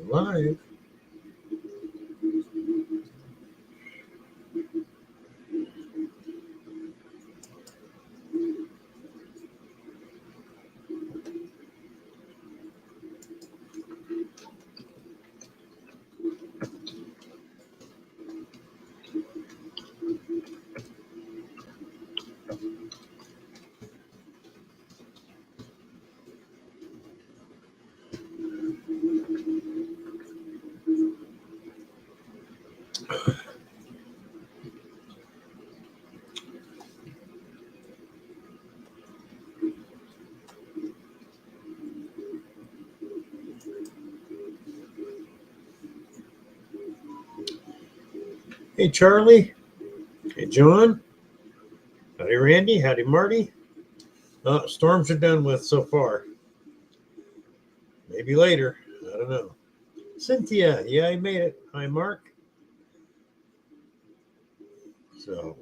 Live. Hey, Charlie. Hey, John. Howdy, Randy. Howdy, Marty. Storms are done with so far. Maybe later. I don't know. Cynthia. Yeah, I made it. Hi, Mark. So,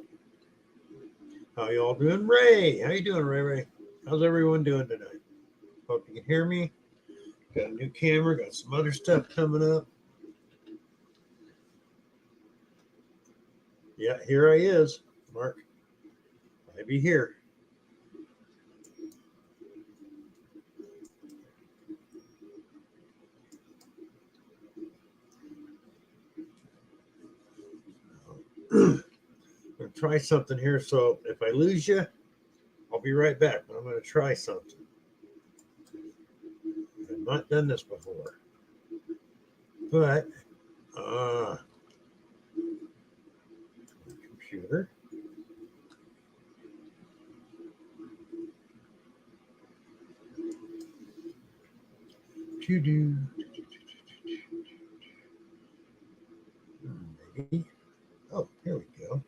how y'all doing? Ray. How you doing, Ray? How's everyone doing tonight? Hope you can hear me. Got a new camera. Got some other stuff coming up. Yeah, here I is, Mark. I be here. I'm going to try something here. So if I lose you, I'll be right back. I'm going to try something. I've not done this before. But, computer. To-do. Maybe. Oh, here we go.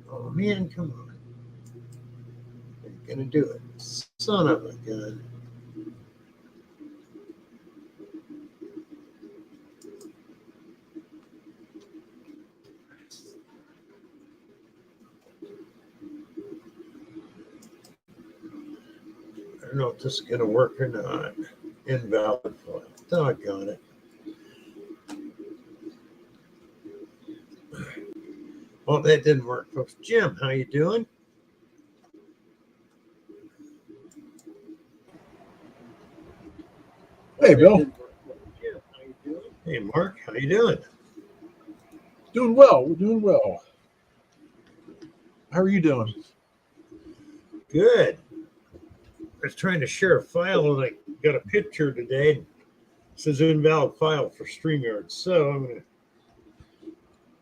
Oh, man, come on. You're going to do it. Son of a gun. I don't know if this is going to work or not. Invalid file. Doggone it. Well, that didn't work, folks. Jim, how you doing? Hey, Bill. Jim, how you doing? Hey, Mark, how you doing? Doing well. We're doing well. How are you doing? Good. I was trying to share a file and I got a picture today. And it says invalid file for StreamYard. So I'm going to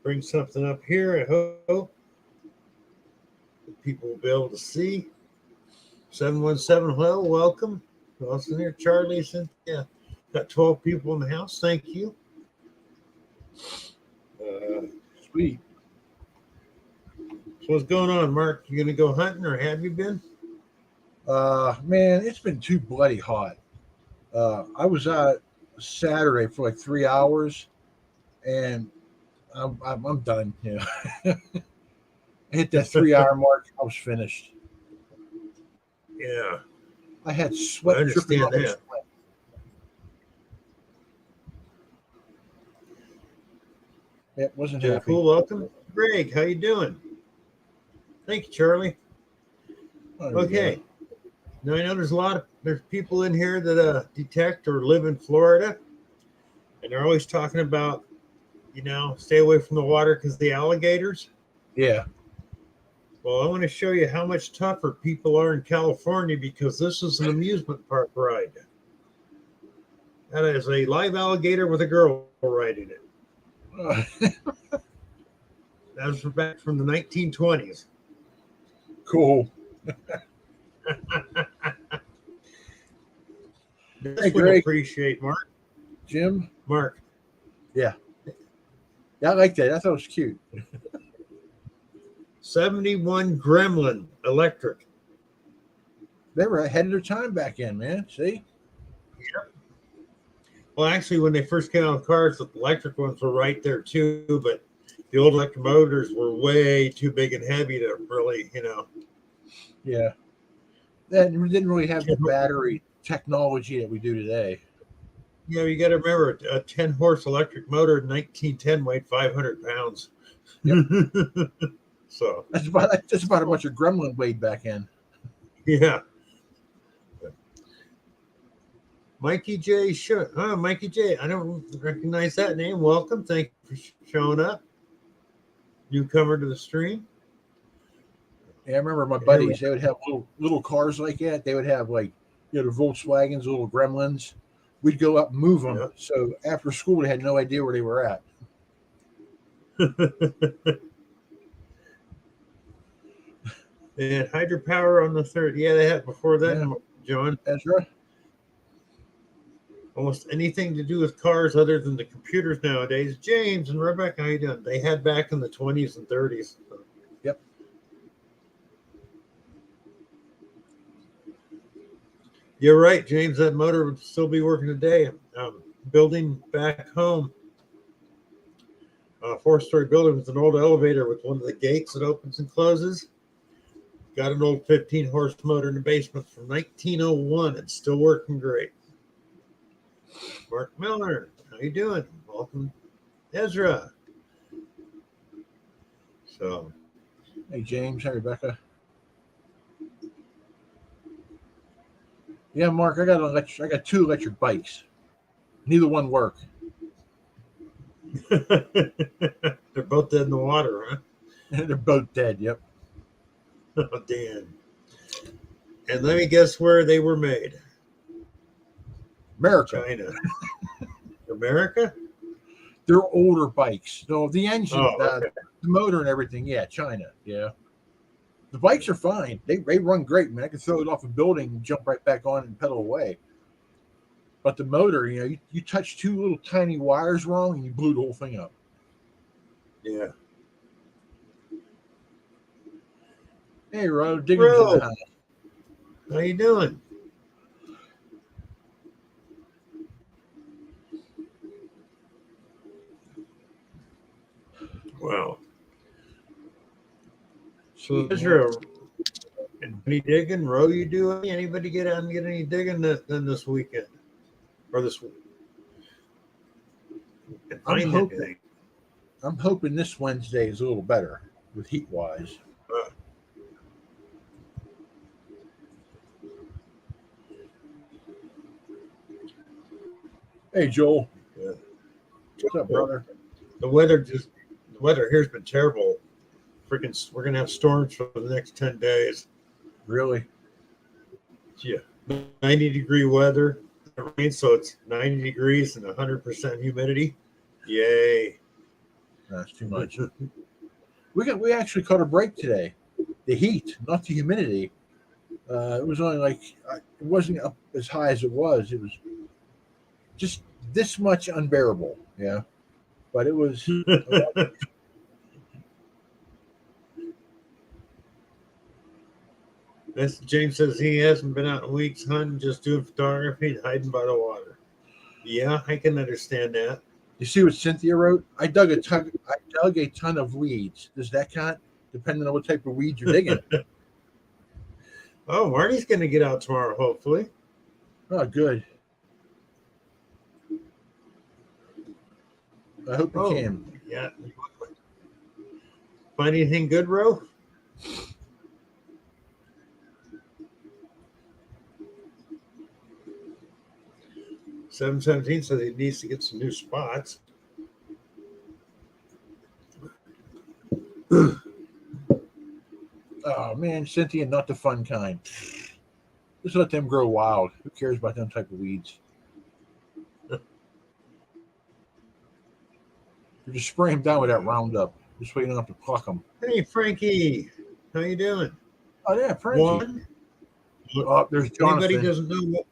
bring something up here. I hope people will be able to see. 717, hello, welcome. Who else in here? Charlie, Cynthia. Got 12 people in the house. Thank you. Sweet. So what's going on, Mark? You going to go hunting or have you been? Man, it's been too bloody hot. I was out Saturday for like 3 hours, and I'm done. You know, I hit that 3 hour mark. I was finished. Yeah, I had sweat. I understand that. Sweat. It wasn't happy. Cool. Welcome, Greg. How you doing? Thank you, Charlie. Okay. Now I know there's people in here that detect or live in Florida, and they're always talking about, stay away from the water because the alligators. Yeah. Well, I want to show you how much tougher people are in California because this is an amusement park ride. That is a live alligator with a girl riding it. That was back from the 1920s. Cool. This would appreciate Mark. Jim? Mark. Yeah. Yeah, I like that. I thought it was cute. 71 Gremlin electric. They were ahead of their time back in, man. See? Yep. Well, actually, when they first came out of cars, the electric ones were right there too, but The old electric motors were way too big and heavy to really, Yeah. Then we didn't really have the battery technology that we do today. You got to remember a 10-horse electric motor in 1910 weighed 500 pounds. Yep. So that's about how much a gremlin weighed back in. Yeah. Mikey J. Mikey J. I don't recognize that name. Welcome. Thank you for showing up. Newcomer to the stream. Yeah, I remember my buddies. They would have little cars like that. They would have the Volkswagens, little Gremlins. We'd go up and move them. Yeah. So after school, they had no idea where they were at. They had hydropower on the third. Yeah, they had before that, yeah. John. That's right. Almost anything to do with cars other than the computers nowadays. James and Rebecca, how you doing? They had back in the 20s and 30s. Yep. You're right, James. That motor would still be working today. Building back home, a 4-story building with an old elevator with one of the gates that opens and closes. Got an old 15-horse motor in the basement from 1901. It's still working great. Mark Miller, how you doing? Welcome, Ezra. So, hey James, hey Rebecca. Yeah, Mark, I got 2 electric bikes. Neither one work. They're both dead in the water, huh? They're both dead. Yep. Oh, damn. And let me guess where they were made. America. China. America? They're older bikes. So the engine, okay. The motor and everything, yeah, China. Yeah. The bikes are fine. They run great, man. I can throw it off a building and jump right back on and pedal away. But the motor, you touch 2 little tiny wires wrong and you blew the whole thing up. Yeah. Hey, Ro, digging into the house. How you doing? Wow. So is there any digging? Ro, you doing? Anybody get out and get any digging this weekend? Or this week? I'm hoping this Wednesday is a little better with heat wise. Hey Joel. Yeah. What's up, brother? The weather here's been terrible. Freaking, we're gonna have storms for the next 10 days. Really? Yeah. 90-degree weather. It rains, so it's 90 degrees and 100% humidity. Yay. That's too much. We actually caught a break today. The heat, not the humidity. It was only it wasn't up as high as it was. It was just this much unbearable. Yeah. But it was. James says he hasn't been out in weeks hunting, just doing photography and hiding by the water. Yeah, I can understand that. You see what Cynthia wrote? I dug a ton of weeds. Does that count? Depending on what type of weeds you're digging. Oh, Marty's going to get out tomorrow, hopefully. Oh, good. I hope you can. Yeah. Find anything good, Ro? $717 says he needs to get some new spots. Oh man, Cynthia, not the fun kind. Just let them grow wild. Who cares about them type of weeds? You just spray them down with that Roundup. This way you don't have to pluck them. Hey, Frankie, how you doing? Oh yeah, Frankie. Oh, there's Jonathan. Anybody doesn't know what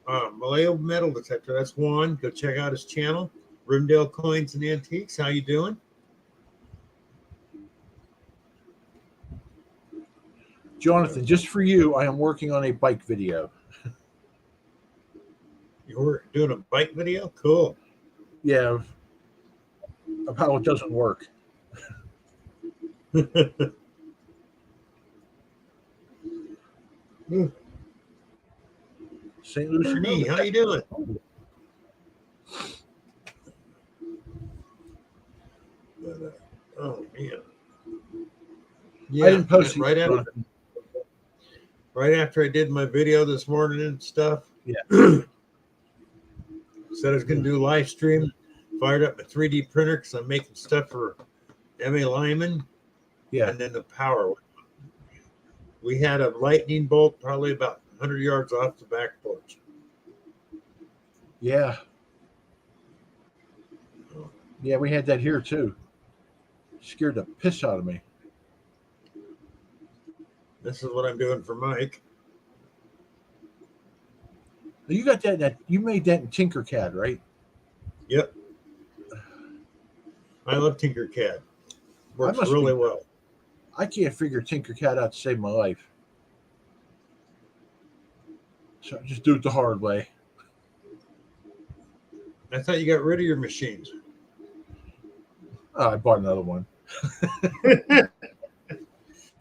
Malayo metal detector? That's Juan. Go check out his channel, Rivendell Coins and Antiques. How you doing? Jonathan, just for you, I am working on a bike video. You're doing a bike video? Cool. Yeah. of how it doesn't work. St. Lucie, Ernie, how you doing? Oh man. Yeah, I didn't post right it. after I did my video this morning and stuff. Yeah. Said I was going to do a live stream. Fired up my 3D printer because I'm making stuff for M.A. Lyman. Yeah. And then the power. We had a lightning bolt probably about 100 yards off the back porch. Yeah. Yeah, we had that here too. Scared the piss out of me. This is what I'm doing for Mike. You got that you made that in Tinkercad, right? Yep. I love Tinkercad. Works really well. I can't figure Tinkercad out to save my life. So I just do it the hard way. I thought you got rid of your machines. Oh, I bought another one.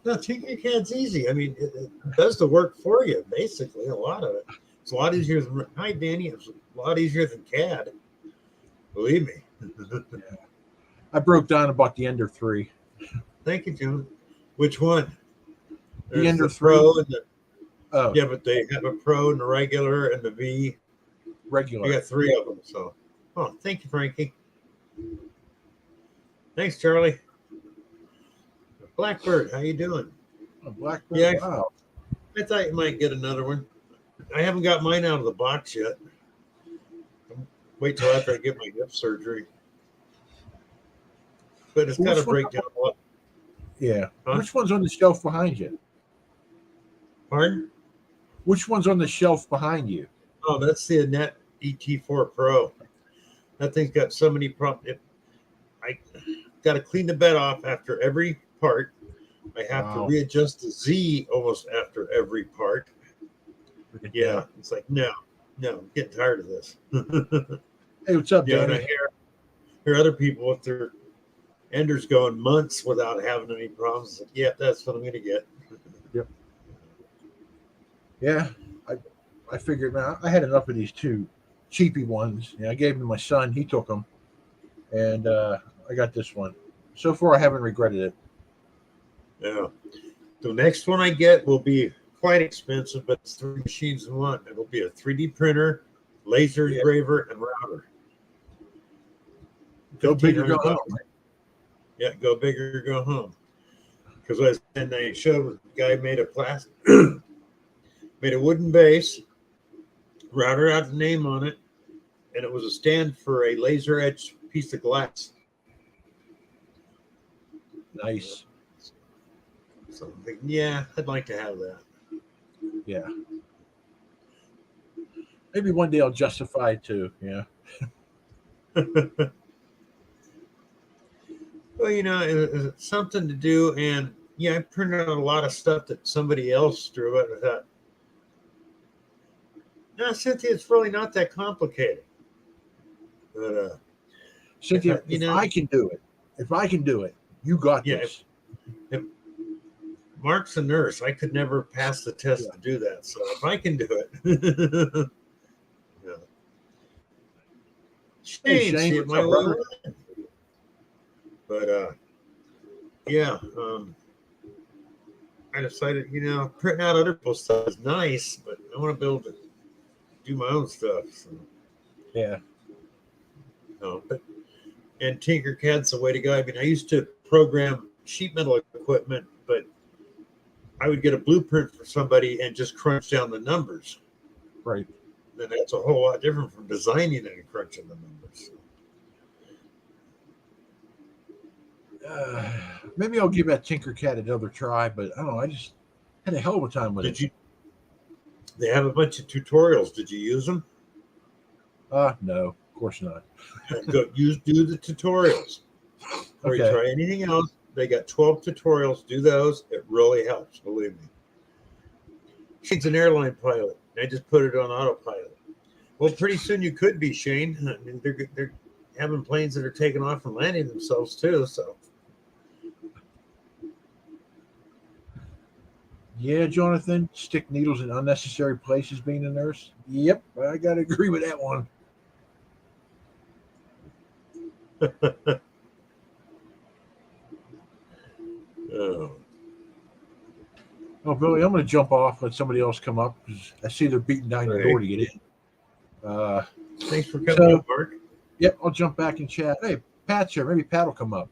No, Tinkercad's easy. I mean, it does the work for you, basically, a lot of it. It's a lot easier than, hi, Danny, it's a lot easier than CAD. Believe me. Yeah. I broke down and bought the Ender 3. Thank you, Jim. Which one? The Ender 3. Pro and the, oh. Yeah, but they have a Pro and the regular and the V. Regular. You got 3 of them, so. Oh, thank you, Frankie. Thanks, Charlie. Blackbird, how you doing? Oh, Blackbird, yeah, wow. I thought you might get another one. I haven't got mine out of the box yet. Wait till after I get my hip surgery. But it's got to break down a lot. Yeah. Huh? Which one's on the shelf behind you? Pardon? Which one's on the shelf behind you? Oh, that's the Net ET4 Pro. That thing's got so many problems. I got to clean the bed off after every part. I have to readjust the Z almost after every part. Yeah, it's like, no, I'm getting tired of this. Hey, what's up, Danny? And I hear other people with their Enders going months without having any problems. Like, yeah, that's what I'm going to get. Yep. Yeah, I figured, man, I had enough of these 2 cheapy ones. I gave them to my son. He took them. And I got this one. So far, I haven't regretted it. Yeah. The next one I get will be quite expensive, but it's 3 machines in one. It'll be a 3D printer, laser engraver, and router. Go big or go home. Yeah, go big or go home. Because they showed the guy made a made a wooden base, router out the name on it, and it was a stand for a laser edge piece of glass. Nice. So I'm thinking, yeah, I'd like to have that. Yeah. Maybe one day I'll justify it too. Yeah. Well, it's something to do, and I printed out a lot of stuff that somebody else drew it. I thought, no, Cynthia, it's really not that complicated. But Cynthia, if I can do it, you got this. If Mark's a nurse. I could never pass the test to do that. So if I can do it, Shane, see it my way. But I decided, printing out other people's stuff is nice, but I want to be able to do my own stuff. So. Yeah. And Tinkercad's the way to go. I mean, I used to program sheet metal equipment, but I would get a blueprint for somebody and just crunch down the numbers. Right. Then that's a whole lot different from designing and crunching the numbers. Maybe I'll give that Tinkercad another try, but I don't know. I just had a hell of a time with it. They have a bunch of tutorials. Did you use them? No, of course not. Do the tutorials. Or you try anything else. They got 12 tutorials. Do those. It really helps. Believe me. Shane's an airline pilot. I just put it on autopilot. Well, pretty soon you could be, Shane. I mean, having planes that are taking off and landing themselves too. So Yeah, Jonathan, stick needles in unnecessary places being a nurse. Yep, I got to agree with that one. Oh, Billy, I'm going to jump off, let somebody else come up because I see they're beating down your door to get in. Thanks for coming up, Mark. Yep, I'll jump back and chat. Hey, Pat's here. Maybe Pat will come up.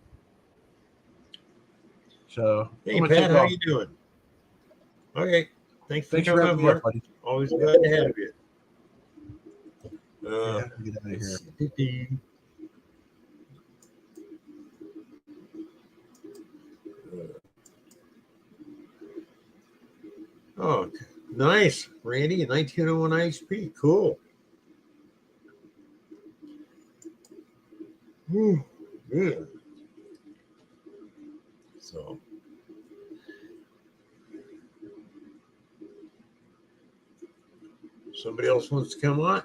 So, hey, Pat, how you doing? Okay, thanks for coming up, Mark. Buddy. Always glad to have you. Yeah, get out of here. Oh, nice, Randy. 1901 ISP, cool. Ooh, good. So, somebody else wants to come on?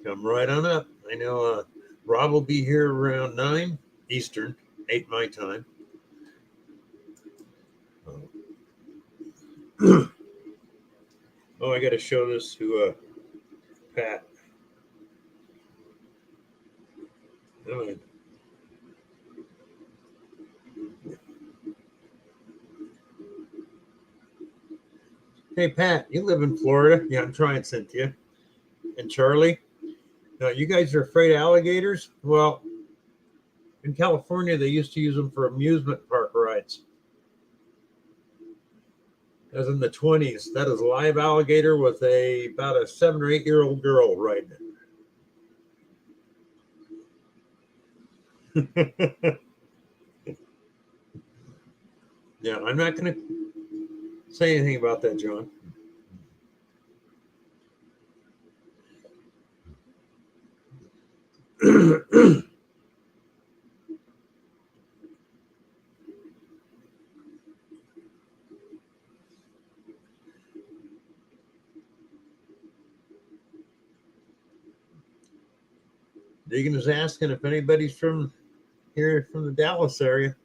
Come right on up. I know Rob will be here around 9 Eastern, 8 my time. Oh, I got to show this to Pat. Hey, Pat, you live in Florida? Yeah, I'm trying, Cynthia. And Charlie? You guys are afraid of alligators? Well, in California, they used to use them for amusement park rides. As in the 20s, that is live alligator with about a 7 or 8 year old girl riding it. Yeah, I'm not going to say anything about that, John. Deegan is asking if anybody's from here, from the Dallas area.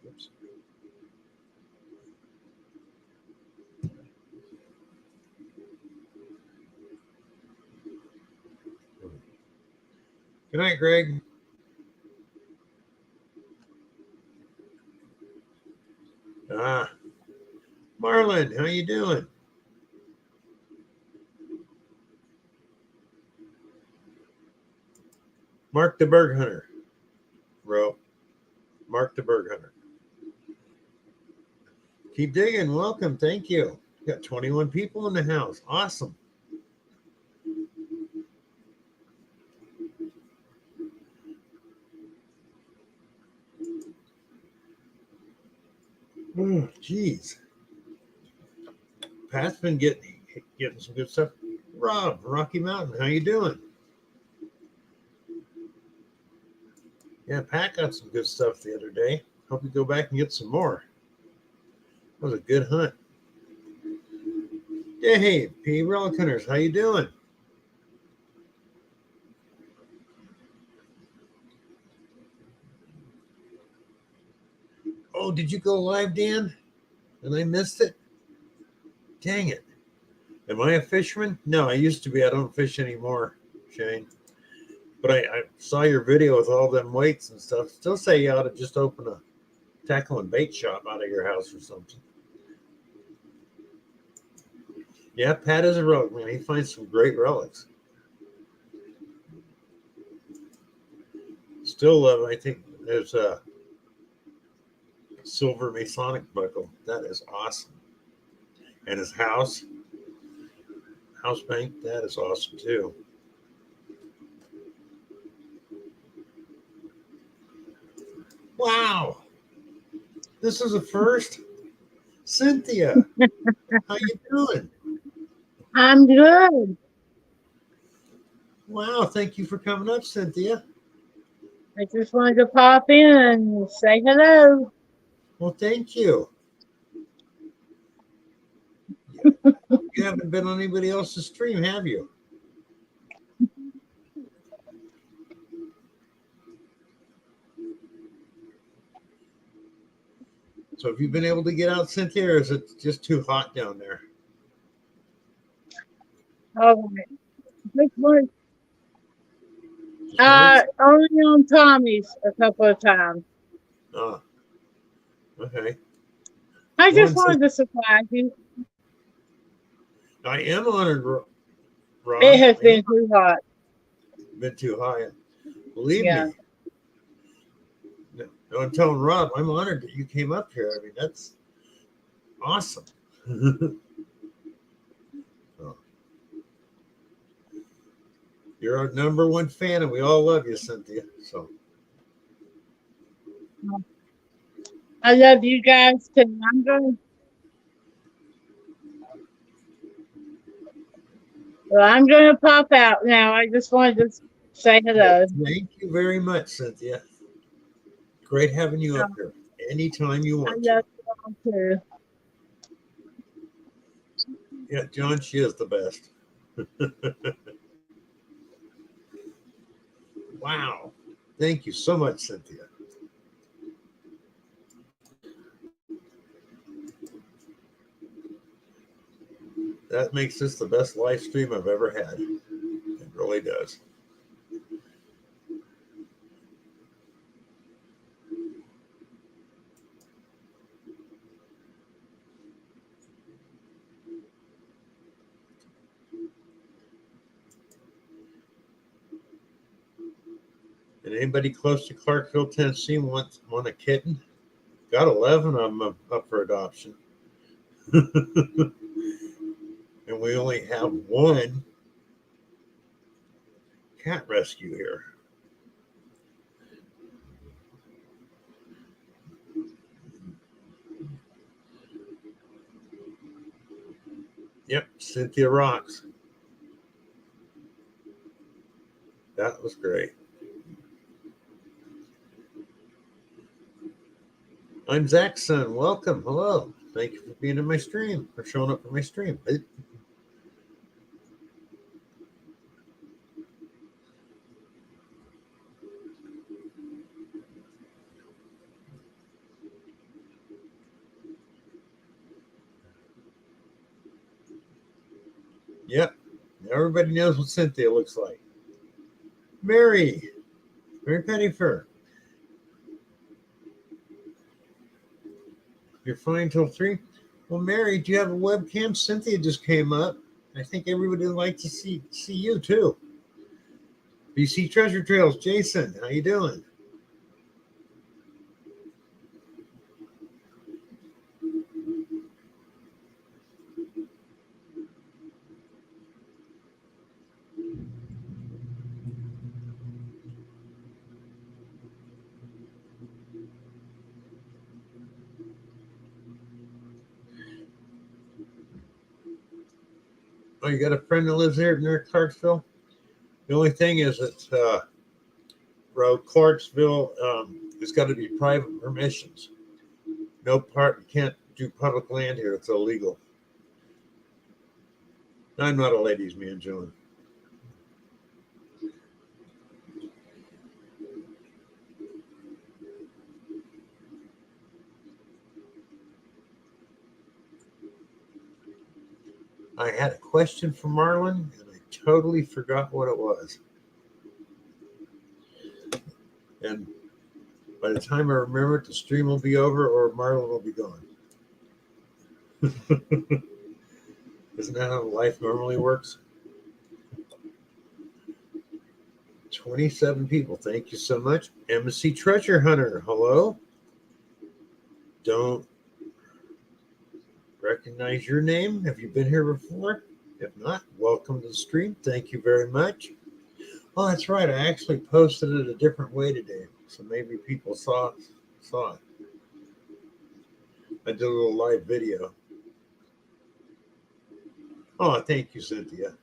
Oops. Good night, Greg. Marlon, how you doing? Mark the Berg Hunter. Bro. Mark the Berg Hunter. Keep digging. Welcome. Thank you. Got 21 people in the house. Awesome. Oh, geez. Pat's been getting some good stuff. Rob, Rocky Mountain, how you doing? Yeah, Pat got some good stuff the other day. Hope you go back and get some more. That was a good hunt. Yeah, hey, P. Relic Hunters, how you doing? Oh, did you go live, Dan? And I missed it? Dang it. Am I a fisherman? No, I used to be. I don't fish anymore, Shane. But I saw your video with all them weights and stuff. Still say you ought to just open a tackle and bait shop out of your house or something. Yeah, Pat is a relic man. He finds some great relics. Still love, I think there's a silver Masonic buckle. That is awesome. And his house bank, that is awesome too. Wow. This is a first. Cynthia, how you doing? I'm good. Wow, thank you for coming up, Cynthia. I just wanted to pop in and say hello. Well, thank you. You haven't been on anybody else's stream, have you? So have you been able to get out, Cynthia, or is it just too hot down there? Oh, this one, Just once? only on Tommy's a couple of times. Oh, okay. I just Once. wanted to surprise you. I am honored, Rob. It has been too hot. Been too high. Believe Yeah. me. No, I'm telling Rob, I'm honored that you came up here. I mean, that's awesome. Oh. You're our number one fan, and we all love you, Cynthia. So I love you guys too. I'm gonna pop out now. I just wanted to say hello. thank you very much, Cynthia. Great having you up here. Anytime you I want love to. you all too. Yeah, John, she is the best. Wow. Thank you so much, Cynthia. That makes this the best live stream I've ever had. It really does. And anybody close to Clarksville, Tennessee want a kitten? Got 11 of them up for adoption. And we only have one cat rescue here. Yep, Cynthia rocks. That was great. I'm Zach's son. Welcome. Hello. Thank you for being in my stream, for showing up for my stream. Yep. Everybody knows what Cynthia looks like. Mary Pettyfur. You're fine till 3? Well, Mary, do you have a webcam? Cynthia just came up. I think everybody would like to see you too. BC Treasure Trails, Jason, how you doing? Oh, you got a friend that lives there near Clarksville? The only thing is that Clarksville has got to be private permissions. No part, you can't do public land here. It's illegal. I'm not a ladies' man, John. I had a question for Marlon, and I totally forgot what it was. And by the time I remember it, the stream will be over or Marlon will be gone. Isn't that how life normally works? 27 people. Thank you so much. Embassy Treasure Hunter. Hello. Don't recognize your name. Have you been here before? If not, welcome to the stream. Thank you very much. Oh, that's right. I actually posted it a different way today, so maybe people saw it. I did a little live video. Oh, thank you, Cynthia.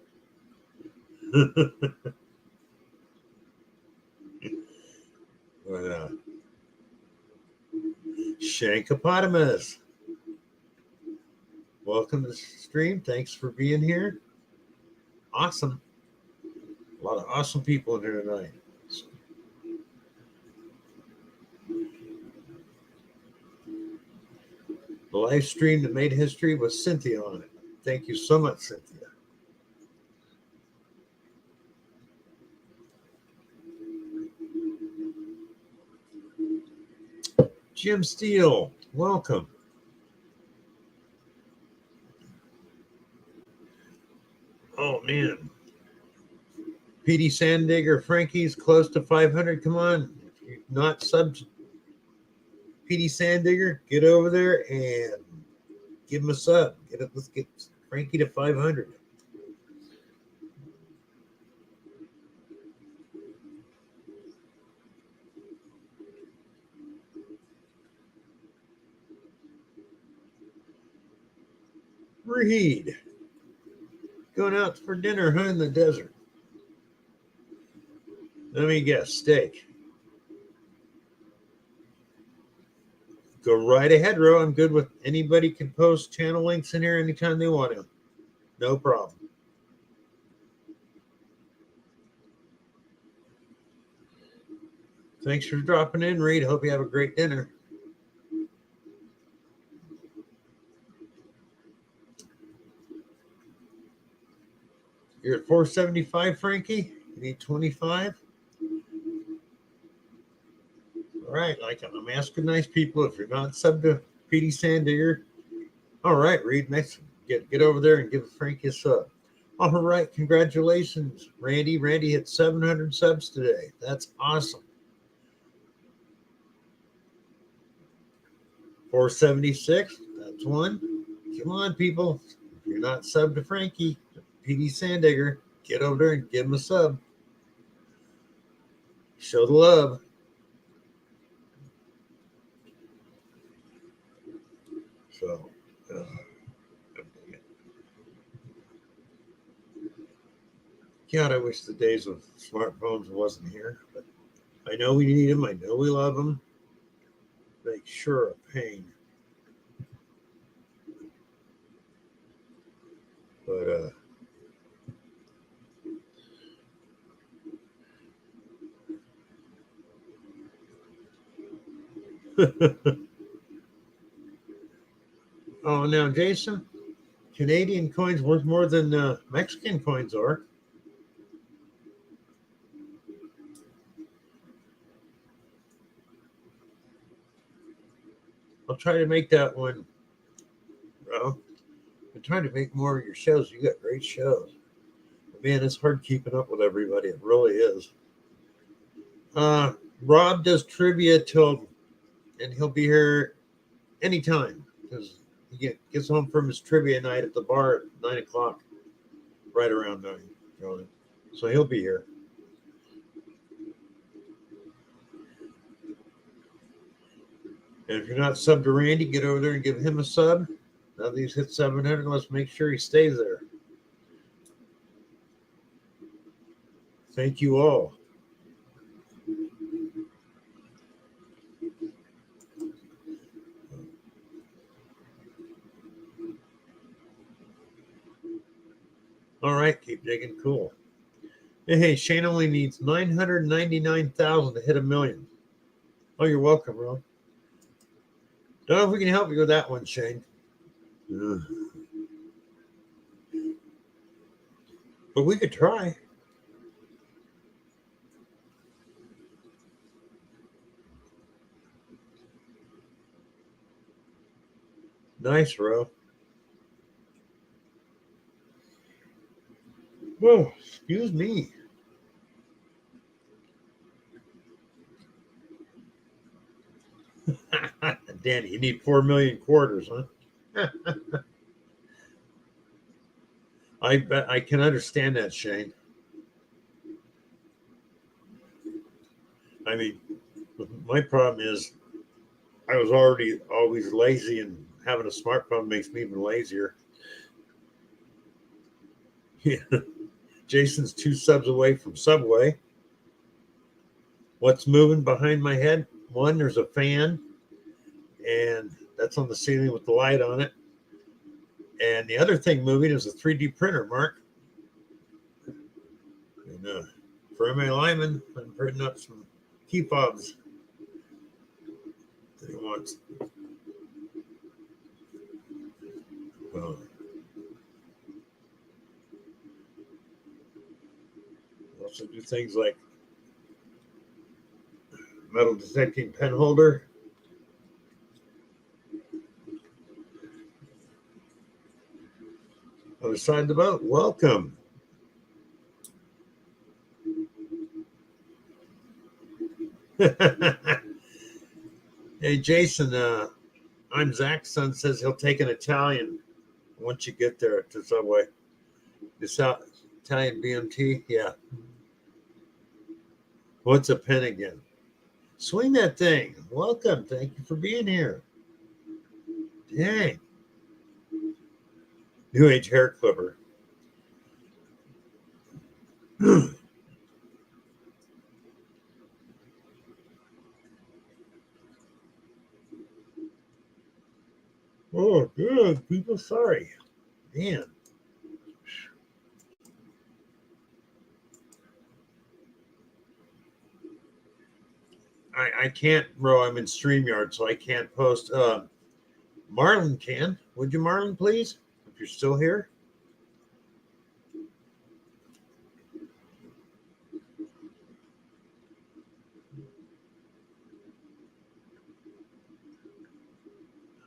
But, Shankopotamus. welcome to the stream. Thanks for being here. Awesome. A lot of awesome people in here tonight. The live stream that made history was Cynthia on it. Thank you so much, Cynthia. Jim Steele, welcome. Oh, man. PD Sandigger, Frankie's close to 500. Come on. If you're not sub PD Sandigger, get over there and give him a sub. Let's get Frankie to 500. Reed, going out for dinner, huh, in the desert? Let me guess, steak. Go right ahead, Ro. I'm good with anybody can post channel links in here anytime they want to. No problem. Thanks for dropping in, Reed. Hope you have a great dinner. You're at 475, Frankie? You need 25? All right, like I'm asking nice people. If you're not sub to PD Sandigger, all right, Reed, nice. Get over there and give Frankie a sub. All right, congratulations, Randy. Randy hit 700 subs today. That's awesome. 476, that's one. Come on, people. If you're not sub to Frankie, PD Sandigger, get over there and give him a sub. Show the love. So, God, I wish the days of smartphones wasn't here, but I know we need them. I know we love them. They sure are a pain. But, oh, now, Jason, Canadian coins worth more than Mexican coins are. I'll try to make that one, bro. I'm trying to make more of your shows. You got great shows. But man, it's hard keeping up with everybody. It really is. Rob does trivia till, and he'll be here anytime because he gets home from his trivia night at the bar at 9 o'clock, right around 9. So he'll be here. And if you're not sub to Randy, get over there and give him a sub. Now that he's hit 700, let's make sure he stays there. Thank you all. All right, keep digging. Cool. Hey, Shane only needs 999,000 to hit 1 million. Oh, you're welcome, Ron. Don't know if we can help you with that one, Shane. But we could try. Nice, Ro. Whoa, excuse me. Danny, you need 4 million quarters, huh? I bet I can understand that, Shane. I mean, my problem is I was already always lazy, and having a smartphone makes me even lazier. Yeah. Jason's 2 subs away from Subway. What's moving behind my head? One, there's a fan, and that's on the ceiling with the light on it. And the other thing moving is a 3D printer, Mark. And for M.A. Lyman, I'm printing up some key fobs that he wants. Also do things like metal detecting pen holder. Other side of the boat, welcome. Hey, Jason, I'm Zach's son, says he'll take an Italian once you get there to Subway. This Italian BMT, yeah. What's a pen again? Swing that thing. Welcome. Thank you for being here. Dang. New Age hair clipper. Oh, good. People, sorry. Man. I can't, bro. I'm in StreamYard, so I can't post. Marlon can. Would you, Marlon, please? If you're still here.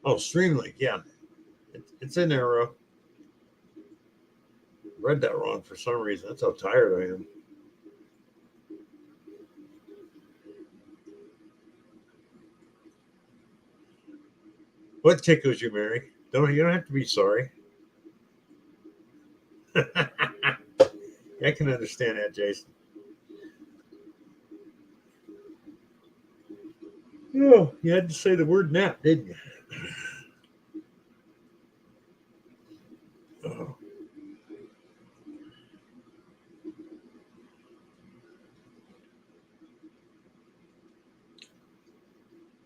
Oh, Streamlink, yeah. It's in there, bro. Read that wrong for some reason. That's how tired I am. What tickles you, Mary? You don't have to be sorry. I can understand that, Jason. Oh, you had to say the word nap, didn't you? Oh.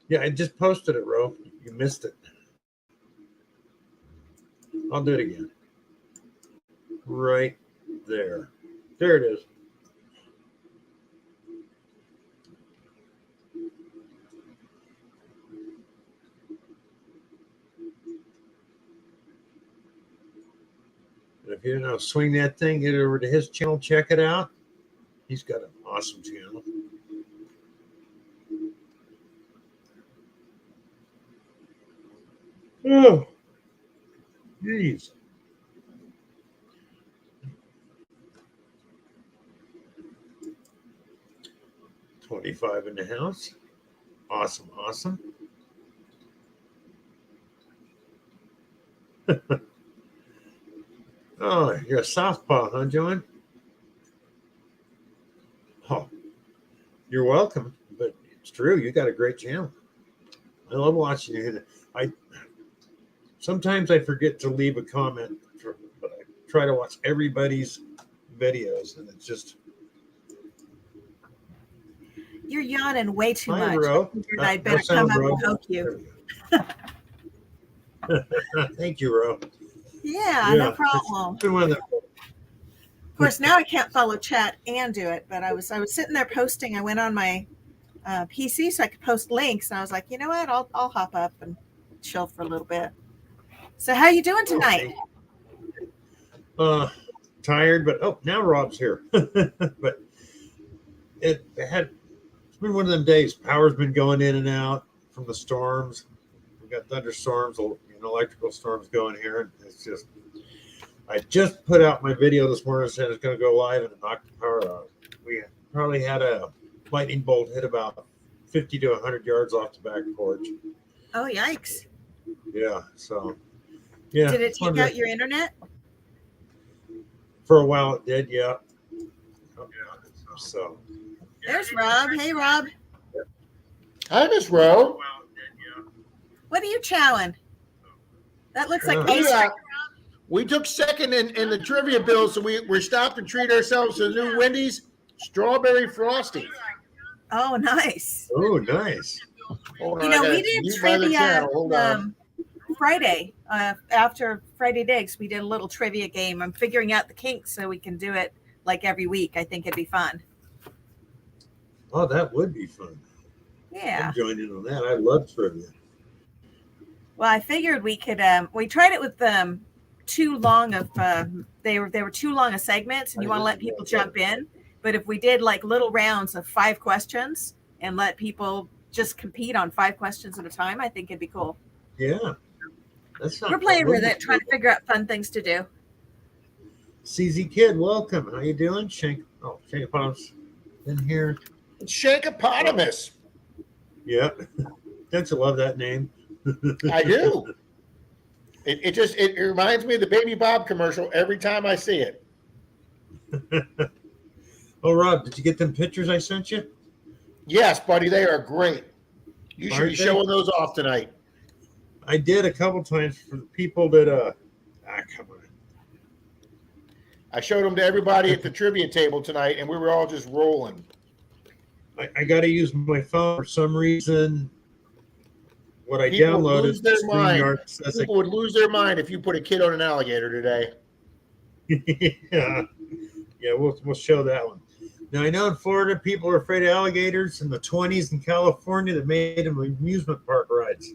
Yeah, I just posted it, Ro. You missed it. I'll do it again. Right there. There it is. And if you don't know, swing that thing, get over to his channel, check it out. He's got an awesome channel. Oh, geez. $25 in the house. Awesome, awesome. Oh, you're a southpaw, huh, John? Oh, you're welcome. But it's true. You got a great channel. I love watching you. Sometimes I forget to leave a comment, but I try to watch everybody's videos, and it's just. You're yawning way too Hi, much. Ro. I better come up and poke you. Thank you, Ro. Yeah, no problem. Of course, now I can't follow chat and do it, but I was sitting there posting. I went on my PC so I could post links, and I was like, you know what? I'll hop up and chill for a little bit. So, how you doing tonight? Tired, but now Rob's here. But it's been one of them days. Power's been going in and out from the storms. We got thunderstorms, electrical storms going here, and it's just. I just put out my video this morning, said it's going to go live, and it knocked the power out. We probably had a lightning bolt hit about 50 to 100 yards off the back porch. Oh, yikes. Yeah, so, yeah. Did it take out your internet? For a while it did, yeah. So. There's Rob. Hey, Rob. Hi, Miss Rowe. What are you chowing? That looks like We took second in the trivia bill, so we stopped and treat ourselves to the new Wendy's Strawberry Frosty. Oh, nice. Oh, nice. We did trivia Friday, after Friday Digs, we did a little trivia game. I'm figuring out the kinks so we can do it like every week. I think it'd be fun. Oh, that would be fun. Yeah. I'm joining on that. I love trivia. Well, I figured we could. We tried it with too long of. They were too long of segments, and you want to let people jump in. But if we did like little rounds of 5 questions and let people just compete on 5 questions at a time, I think it'd be cool. Yeah. We're playing with it, trying to figure out fun things to do. CZ Kid, welcome. How you doing? Shankapotamus in here. Shankapotamus. Yep. Don't you love that name? I do. It reminds me of the Baby Bob commercial every time I see it. Oh, Rob, did you get them pictures I sent you? Yes, buddy, they are great. You should be showing those off tonight. I did a couple times for the people that come on. I showed them to everybody at the trivia table tonight, and we were all just rolling. I got to use my phone for some reason. What I People downloaded, would lose their mind. says People would lose their mind if you put a kid on an alligator today. yeah, we'll show that one. Now I know in Florida people are afraid of alligators. In the 20s in California, that made them amusement park rides.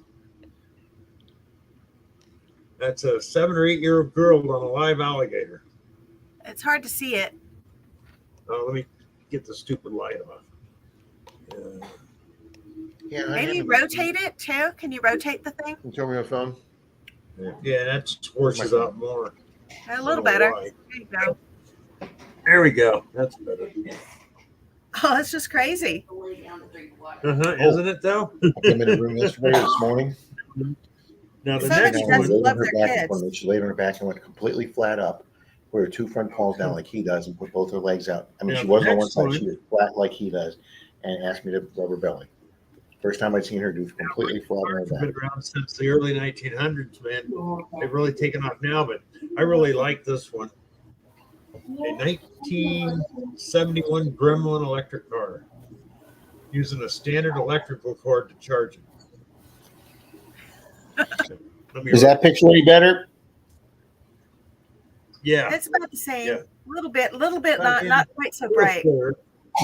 That's a 7 or 8 year old girl on a live alligator. It's hard to see it. Oh, let me get the stupid light off. Yeah, Maybe rotate it too. Can you rotate the thing? Can you show me your phone? Yeah, that scorches out more. A little better. There you go. There we go. That's better. Oh, it's just crazy. Isn't it though? I came in the room yesterday, this morning. Now the Somebody next doesn't one, love their kids. She laid on her back and went completely flat up, put her 2 front paws down like he does, and put both her legs out. I mean, Yeah, she wasn't on one next side; one. she was flat like he does, and asked me to rub her belly. First time I'd seen her do completely flat on her Parks have back. been around since the early 1900s, man. They've really taken off now, but I really like this one. A 1971 Gremlin electric car using a standard electrical cord to charge it. Is that picture any better? Yeah. It's about the same. Yeah. A little bit, not quite so bright.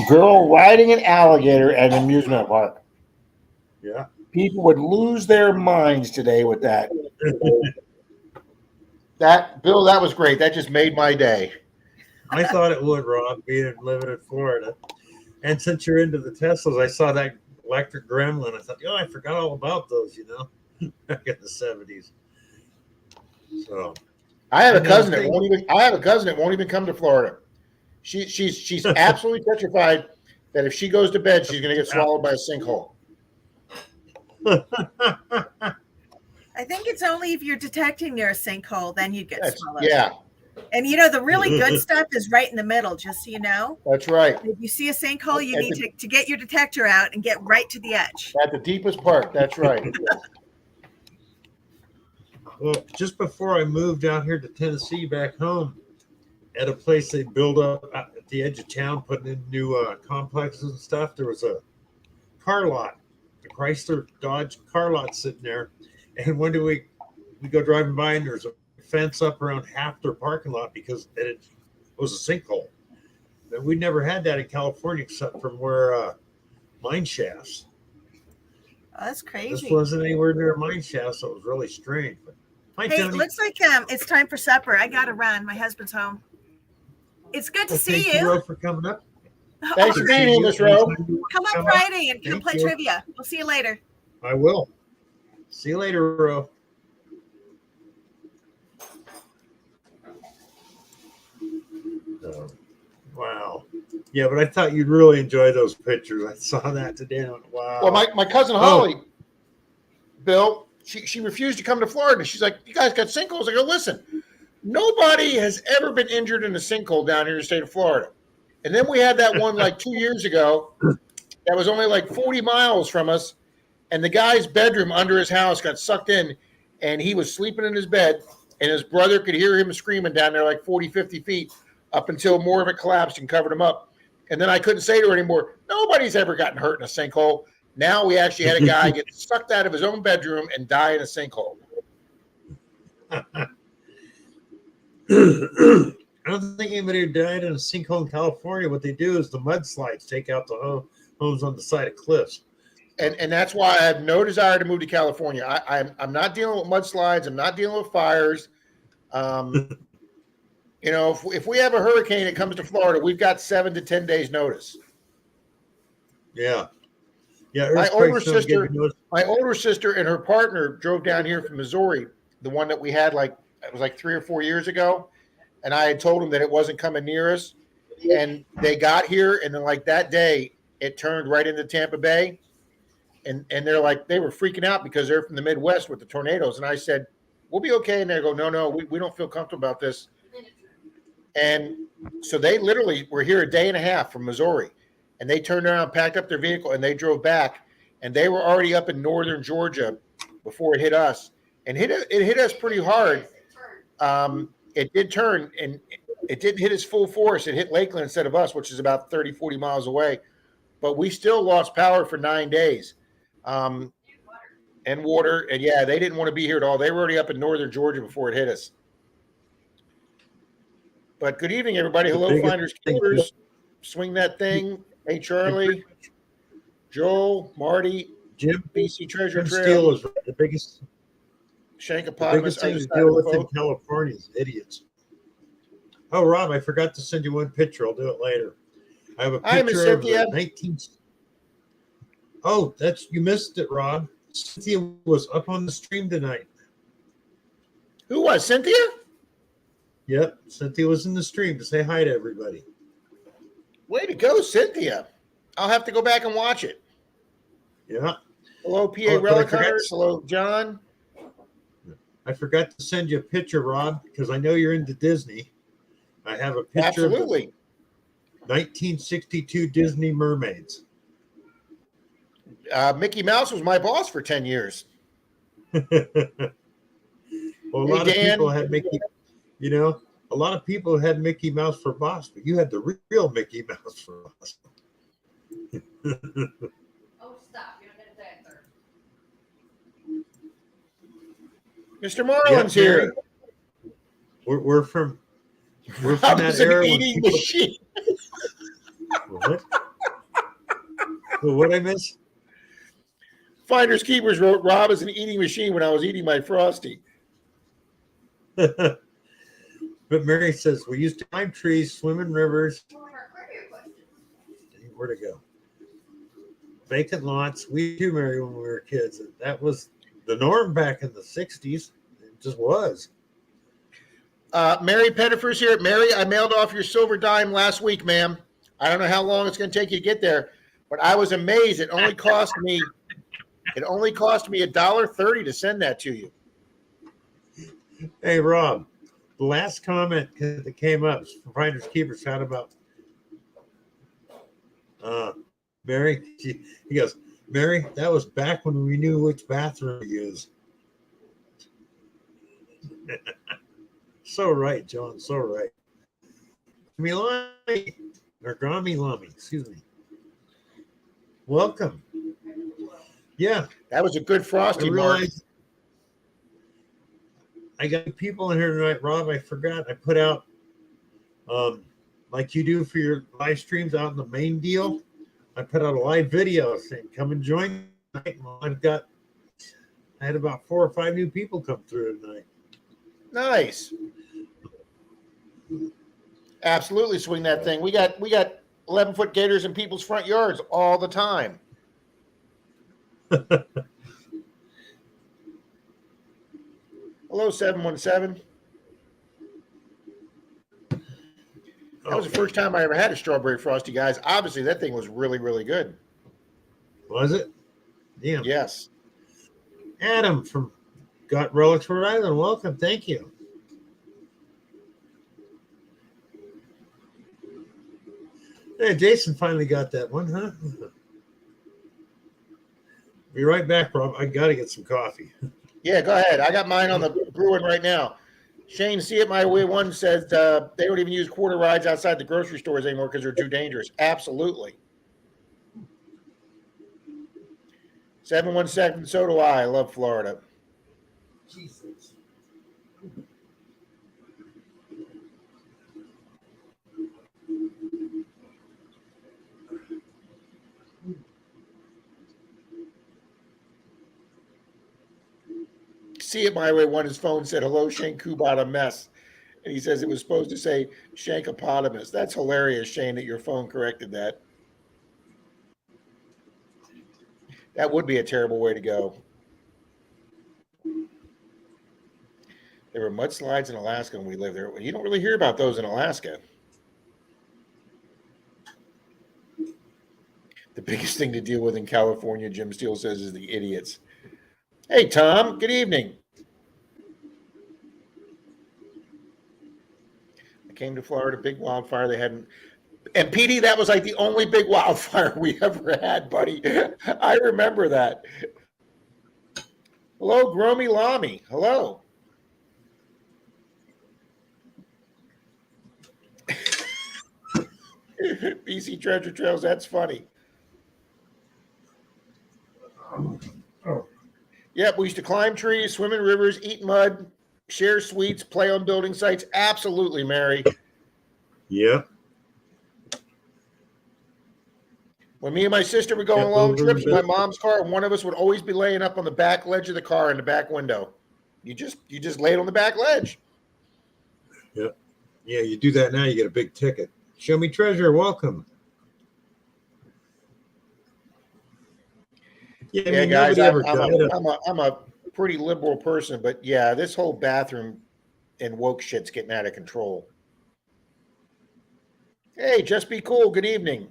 Girl riding an alligator at an amusement park. Yeah. People would lose their minds today with that. Bill, that was great. That just made my day. I thought it would, Rob, living in Florida. And since you're into the Teslas, I saw that electric Gremlin. I thought, I forgot all about those, back in the 70s. So I have a cousin that won't even come to Florida. She's absolutely petrified that if she goes to bed, she's going to get swallowed by a sinkhole. I think it's only if you're detecting near a sinkhole, then you get swallowed. Yeah. And the really good stuff is right in the middle, just so you know. That's right. If you see a sinkhole, you need to get your detector out and get right to the edge. At the deepest part. That's right. Well, just before I moved out here to Tennessee back home, at a place they built up at the edge of town, putting in new complexes and stuff, there was a car lot, a Chrysler Dodge car lot sitting there. And one day we go driving by and there's a fence up around half their parking lot because it was a sinkhole. And we never had that in California except from where mine shafts. Oh, that's crazy. This wasn't anywhere near a mine shaft, so it was really strange. But hey, it looks like it's time for supper. I got to run. My husband's home. It's good to see Thank you. Ro, for coming up. Thanks for being here, Miss Rowe. Come on Friday and come play trivia. We'll see you later. I will. See you later, Ro. Wow. Yeah, but I thought you'd really enjoy those pictures. I saw that today. Wow. Well, my cousin Holly, Bill, she refused to come to Florida. She's like, you guys got sinkholes? I go, listen, nobody has ever been injured in a sinkhole down here in the state of Florida. And then we had that one like 2 years ago that was only like 40 miles from us. And the guy's bedroom under his house got sucked in and he was sleeping in his bed and his brother could hear him screaming down there like 40, 50 feet up until more of it collapsed and covered him up. And then I couldn't say to her anymore, nobody's ever gotten hurt in a sinkhole. Now we actually had a guy get sucked out of his own bedroom and die in a sinkhole. I don't think anybody who died in a sinkhole in California. What they do is the mudslides take out the homes on the side of cliffs. And that's why I have no desire to move to California. I'm not dealing with mudslides. I'm not dealing with fires. You know, if we have a hurricane that comes to Florida, we've got 7 to 10 days notice. Yeah. Yeah. My older earthquakes don't give you My older sister and her partner drove down here from Missouri, the one that we had it was like 3 or 4 years ago. And I had told them that it wasn't coming near us. And they got here, and then like that day, it turned right into Tampa Bay. And they're like, they were freaking out because they're from the Midwest with the tornadoes. And I said, we'll be okay. And they go, no, we don't feel comfortable about this. And so they literally were here a day and a half from Missouri. And they turned around, packed up their vehicle, and they drove back. And they were already up in northern Georgia before it hit us. And it hit us pretty hard. It did turn, and it didn't hit its full force. It hit Lakeland instead of us, which is about 30, 40 miles away. But we still lost power for 9 days. And water. And yeah, they didn't want to be here at all. They were already up in northern Georgia before it hit us. But good evening, everybody. Hello, Finders Keepers. Swing that thing. Hey, Charlie, Joel, Marty, Jim, BC Treasure Jim Trail. Steele is the biggest Shankopotamus. thing to deal with in California is idiots. Oh, Rob, I forgot to send you one picture. I'll do it later. I have a Hi, Miss picture of Cynthia. the 19. Oh, you missed it, Rob. Cynthia was up on the stream tonight. Who was Cynthia? Yep, Cynthia was in the stream to say hi to everybody. Way to go, Cynthia. I'll have to go back and watch it. Yeah. Hello, PA Oh, but I Relic forgot- Hunters. Hello, John. I forgot to send you a picture, Rob, because I know you're into Disney. I have a picture of the Absolutely. 1962 Disney mermaids. Mickey Mouse was my boss for 10 years. Well, a lot of Dan. people had Mickey, a lot of people had Mickey Mouse for boss, but you had the real Mickey Mouse for boss. Oh, stop. You're not going to Mr. Marlin's Yeah, here. Mary. We're from I that was an era when eating people- machine. What? Well, what I miss? Finders Keepers wrote Rob is an eating machine when I was eating my Frosty. But Mary says we used to climb trees, swim in rivers. Where to go? Vacant lots. We too, Mary, when we were kids. That was the norm back in the 60s. It just was. Mary Pettifer's here. Mary, I mailed off your silver dime last week, ma'am. I don't know how long it's going to take you to get there, but I was amazed. It only cost me $1.30 to send that to you. Hey, Rob, the last comment that came up from Finders Keepers found about Mary. He goes, Mary, that was back when we knew which bathroom to use. So right, John, so right. Milani, or Grammy Lami, excuse me. Welcome. Yeah, That was a good I Frosty, Mark. realized I got people in here tonight, Rob. I forgot I put out like you do for your live streams out in the main deal. I put out a live video saying, come and join tonight. I had about 4 or 5 new people come through tonight. Nice. Absolutely swing that thing. We got 11-foot gators in people's front yards all the time. Hello, 717. That was the first time I ever had a strawberry Frosty, guys. Obviously, that thing was really, really good. Was it? Yeah. Yes. Adam from Got Relics for Island. Welcome. Thank you. Hey, Jason finally got that one, huh? Be right back, Rob. I got to get some coffee. Yeah, go ahead. I got mine on the brewing right now. Shane, see it my way. One says they don't even use quarter rides outside the grocery stores anymore because they're too dangerous. Absolutely. 717, so do I. I love Florida. Jesus. see it my way. One his phone said, "Hello, Shane Kubot, a mess," and he says it was supposed to say Shankopotamus. That's hilarious, Shane, that your phone corrected that. That would be a terrible way to go. There were mudslides in Alaska when we lived there. You don't really hear about those in Alaska. The biggest thing to deal with in California, Jim Steele says, is the idiots. Hey, Tom, good evening. I came to Florida, big wildfire. They hadn't. And PD, that was like the only big wildfire we ever had, buddy. I remember that. Hello, Gromy Lamy. Hello. BC Treasure Trails, that's funny. Yep, we used to climb trees, swim in rivers, eat mud, share sweets, play on building sites. Absolutely, Mary. Yeah. When me and my sister would go on long trips in my mom's car, one of us would always be laying up on the back ledge of the car in the back window. You just laid on the back ledge. Yeah. Yeah, you do that now, you get a big ticket. Show me treasure, welcome. Yeah, I mean, guys, I'm a pretty liberal person, but yeah, this whole bathroom and woke shit's getting out of control. Hey, just be cool. Good evening.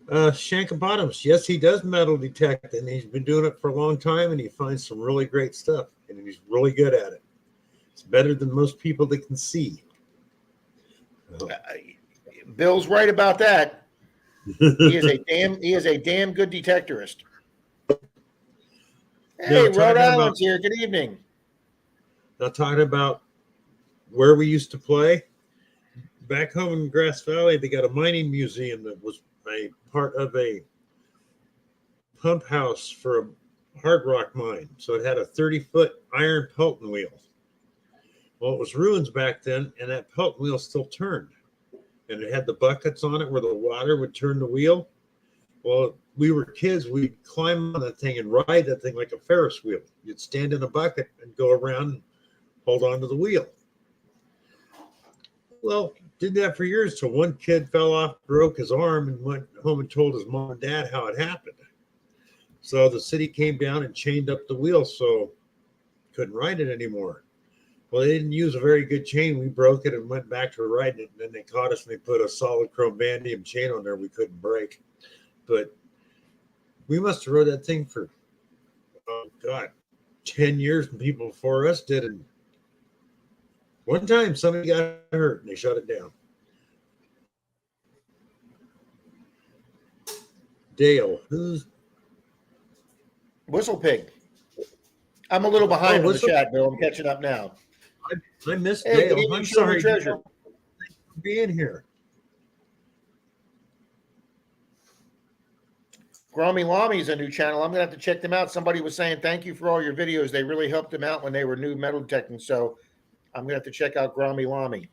Shankopotamus, yes, he does metal detect, and he's been doing it for a long time, and he finds some really great stuff, and he's really good at it. It's better than most people that can see. Bill's right about that. He is a damn good detectorist. Hey, Rhode Island's here. Good evening. Now, talking about where we used to play, back home in Grass Valley, they got a mining museum that was a part of a pump house for a hard rock mine. So it had a 30-foot iron Pelton wheel. Well, it was ruins back then, and that Pelton wheel still turned. And it had the buckets on it where the water would turn the wheel. Well, we were kids. We'd climb on that thing and ride that thing like a Ferris wheel. You'd stand in a bucket and go around and hold on to the wheel. Well, did that for years till one kid fell off, broke his arm, and went home and told his mom and dad how it happened. So the city came down and chained up the wheel so couldn't ride it anymore. Well, they didn't use a very good chain. We broke it and went back to riding it. And then they caught us and they put a solid chrome vanadium chain on there we couldn't break. But we must have rode that thing for, 10 years, and people before us did it. One time somebody got hurt and they shut it down. Dale, who's Whistle Pig? I'm a little behind on the Whistle- chat, Bill. I'm catching up now. I missed Hey, good Dale. evening, I'm Shirley sorry. Treasure. Thanks for being here. Gromy Lami's a new channel. I'm going to have to check them out. Somebody was saying thank you for all your videos. They really helped them out when they were new metal detecting. So I'm going to have to check out Gromy Lami,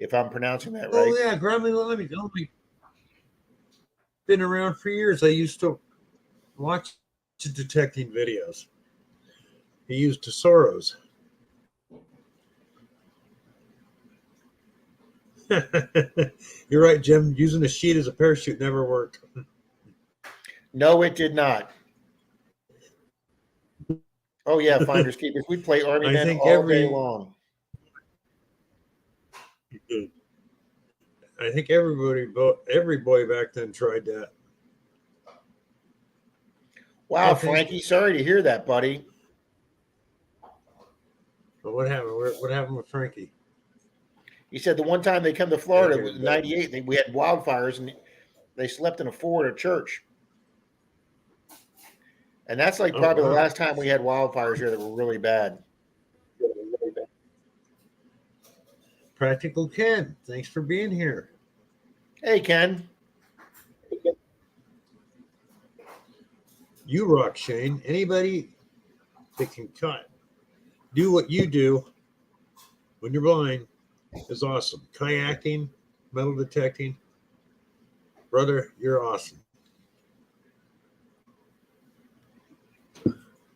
if I'm pronouncing that right. Oh, yeah, Gromy Lami's only been around for years. I used to watch detecting videos. He used Tesoros. You're right, Jim. Using a sheet as a parachute never worked. No, it did not. Oh, yeah, Finders Keepers. We play Army I Men think all day long. I think every boy back then tried that. Wow, Frankie, sorry to hear that, buddy. But what happened? What happened with Frankie? He said the one time they come to Florida, it was 98, we had wildfires, and they slept in a fort at church. And that's like probably the last time we had wildfires here that were really bad. Practical Ken, thanks for being here. Hey, Ken. You rock, Shane. Anybody that can do what you do when you're blind is awesome. Kayaking, metal detecting. Brother, you're awesome.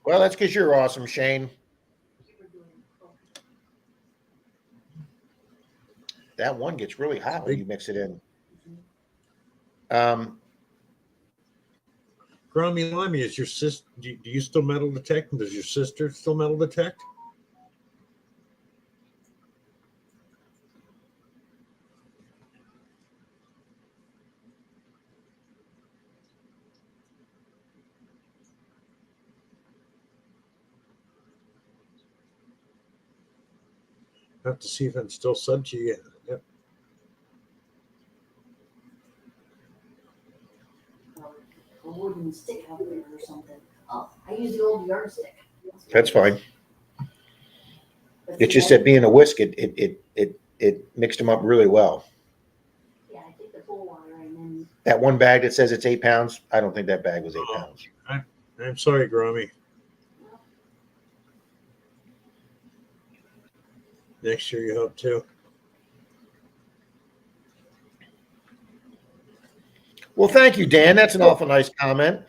Well, that's because you're awesome, Shane. That one gets really hot when you mix it in. Grommy Lemmy, is your sister? Do you still metal detect? And does your sister still metal detect? I have to see if I'm still sub to you. Yep. A wooden stick out there or something. Oh, I use the old yardstick. That's fine. It's just that being a whisk, it mixed them up really well. Yeah, I take the full water and then. That one bag that says it's 8 pounds, I don't think that bag was 8 pounds. I'm sorry, Grommy. Next year, you hope to. Well, thank you, Dan. That's an awful nice comment.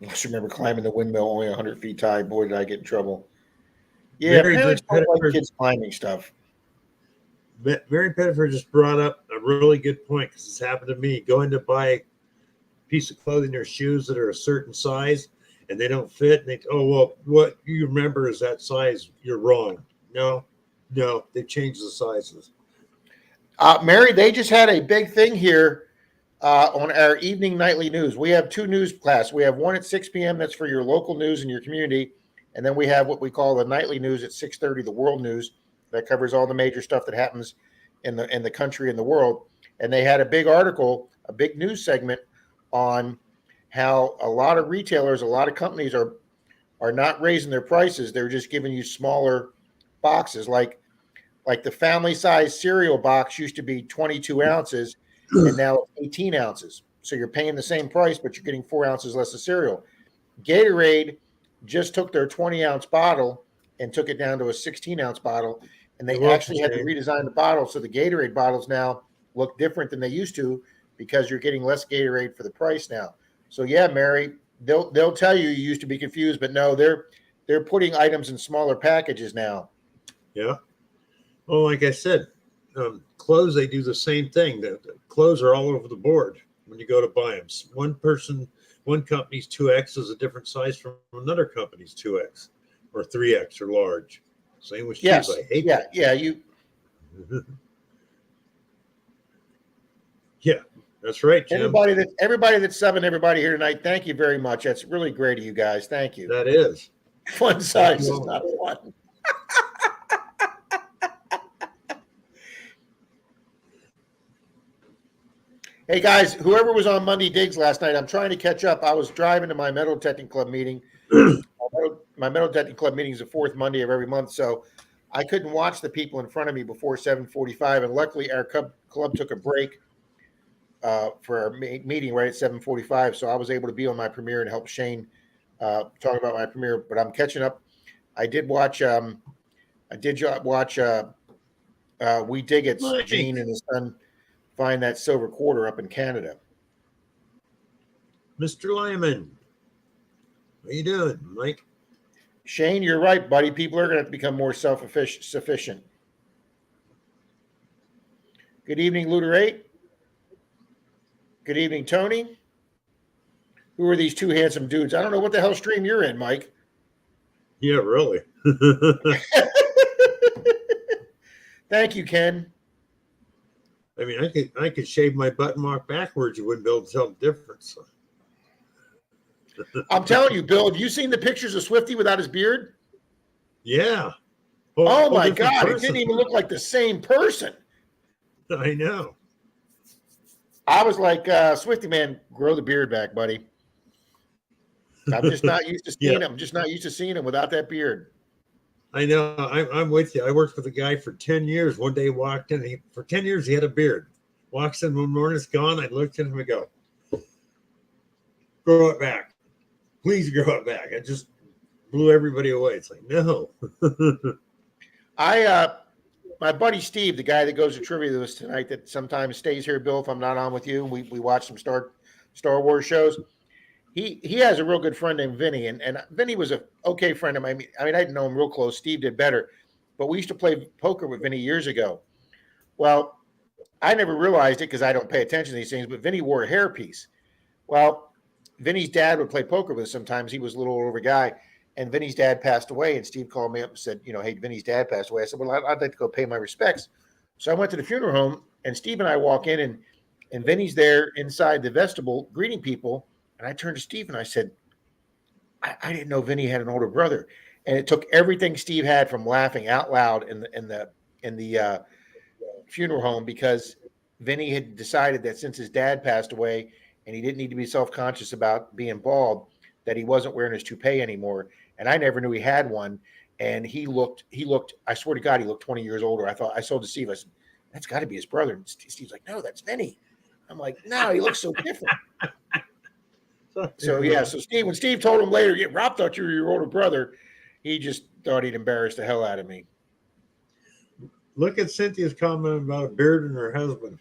I just remember climbing the windmill only 100 feet high. Boy, did I get in trouble. Yeah, Mary parents don't like Pettiford- kids climbing stuff. Mary Pettiford just brought up a really good point because it's happened to me. Going to buy a piece of clothing or shoes that are a certain size and they don't fit. And they, oh, well, what you remember is that size. You're wrong. No, they changed the sizes. Mary, they just had a big thing here on our evening nightly news. We have 2 news class. We have one at 6 p.m. That's for your local news in your community. And then we have what we call the nightly news at 6:30, the world news, that covers all the major stuff that happens in the country and the world. And they had a big article, a big news segment on how a lot of retailers, a lot of companies are not raising their prices. They're just giving you smaller boxes. Like the family size cereal box used to be 22 ounces and now it's 18 ounces. So you're paying the same price, but you're getting 4 ounces less of cereal. Gatorade just took their 20-ounce bottle and took it down to a 16-ounce bottle. And they actually had to redesign the bottle. So the Gatorade bottles now look different than they used to because you're getting less Gatorade for the price now. So yeah, Mary, they'll tell you used to be confused, but no, they're putting items in smaller packages now. Yeah. Well, like I said, clothes, they do the same thing. The clothes are all over the board when you go to buy them. One company's 2X is a different size from another company's 2X or 3X or large. Same with shoes. I hate that. Yeah, Yeah, that's right, Jim. Everybody that's subbing everybody here tonight, thank you very much. That's really great of you guys. Thank you. That is. Fun size is not fun. Hey guys, whoever was on Monday Digs last night, I'm trying to catch up. I was driving to my Metal Detecting Club meeting. My Metal Detecting Club meeting is the 4th Monday of every month, so I couldn't watch the people in front of me before 7:45. And luckily, our club took a break for our meeting right at 7:45, so I was able to be on my premiere and help Shane talk about my premiere. But I'm catching up. I did watch. We Dig It's Gene and his son find that silver quarter up in Canada. Mr. Lyman, how you doing, Mike? Shane, you're right, buddy. People are going to have to become more self-sufficient. Good evening, Looter 8. Good evening, Tony. Who are these 2 handsome dudes? I don't know what the hell stream you're in, Mike. Yeah, really. Thank you, Ken. I mean, I could shave my butt and walk backwards. You wouldn't be able to tell the difference. I'm telling you, Bill, have you seen the pictures of Swifty without his beard? Yeah. Oh my God, it didn't even look like the same person. I know. I was like, Swifty, man, grow the beard back, buddy. I'm just not used to seeing him. I'm just not used to seeing him without that beard. I know. I'm with you. I worked with a guy for 10 years. One day walked in. For 10 years, he had a beard. Walks in one morning, it's gone. I looked at him and go, grow it back. Please grow it back. I just blew everybody away. It's like, no. my buddy Steve, the guy that goes to trivia with us tonight, that sometimes stays here, Bill, if I'm not on with you, and we watch some Star Wars shows. He has a real good friend named Vinny, and Vinny was a okay friend of mine. I mean, I didn't know him real close. Steve did better, but we used to play poker with Vinny years ago. Well, I never realized it because I don't pay attention to these things, but Vinny wore a hairpiece. Well, Vinny's dad would play poker with us sometimes. He was a little older guy, and Vinny's dad passed away. And Steve called me up and said, hey, Vinny's dad passed away. I said, well, I'd like to go pay my respects. So I went to the funeral home, and Steve and I walk in, and Vinny's there inside the vestibule greeting people. And I turned to Steve and I said, I didn't know Vinny had an older brother. And it took everything Steve had from laughing out loud in the funeral home, because Vinny had decided that since his dad passed away and he didn't need to be self-conscious about being bald, that he wasn't wearing his toupee anymore. And I never knew he had one. And he looked, I swear to God, he looked 20 years older. I told to Steve, I said, that's got to be his brother. And Steve's like, no, that's Vinny. I'm like, no, he looks so different. So when Steve told him later, yeah, Rob thought you were your older brother, he just thought he'd embarrass the hell out of me. Look at Cynthia's comment about a beard and her husband.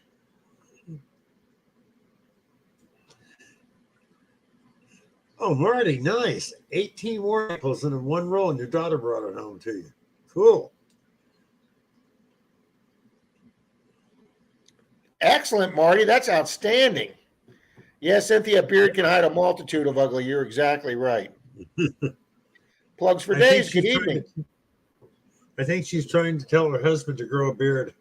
Oh, Marty, nice. 18 war apples in one roll, and your daughter brought it home to you. Cool. Excellent, Marty. That's outstanding. Yeah, Cynthia, a beard can hide a multitude of ugly. You're exactly right. Plugs for days. Good evening. I think she's trying to tell her husband to grow a beard.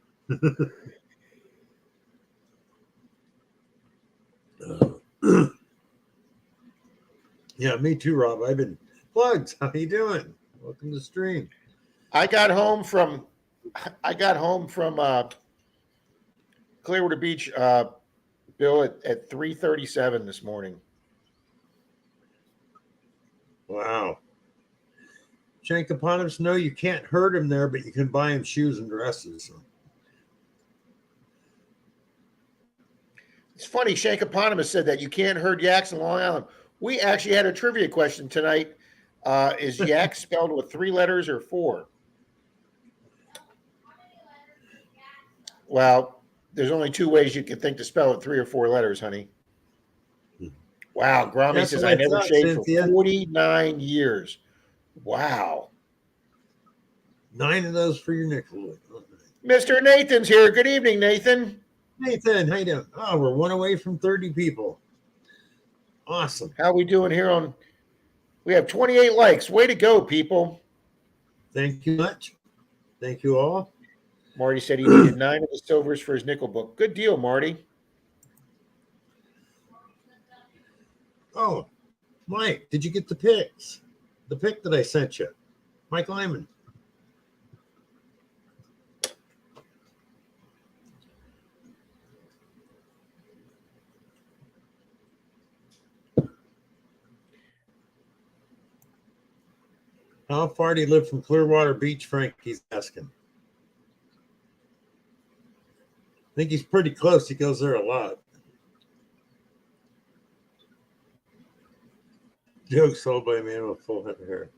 Yeah, me too, Rob. I've been plugged. How you doing? Welcome to the stream. I got home from Clearwater Beach, Bill, at 3:37 this morning. Wow. Shankopotamus, no, you can't hurt him there, but you can buy him shoes and dresses. So. It's funny, Shankopotamus said that you can't herd yaks in Long Island. We actually had a trivia question tonight. Is yak spelled with 3 letters or 4? Well, there's only 2 ways you can think to spell it, 3 or 4 letters, honey. Wow, Grommy says, I never shaved for 49 years. Wow. 9 of those for your nickel. Mr. Nathan's here. Good evening, Nathan. Nathan, how you doing? Oh, we're 1 away from 30 people. Awesome. How we doing here we have 28 likes. Way to go, people. Thank you much. Thank you all. Marty said he needed 9 of the silvers for his nickel book. Good deal, Marty. Oh, Mike, did you get the pics? The pic that I sent you. Mike Lyman. How far do you live from Clearwater Beach, Frank? He's asking. I think he's pretty close. He goes there a lot. Joke sold by a man with a full head of hair.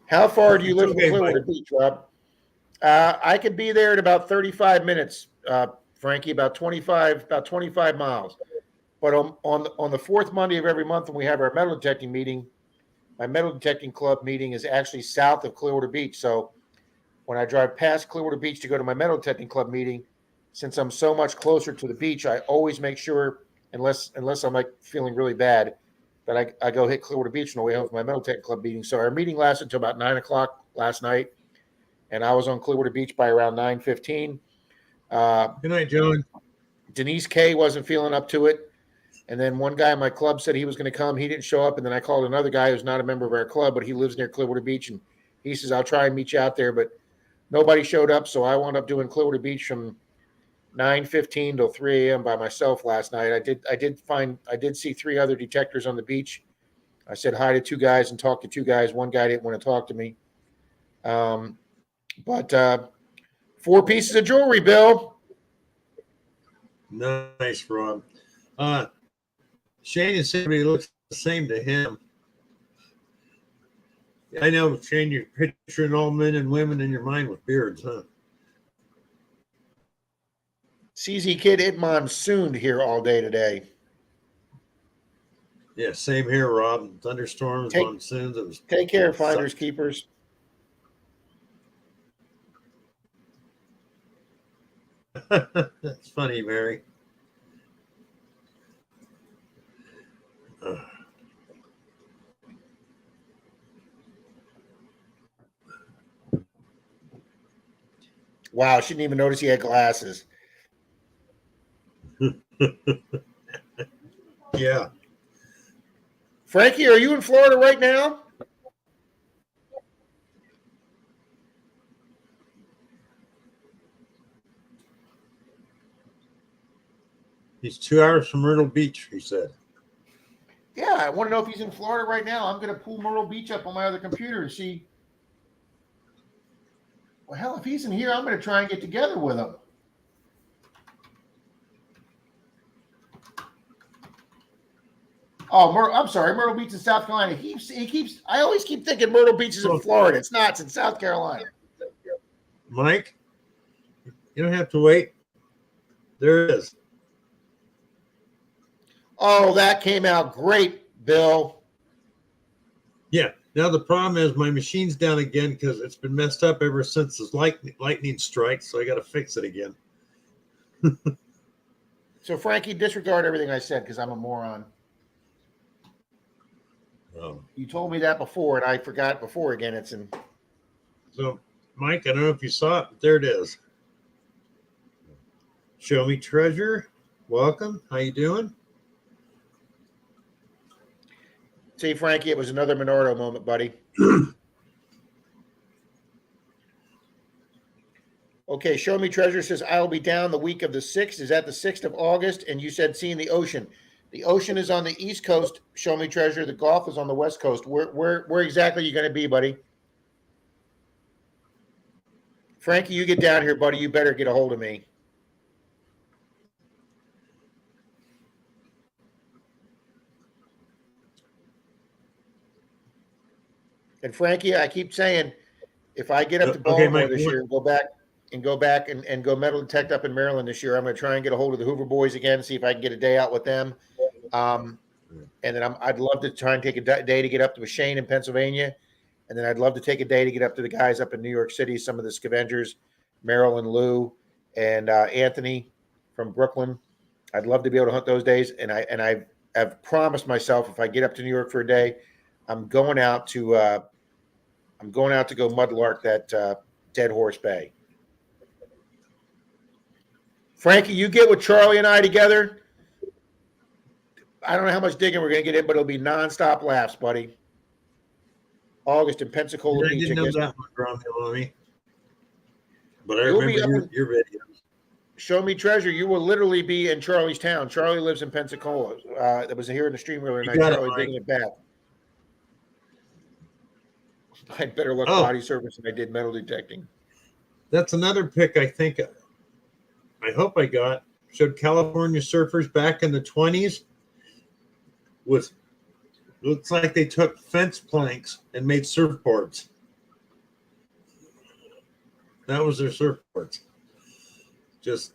How far do you live from Clearwater Beach, Rob? I could be there in about 35 minutes, Frankie, about 25 miles. But on the 4th Monday of every month when we have our metal detecting meeting, my metal detecting club meeting is actually south of Clearwater Beach. So when I drive past Clearwater Beach to go to my metal detecting club meeting, since I'm so much closer to the beach, I always make sure, unless I'm like feeling really bad, that I go hit Clearwater Beach on the way home from my metal detecting club meeting. So our meeting lasted until about 9 o'clock last night, and I was on Clearwater Beach by around 9:15. Good night, John. Denise K wasn't feeling up to it. And then one guy in my club said he was going to come. He didn't show up. And then I called another guy who's not a member of our club, but he lives near Clearwater Beach. And he says, I'll try and meet you out there. But nobody showed up. So I wound up doing Clearwater Beach from 9:15 till 3 a.m. by myself last night. I did see 3 other detectors on the beach. I said hi to 2 guys and talked to 2 guys. One guy didn't want to talk to me. But 4 pieces of jewelry, Bill. Nice, Rob. Shane said he looks the same to him. I know, Shane, you're picturing all men and women in your mind with beards, huh? CZ Kid, it monsooned here all day today. Yeah, same here, Rob. Thunderstorms, monsoons. It was Take care, finders, keepers. That's funny, Mary. Wow, she didn't even notice he had glasses. Yeah. Frankie, are you in Florida right now? He's 2 hours from Myrtle Beach, he said. Yeah, I want to know if he's in Florida right now. I'm going to pull Myrtle Beach up on my other computer and see. Well, hell, if he's in here, I'm going to try and get together with him. Oh, I'm sorry, Myrtle Beach in South Carolina. I always keep thinking Myrtle Beach is in Florida. It's not. It's in South Carolina. Mike, you don't have to wait. There it is. Oh, that came out great, Bill. Yeah. Now the problem is my machine's down again because it's been messed up ever since this lightning strike. So I got to fix it again. So, Frankie, disregard everything I said because I'm a moron. Oh. You told me that before, and I forgot before again. It's in. So, Mike, I don't know if you saw it, but there it is. Show me treasure. Welcome. How you doing? See, Frankie, it was another Monardo moment, buddy. Okay, Show Me Treasure says, I'll be down the week of the 6th. Is that the 6th of August? And you said seeing the ocean. The ocean is on the East Coast, Show Me Treasure. The golf is on the West Coast. Where exactly are you going to be, buddy? Frankie, you get down here, buddy. You better get a hold of me. And Frankie, I keep saying, if I get up to Baltimore this year and go back and go metal detect up in Maryland this year, I'm going to try and get a hold of the Hoover boys again, see if I can get a day out with them. And then I'd love to try and take a day to get up to Shane in Pennsylvania. And then I'd love to take a day to get up to the guys up in New York City, some of the Scavengers, Merrill and Lou and Anthony from Brooklyn. I'd love to be able to hunt those days. And I've promised myself if I get up to New York for a day, I'm going out to go mudlark that Dead Horse Bay. Frankie, you get with Charlie and I together. I don't know how much digging we're going to get in, but it'll be nonstop laughs, buddy. August in Pensacola Beach. I didn't know that one, Romeo, but I remember your videos. Show Me Treasure. You will literally be in Charlie's town. Charlie lives in Pensacola. That was here in the stream earlier night. Charlie digging it back. I had better luck body service than I did metal detecting. That's another pick I think. I hope I got. Showed California surfers back in the 20s with, looks like they took fence planks and made surfboards. That was their surfboards. Just,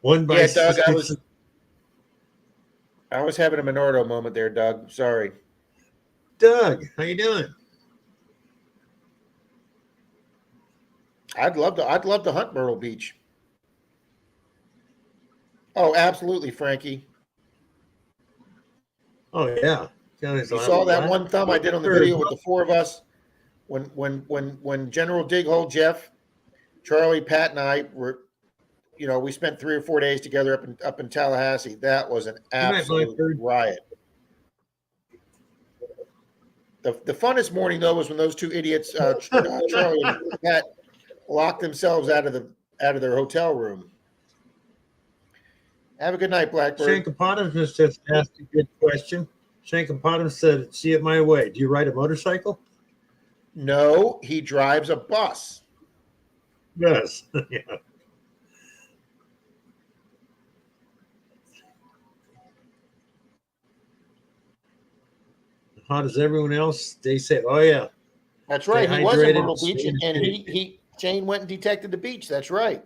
one by Doug, I was having a Monardo moment there, Doug. Sorry. Doug, how you doing? I'd love to hunt Myrtle Beach. Oh, absolutely, Frankie. Oh yeah. You saw that one thumb I did on the video with the four of us when General Dighole, Jeff, Charlie, Pat, and I were, we spent 3 or 4 days together up in Tallahassee. That was an absolute riot. The funnest morning though was when those two idiots, Charlie and Pat, locked themselves out of their hotel room. Have a good night, Blackbird. Shankapotamus just asked a good question. Shankapotamus said, see it my way. Do you ride a motorcycle? No, he drives a bus. Yes. Yeah. hot as everyone else. They say, "Oh yeah, That's right. Stay He was in hydrated, Myrtle Beach, stay in and shape. Shane went and detected the beach. That's right.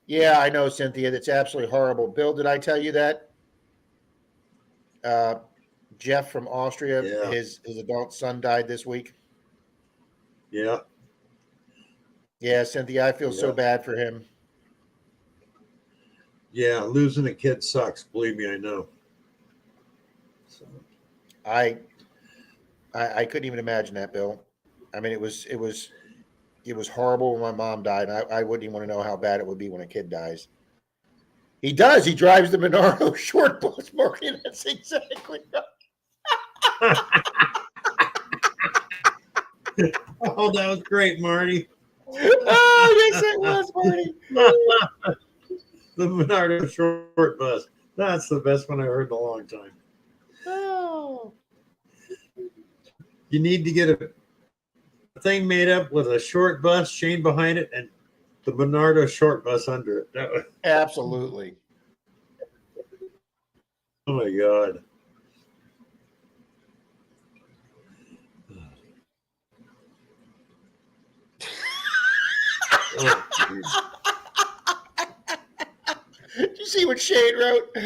Yeah, I know, Cynthia. That's absolutely horrible. Bill, did I tell you that? Uh, Jeff from Austria, Yeah, his adult son died this week. yeah, Yeah, Cynthia, I feel so yeah, bad for him. yeah." Losing a kid sucks. Believe me, I know. So, I I couldn't even imagine that, Bill. I mean, it was horrible when my mom died. I wouldn't even want to know how bad it would be when a kid dies. He does. He drives the Monaro short bus, Marty. That's exactly right. oh, that was great, Marty. Oh, yes, it was, Marty. The Menardo short bus. That's the best one I heard in a long time. Oh. You need to get a thing made up with a short bus chain behind it and the Menardo short bus under it. That was, Absolutely. oh my god. Oh, geez. Did you see what Shane wrote?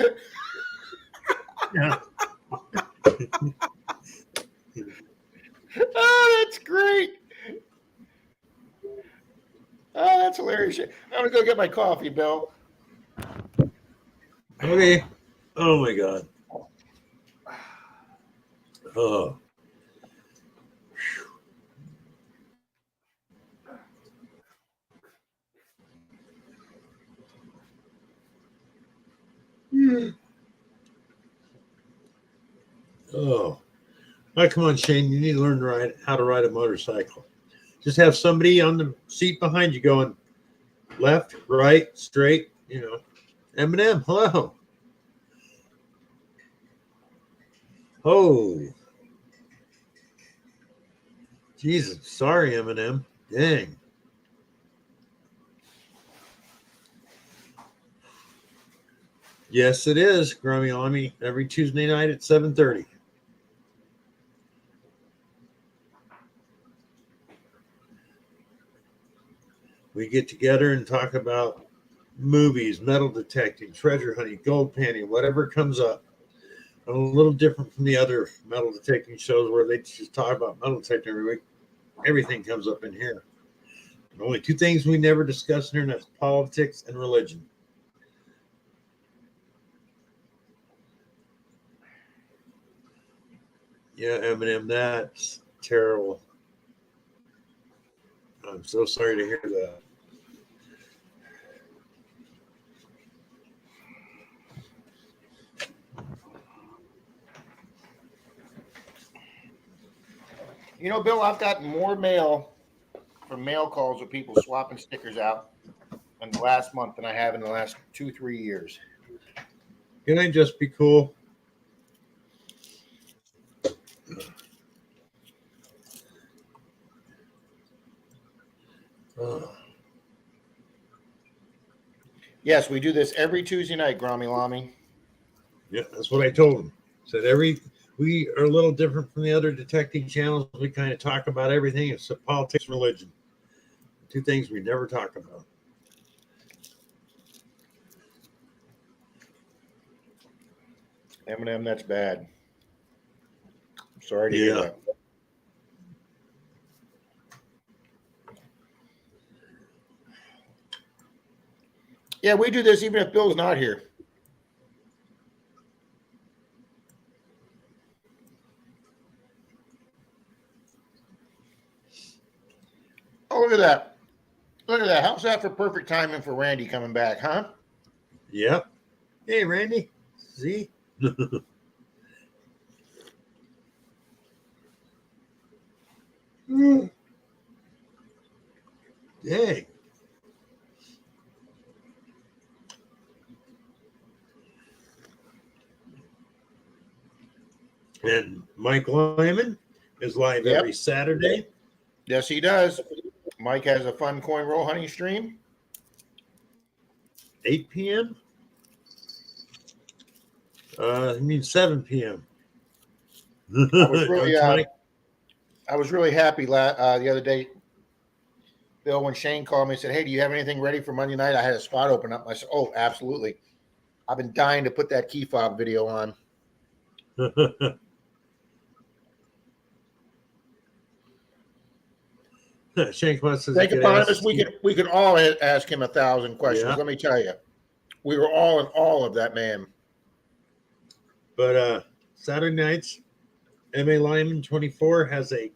Yeah. Oh, that's great. Oh, that's hilarious. I'm gonna go get my coffee, Bill. Okay. Oh my god. Oh. Oh. Now, come on, Shane. You need to learn to ride how to ride a motorcycle. Just have somebody on the seat behind you going left, right, straight. You know, Eminem. Hello. Oh, Jesus. Sorry, Eminem. Dang. Yes, it is. Grummy Army every Tuesday night at 7:30. We get together and talk about movies, metal detecting, treasure hunting, gold panning, whatever comes up. A little different from the other metal detecting shows where they just talk about metal detecting every week. Everything comes up in here. And only two things we never discuss in here, and that's politics and religion. Yeah, Eminem, that's terrible. I'm so sorry to hear that. You know, Bill, I've gotten more mail from mail calls with people swapping stickers out in the last month than I have in the last 2-3 years. Can I just be cool? Oh. Yes, we do this every Tuesday night, Grommy Lamy. Yeah, that's what I told him. Said we are a little different from the other detecting channels. We kind of talk about everything except politics, religion. Two things we never talk about. Eminem, that's bad. I'm sorry to hear Yeah. that. Yeah, we do this even if Bill's not here. Oh, look at that. Look at that. How's that for perfect timing for Randy coming back, huh? Yep. Hey, Randy. See? Dang. And Mike Lyman is live Yep. every Saturday. Yes, he does. Mike has a fun coin roll hunting stream. 8 p.m. I mean 7 p.m. I was really, That's funny. I was really happy the other day, Bill, when Shane called me and said, "Hey, do you have anything ready for Monday night?" I had a spot open up. I said, "Oh, absolutely." I've been dying to put that key fob video on. Shank wants to Think get upon asked. us. We could all ask him 1,000 questions. Yeah. Let me tell you, we were all in awe of that man. But Saturday nights, MA Lyman 24 has a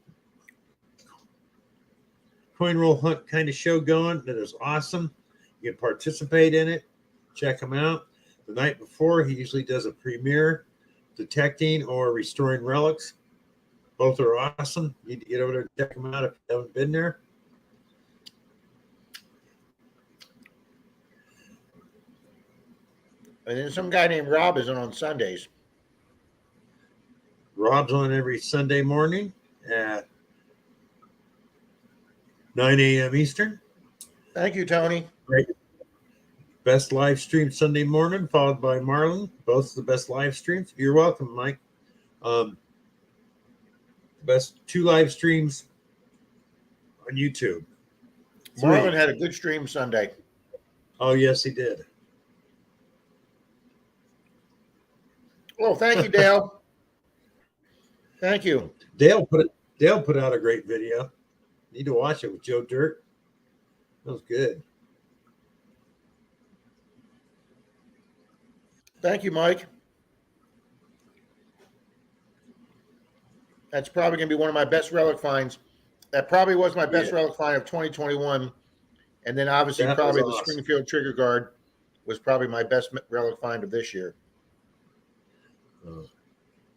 coin roll hunt kind of show going that is awesome. You can participate in it. Check him out. The night before, he usually does a premiere detecting or restoring relics. Both are awesome. You need to get over there and check them out if you haven't been there. And then some guy named Rob is on Sundays. Rob's on every Sunday morning at 9 a.m. Eastern. Thank you, Tony. Great. Best live stream Sunday morning, followed by Marlon. Both the best live streams. You're welcome, Mike. Best 2 live streams on YouTube. 3. Marlon had a good stream Sunday. Oh, yes, he did. Well, thank you, Dale. Thank you. Dale put out a great video. Need to watch it with Joe Dirt. That was good. Thank you, Mike. That's probably going to be one of my best relic finds. That probably was my best relic find of 2021. And then obviously That probably the was awesome. Springfield trigger guard was probably my best relic find of this year.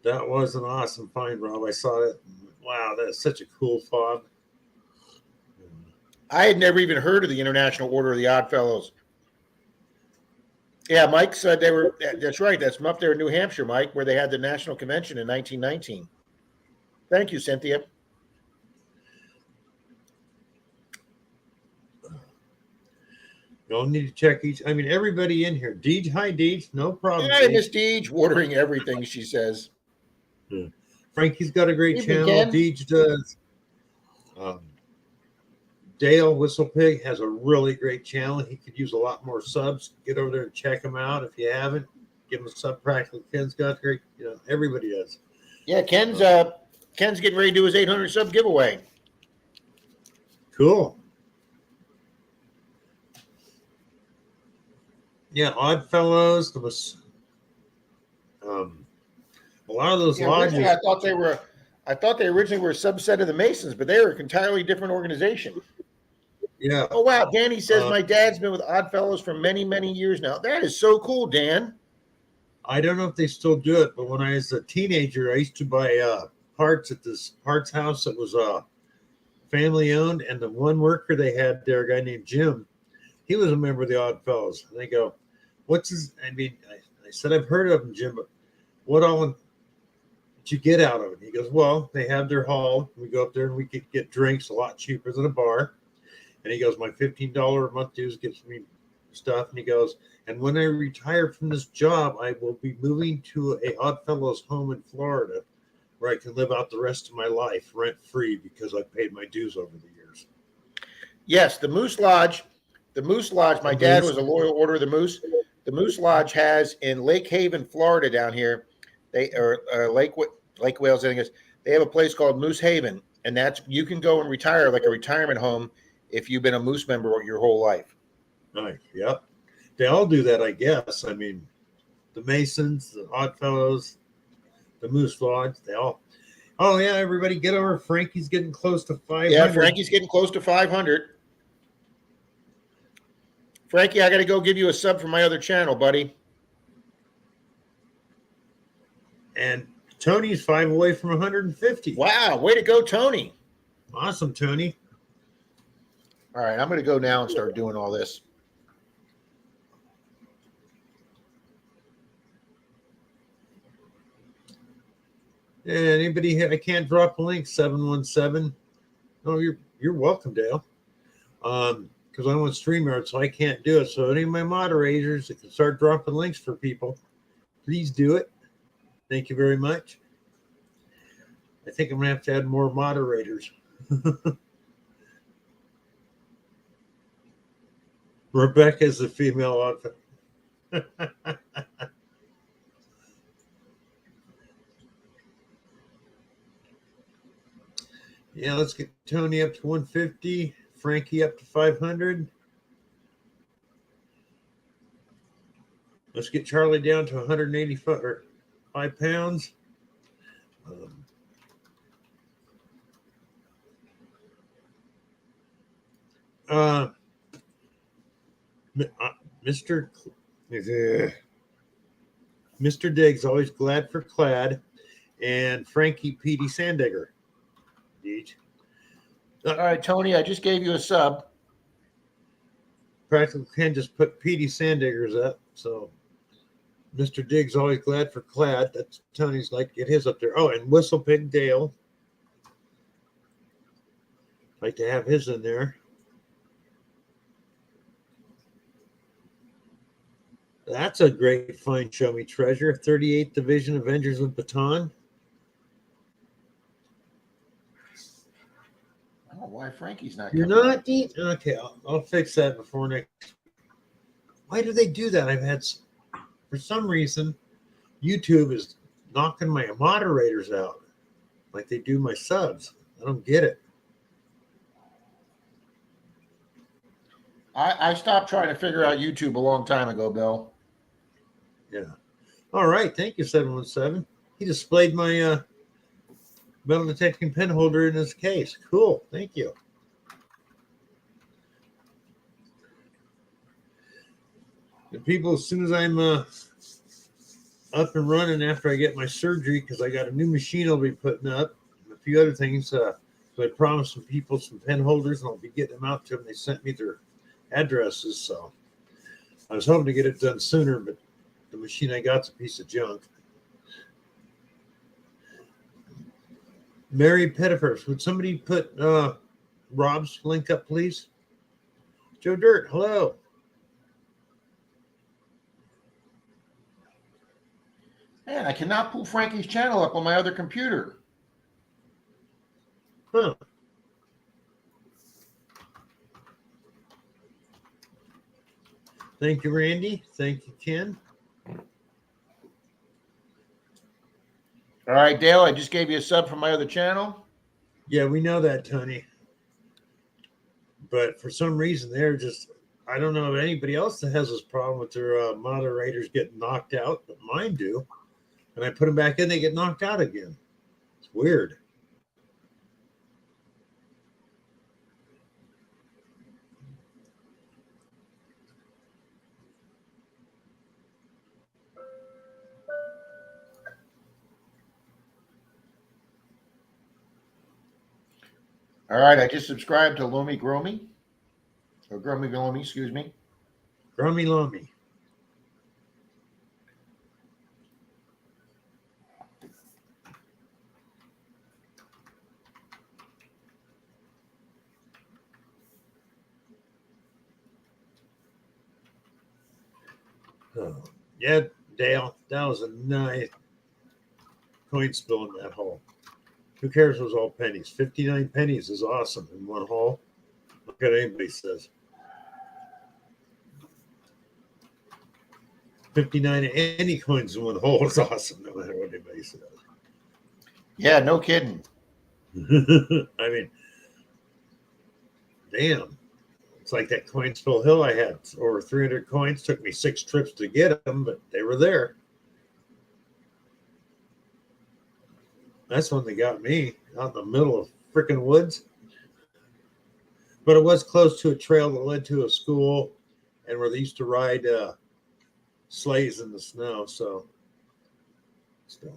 That was an awesome find, Rob. I saw it. Wow, that's such a cool fob. I had never even heard of the International Order of the Odd Fellows. Yeah, Mike said they were. That's right. That's from up there in New Hampshire, Mike, where they had the national convention in 1919. Thank you, Cynthia. You'll need to check each. I mean, everybody in here. Deej, hi, Deej. No problem. Hey, Deej. Miss Deej, watering everything, she says. Frankie's got a great Evening, channel. Ken. Deej does. Dale Whistlepig has a really great channel. He could use a lot more subs. Get over there and check him out if you haven't. Give him a sub. Practically, Ken's got great. You know, everybody does. Yeah, Ken's getting ready to do his 800 sub giveaway. Cool. Yeah, Odd Fellows. There was a lot of those Yeah, lodges. originally I thought they originally were a subset of the Masons, but they were an entirely different organization. Yeah. Oh wow, Danny says my dad's been with Odd Fellows for many, many years now. That is so cool, Dan. I don't know if they still do it, but when I was a teenager, I used to buy parts at this parts house that was family owned, and the one worker they had there, a guy named Jim, he was a member of the Odd Fellows. And they go, "What's his?" I mean, I said, "I've heard of him, Jim, but what all did you get out of it?" He goes, "Well, they have their hall. We go up there and we could get drinks a lot cheaper than a bar." And he goes, "My $15 a month dues gets me stuff." And he goes, "And when I retire from this job, I will be moving to a Odd Fellows home in Florida where I can live out the rest of my life rent free because I paid my dues over the years." Yes, the Moose Lodge. The Moose Lodge. My dad was a loyal order of the Moose. The Moose Lodge has in Lake Haven, Florida, down here. They are Lake Wales. I think it's, they have a place called Moose Haven, and that's you can go and retire like a retirement home if you've been a Moose member your whole life. Right. Yep. They all do that, I guess. I mean, the Masons, the Odd Fellows, the Moose Lodge, they all. Oh yeah, everybody get over. Frankie's getting close to 500. Yeah, Frankie's getting close to 500. Frankie, I got to go give you a sub for my other channel, buddy. And Tony's 5 away from 150. Wow, way to go, Tony. Awesome, Tony. All right, I'm going to go now and start doing all this. And anybody here? I can't drop a link. 717. Oh, you're welcome, Dale. Because I'm on StreamYard, so I can't do it. So any of my moderators that can start dropping links for people, please do it. Thank you very much. I think I'm gonna have to add more moderators. Rebecca's the female author. Yeah, let's get Tony up to 150, Frankie up to 500. Let's get Charlie down to 185 pounds. Mr. Mr. Diggs, always glad for Clad, and Frankie Petey Sandigger. All right, Tony, I just gave you a sub. Practical Ken just put Petey Sandiggers up, so Mr. Diggs always glad for Clad. That's Tony's like get his up there. Oh, and Whistle Pig Dale. Like to have his in there. That's a great find, Show Me Treasure. 38th Division Avengers with Baton. I don't know why Frankie's not You're coming not up. deep? Okay, I'll fix that before next. Why do they do that? I've had, for some reason, YouTube is knocking my moderators out like they do my subs. I don't get it. I stopped trying to figure out YouTube a long time ago, Bill. Yeah. All right. Thank you, 717. He displayed my metal detecting pen holder in his case. Cool. Thank you. The people, as soon as I'm up and running after I get my surgery, because I got a new machine I'll be putting up, and a few other things. So I promised some people some pen holders, and I'll be getting them out to them. They sent me their addresses, so I was hoping to get it done sooner, but the machine I got's a piece of junk. Mary Pettifers, would somebody put Rob's link up, please? Joe Dirt, hello. Man, I cannot pull Frankie's channel up on my other computer. Huh. Thank you, Randy. Thank you, Ken. All right, Dale, I just gave you a sub from my other channel. Yeah, we know that, Tony. But for some reason, they're just, I don't know if anybody else that has this problem with their moderators getting knocked out, but mine do. And I put them back in, they get knocked out again. It's weird. All right, I just subscribed to Lomi Gromi. Or Gromi Lomi, excuse me. Grummy Lummy. Oh, yeah, Dale, that was a nice coin spill in that hole. Who cares? It was all pennies. 59 pennies is awesome in one hole. Look at anybody says. 59 any coins in one hole is awesome, no matter what anybody says. Yeah, no kidding. I mean, damn. It's like that Coinsville Hill I had over 300 coins. Took me 6 trips to get them, but they were there. That's when they got me out in the middle of freaking woods. But it was close to a trail that led to a school and where they used to ride sleighs in the snow. So, stuff.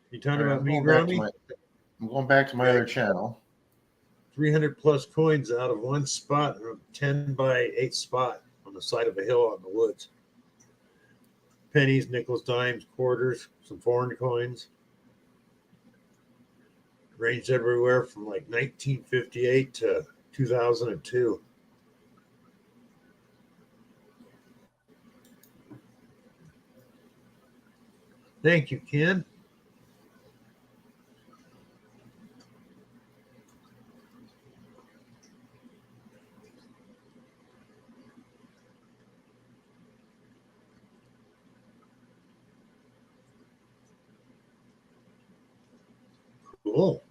You talking All right, about me, I'm going back to my other channel. 300 plus coins out of one spot, a 10 by 8 spot on the side of a hill out in the woods. Pennies, nickels, dimes, quarters, some foreign coins. Ranged everywhere from like 1958 to 2002. Thank you, Ken. Cool.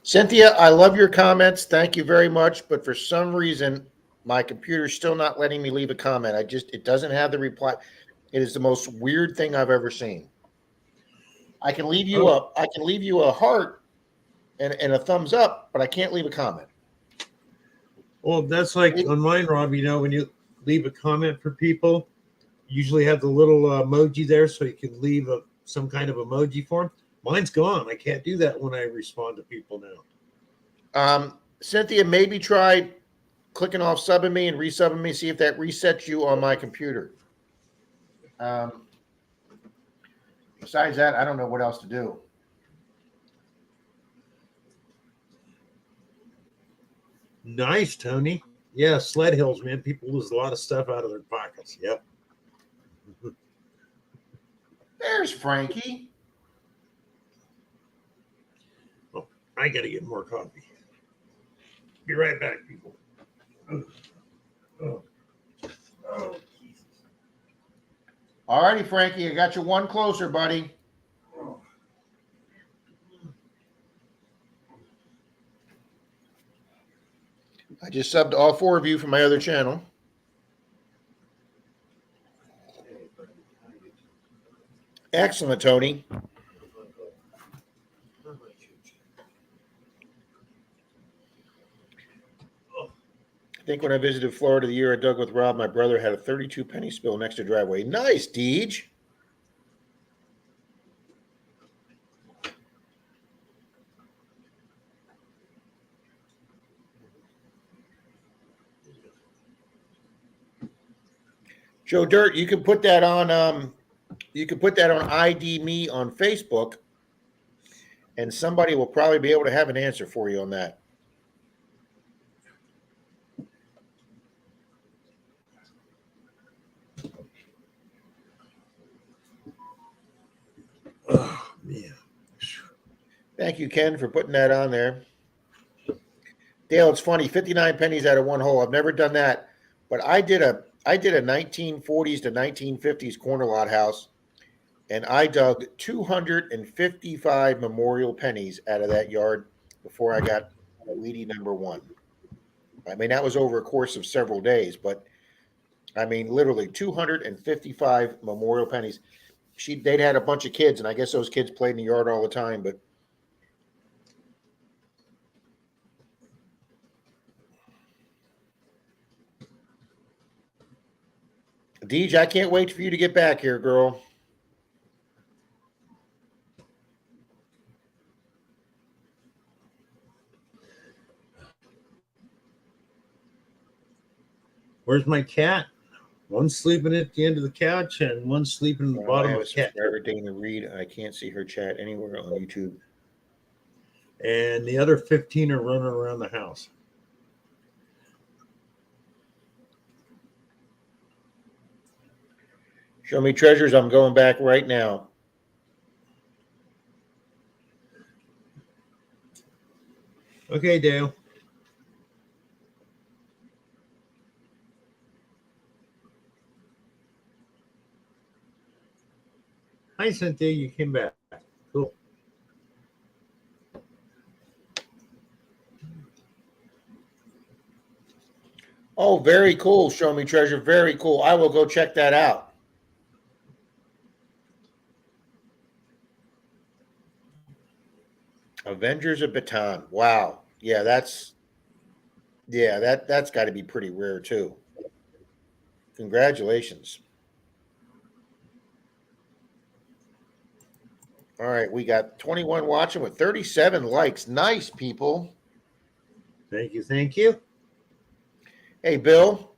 Cynthia, I love your comments. Thank you very much. But for some reason, my computer's still not letting me leave a comment. It doesn't have the reply. It is the most weird thing I've ever seen. I can leave you a heart and a thumbs up, but I can't leave a comment. Well, that's like on mine, Rob. You know, when you leave a comment for people, you usually have the little emoji there, so you can leave some kind of emoji for them. Mine's gone. I can't do that when I respond to people now. Cynthia, maybe try clicking off subbing me and resubbing me. See if that resets you on my computer. Besides that, I don't know what else to do. Nice, Tony. Yeah, sled hills, man. People lose a lot of stuff out of their pockets. Yep. There's Frankie. Oh, I got to get more coffee. Be right back, people. Oh. Jesus. All righty, Frankie. I got you one closer, buddy. I just subbed all 4 of you from my other channel. Excellent, Tony. I think when I visited Florida the year I dug with Rob, my brother had a 32 penny spill next to driveway. Nice, Deej. Joe Dirt, you can put that on ID Me on Facebook, and somebody will probably be able to have an answer for you on that. Oh, man. Thank you, Ken, for putting that on there. Dale, it's funny, 59 pennies out of one hole. I've never done that, but I did a 1940s to 1950s corner lot house, and I dug 255 memorial pennies out of that yard before I got Weedy number 1. I mean, that was over a course of several days, but I mean, literally 255 memorial pennies. They'd had a bunch of kids, and I guess those kids played in the yard all the time, but Deej, I can't wait for you to get back here, girl. Where's my cat? One's sleeping at the end of the couch and one's sleeping in the bottom of the cat. Dana Reed. I can't see her chat anywhere on YouTube. And the other 15 are running around the house. Show me treasures. I'm going back right now. Okay, Dale. Hi, Cynthia. You came back. Cool. Oh, very cool. Show me treasure. Very cool. I will go check that out. Avengers of Baton. Wow. Yeah, that's got to be pretty rare too. Congratulations. All right, we got 21 watching with 37 likes. Nice, people. Thank you. Thank you. Hey, Bill.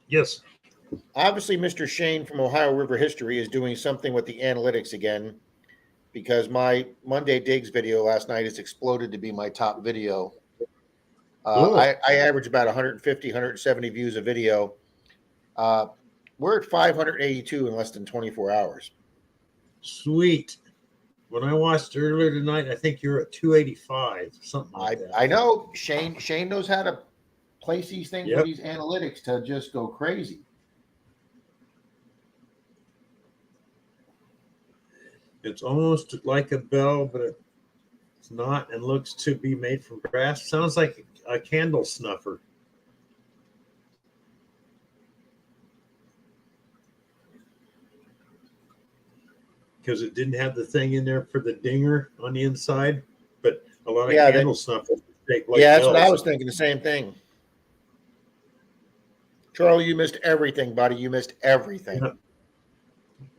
Yes. Obviously, Mr. Shane from Ohio River History is doing something with the analytics again, because my Monday Digs video last night has exploded to be my top video. Cool. I average about 150, 170 views a video. We're at 582 in less than 24 hours. Sweet. When I watched earlier tonight, I think you're at 285, something like that. I know Shane knows how to place these things Yep. with these analytics to just go crazy. It's almost like a bell, but it's not, and looks to be made from brass. Sounds like a candle snuffer. Because it didn't have the thing in there for the dinger on the inside, but a lot of candle snuffers take like yeah, that's bells. what I was thinking. The same thing. Charlie, you missed everything, buddy. You missed everything. Yeah.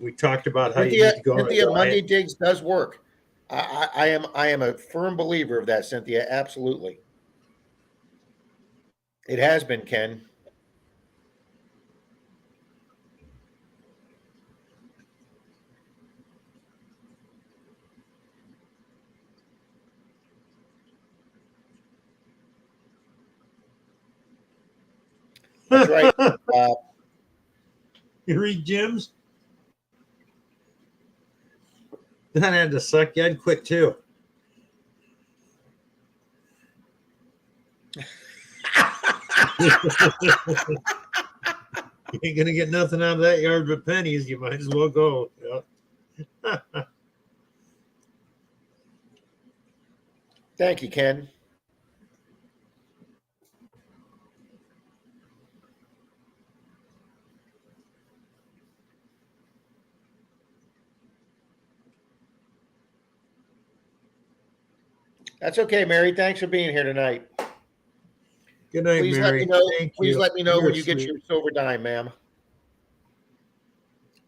We talked about how you need to go on a Cynthia, diet. Monday digs does work. I am a firm believer of that, Cynthia. Absolutely. It has been, Ken. That's right. You read Jim's? That had to suck you. I'd quit too. You ain't gonna get nothing out of that yard but pennies. You might as well go. Yeah. Thank you, Ken. That's okay, Mary. Thanks for being here tonight. Good night, Please Mary. let me know. Thank Please you. let me know You're when you get sweet. your silver dime, ma'am.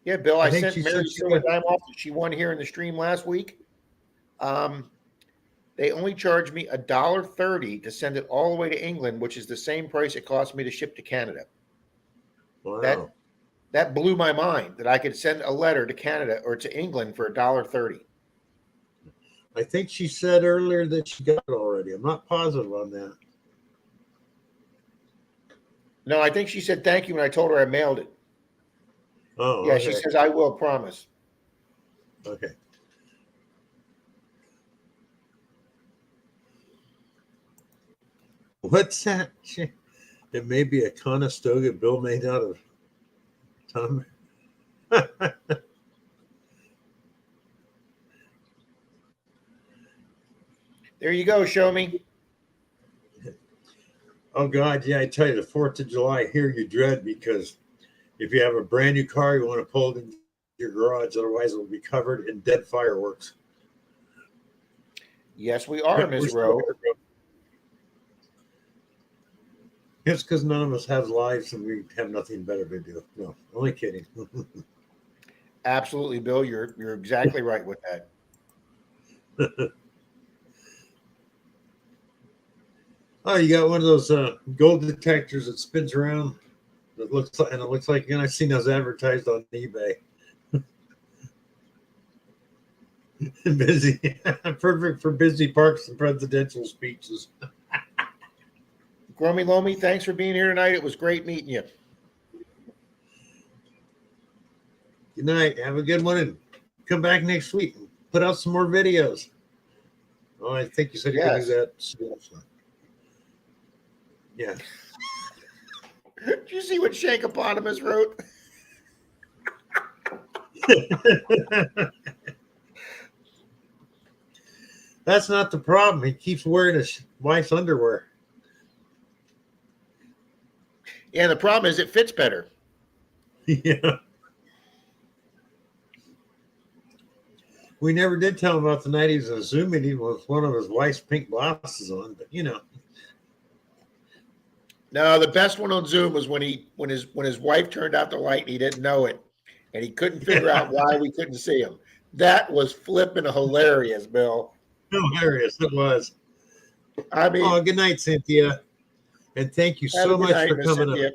Yeah, Bill, I I think sent she Mary said the she silver got- dime off that she won here in the stream last week. They only charged me $1.30 to send it all the way to England, which is the same price it cost me to ship to Canada. Wow. That blew my mind that I could send a letter to Canada or to England for $1.30. I think she said earlier that she got it already. I'm not positive on that. No, I think she said thank you when I told her I mailed it. Oh, Yeah, okay. she says I will promise. Okay. What's that? It may be a Conestoga bill made out of Tom. There you go. Show me. Oh God, yeah, I tell you, the 4th of July here you dread, because if you have a brand new car, you want to pull it into your garage, otherwise it will be covered in dead fireworks. Yes, we are, Ms. Rowe. It's because none of us have lives and we have nothing better to do. No, only kidding. Absolutely, Bill. You're exactly right with that. Oh, you got one of those gold detectors that spins around. That looks like, and it looks like, and I've seen those advertised on eBay. Busy, perfect for busy parks and presidential speeches. Gromy Lomi, thanks for being here tonight. It was great meeting you. Good night. Have a good one, and come back next week and put out some more videos. Oh, I think you said you're going to do that soon. So. Yeah. Did you see what Shankopotamus wrote? That's not the problem. He keeps wearing his wife's underwear. Yeah, the problem is it fits better. Yeah. We never did tell him about the night he was in a Zoom meeting with one of his wife's pink blouses on, but you know. No, the best one on Zoom was when his wife turned out the light and he didn't know it, and he couldn't figure out why we couldn't see him. That was flipping hilarious, Bill. Hilarious it was. I mean, oh, good night, Cynthia, and thank you so much for coming up.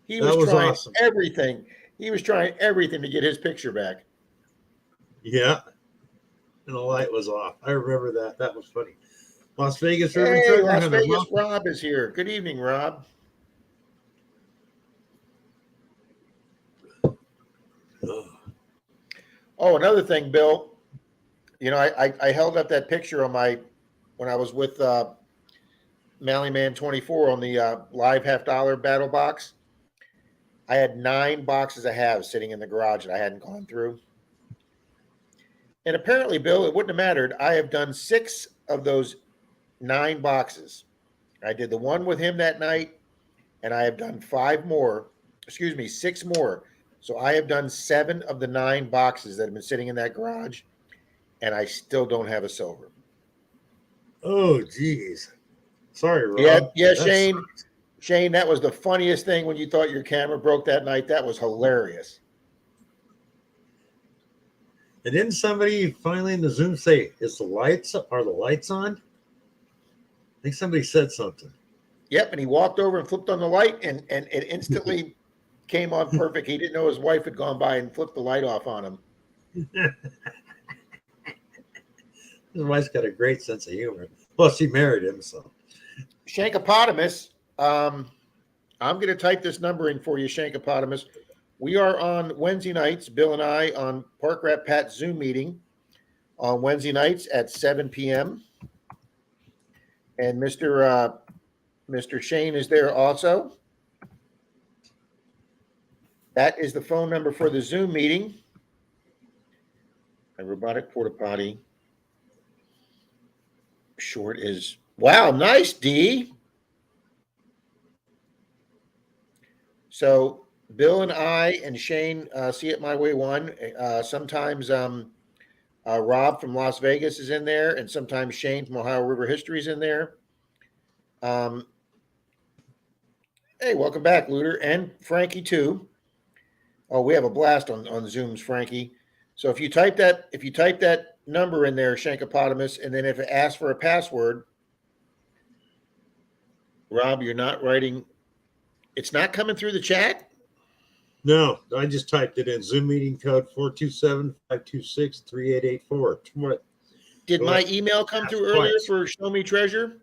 He was trying awesome. everything. He was trying everything to get his picture back. Yeah, and the light was off. I remember that. That was funny. Las Vegas. Hey, Las Vegas. Rob is here. Good evening, Rob. Oh, another thing, Bill. You know, I held up that picture on when I was with Mally Man 24 on the live $50 battle box. I had 9 boxes of halves sitting in the garage that I hadn't gone through. And apparently, Bill, it wouldn't have mattered. I have done 6 of those 9 boxes. I did the one with him that night, and I have done 6 more. So I have done 7 of the 9 boxes that have been sitting in that garage, and I still don't have a silver. Oh, geez. Sorry, Rob. Yeah, That's- Shane. Shane, that was the funniest thing when you thought your camera broke that night. That was hilarious. And didn't somebody finally in the Zoom say, "Are the lights on?" I think somebody said something. Yep, and he walked over and flipped on the light, and it instantly came on perfect. He didn't know his wife had gone by and flipped the light off on him. His wife's got a great sense of humor. Well, she married him, so. Shankopotamus, I'm going to type this number in for you, Shankopotamus. We are on Wednesday nights, Bill and I, on Park Rat Pat's Zoom meeting on Wednesday nights at 7 p.m. And Mr. Shane is there also. That is the phone number for the Zoom meeting. A robotic porta potty. Short is, wow, nice, D. So Bill and I and Shane see it my way one. Sometimes Rob from Las Vegas is in there, and sometimes Shane from Ohio River History is in there. Hey, welcome back, Looter, and Frankie too. Oh, we have a blast on Zooms, Frankie. So if you type that number in there, Shankopotamus, and then if it asks for a password, Rob, you're not writing. It's not coming through the chat? No, I just typed it in. Zoom meeting code 427-526-3884. Did my email come through earlier for Show Me Treasure?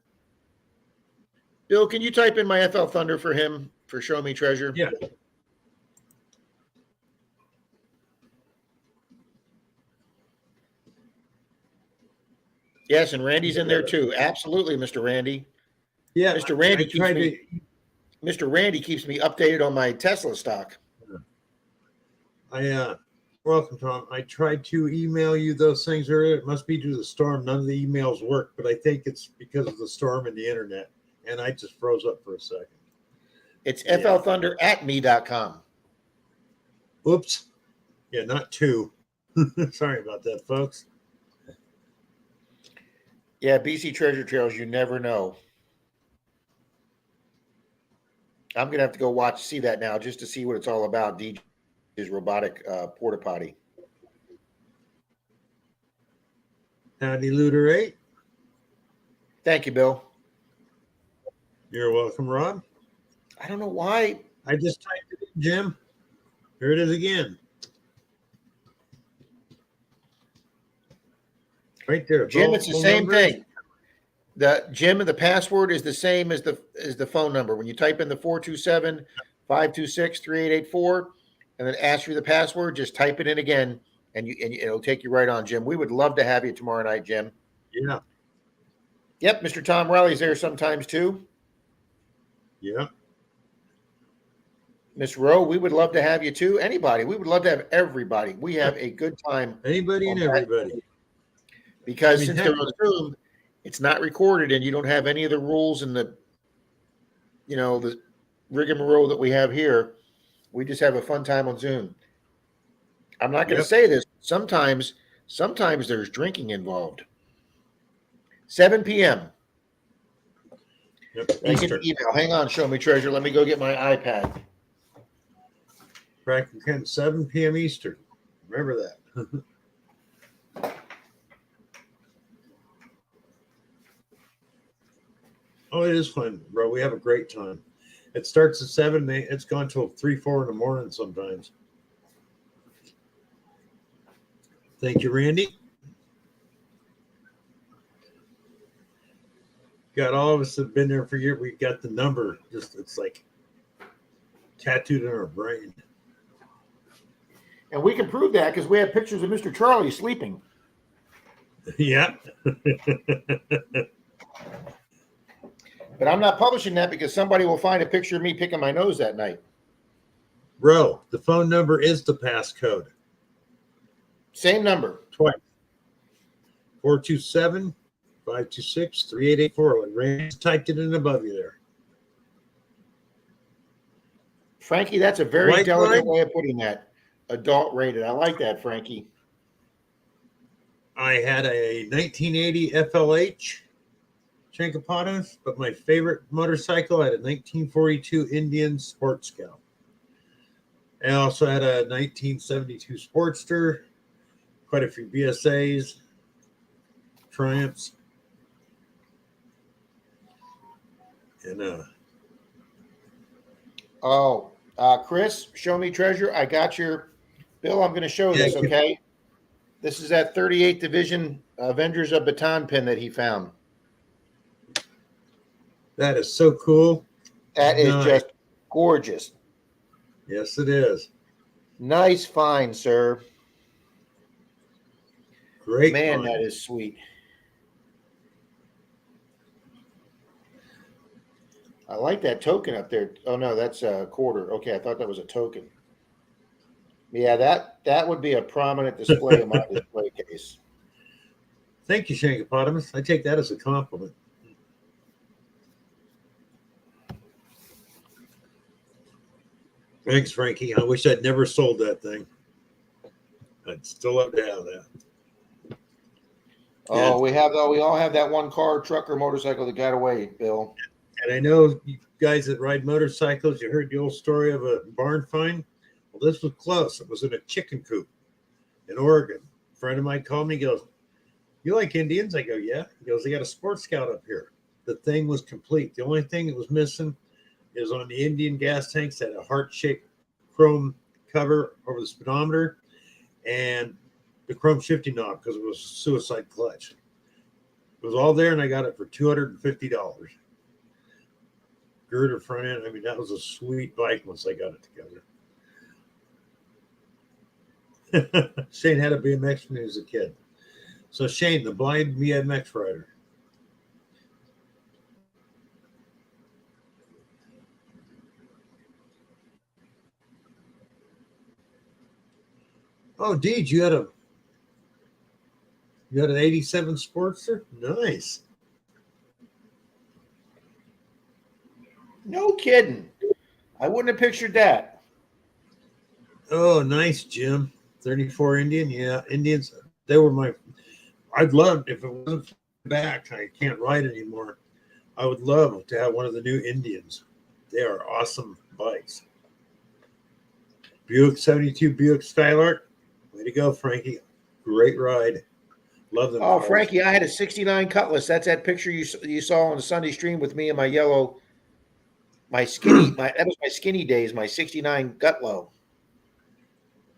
Bill, can you type in my FL Thunder for him for Show Me Treasure? Yeah. Yes, and Randy's in there too. Absolutely, Mr. Randy. Yeah, Mr. Randy keeps me updated on my Tesla stock. Welcome, Tom. I tried to email you those things earlier. It must be due to the storm. None of the emails work, but I think it's because of the storm and the internet. And I just froze up for a second. It's flthunder@me.com. Oops. Yeah, not 2. Sorry about that, folks. Yeah, BC Treasure Trails, you never know. I'm going to have to go see that now just to see what it's all about, DJ's robotic porta potty. Howdy, Looter 8. Thank you, Bill. You're welcome, Rob. I don't know why. I just typed it in, Jim. Here it is again. Right there. Jim, it's the same thing. The password is the same as the phone number. When you type in the 427-526-3884 and then ask you the password, just type it in again and it'll take you right on, Jim. We would love to have you tomorrow night, Jim. Yeah. Yep, Mr. Tom Riley's there sometimes too. Yeah. Miss Rowe, we would love to have you too. Anybody. We would love to have everybody. We have a good time. Anybody and everybody. Because since they're on Zoom, it's not recorded and you don't have any of the rules and the rigmarole that we have here. We just have a fun time on Zoom. I'm not going to say this. Sometimes there's drinking involved. 7 p.m. Yep. Easter. Email. Hang on, Show Me Treasure. Let me go get my iPad. Practically 7 p.m. Eastern. Remember that. Oh, it is fun, bro. We have a great time. It starts at 7. It's gone till 3, 4 in the morning sometimes. Thank you, Randy. Got all of us that have been there for years. We got the number. It's like tattooed in our brain. And we can prove that because we have pictures of Mr. Charlie sleeping. Yeah. But I'm not publishing that because somebody will find a picture of me picking my nose that night. Bro, the phone number is the passcode. Same number. Twice. 427-526-3884. And Rand typed it in above you there. Frankie, that's a very White delicate line? way of putting that. Adult rated. I like that, Frankie. I had a 1980 FLH Chinkapatas, but my favorite motorcycle, I had a 1942 Indian Sport Scout. I also had a 1972 Sportster, quite a few BSAs, Triumphs, and Chris, show me treasure. I got your bill. I'm going to show this, okay? This is that 38th Division Avengers of Baton pin that he found. that is so cool. That is Nice. just gorgeous. Yes, it is. Nice find, sir. Great. Man, find. that is sweet. I like that token up there. Oh, no, that's a quarter. Okay, I thought that was a token. Yeah, that would be a prominent display in my display case. Thank you, Shankopotamus. I take that as a compliment. Thanks, Frankie. I wish I'd never sold that thing. I'd still love to have that. Oh, we all have that one car, truck, or motorcycle that got away, Bill. And I know you guys that ride motorcycles, you heard the old story of a barn find. Well, this was close. It was in a chicken coop in Oregon. A friend of mine called me, goes, "You like Indians?" I go, "Yeah." He goes, "They got a Sports Scout up here." The thing was complete. The only thing that was missing is on the Indian gas tanks had a heart-shaped chrome cover over the speedometer and the chrome shifting knob because it was a suicide clutch. It was all there, and I got it for $250. Girder front end. I mean, that was a sweet bike once I got it together. Shane had a BMX when he was a kid. So Shane, the blind BMX rider. Oh, Deej, you had an 87 Sportster? Nice. No kidding. I wouldn't have pictured that. Oh, nice, Jim. 34 Indian. Yeah, Indians. They were I'd love, if it wasn't back, I can't ride anymore. I would love to have one of the new Indians. They are awesome bikes. Buick 72 Buick Skylark. Way to go, Frankie. Great ride. Love them. Oh, cars. Frankie, I had a 69 Cutlass. That's that picture you saw on the Sunday stream with me and my yellow, that was my skinny days, my 69 Gutlow.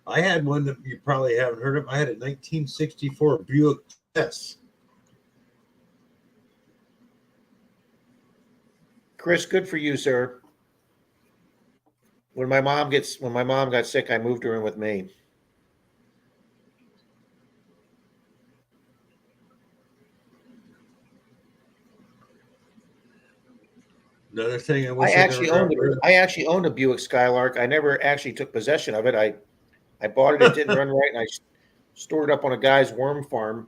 I had one that you probably haven't heard of. I had a 1964 Buick S. Chris, good for you, sir. When my mom got sick, I moved her in with me. Another thing I actually owned a Buick Skylark. I never actually took possession of it. I bought it. It didn't run right, and I stored it up on a guy's worm farm,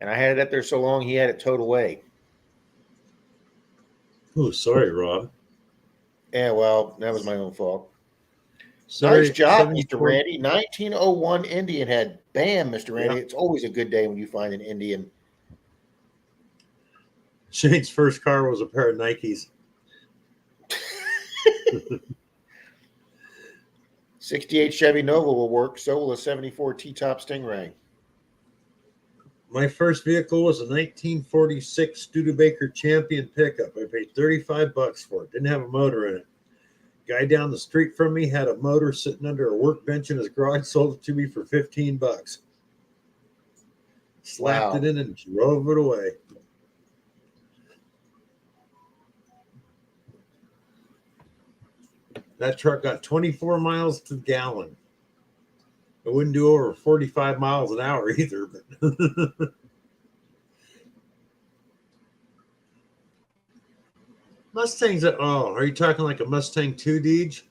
and I had it up there so long he had it towed away. Oh, sorry, Rob. Yeah, well, that was my own fault. Sorry, nice job, 74. Mr. Randy. 1901 Indian head. Bam, Mr. Randy. Yeah. It's always a good day when you find an Indian. Shane's first car was a pair of Nikes. 68 Chevy Nova will work. So will a 74 T-Top Stingray. My first vehicle was a 1946 Studebaker Champion pickup. I paid $35 for it. Didn't have a motor in it. Guy down the street from me had a motor sitting under a workbench in his garage. Sold it to me for $15. Slapped it in and drove it away. That truck got 24 miles to the gallon. I wouldn't do over 45 miles an hour either. But Mustangs, are you talking like a Mustang 2, Deej?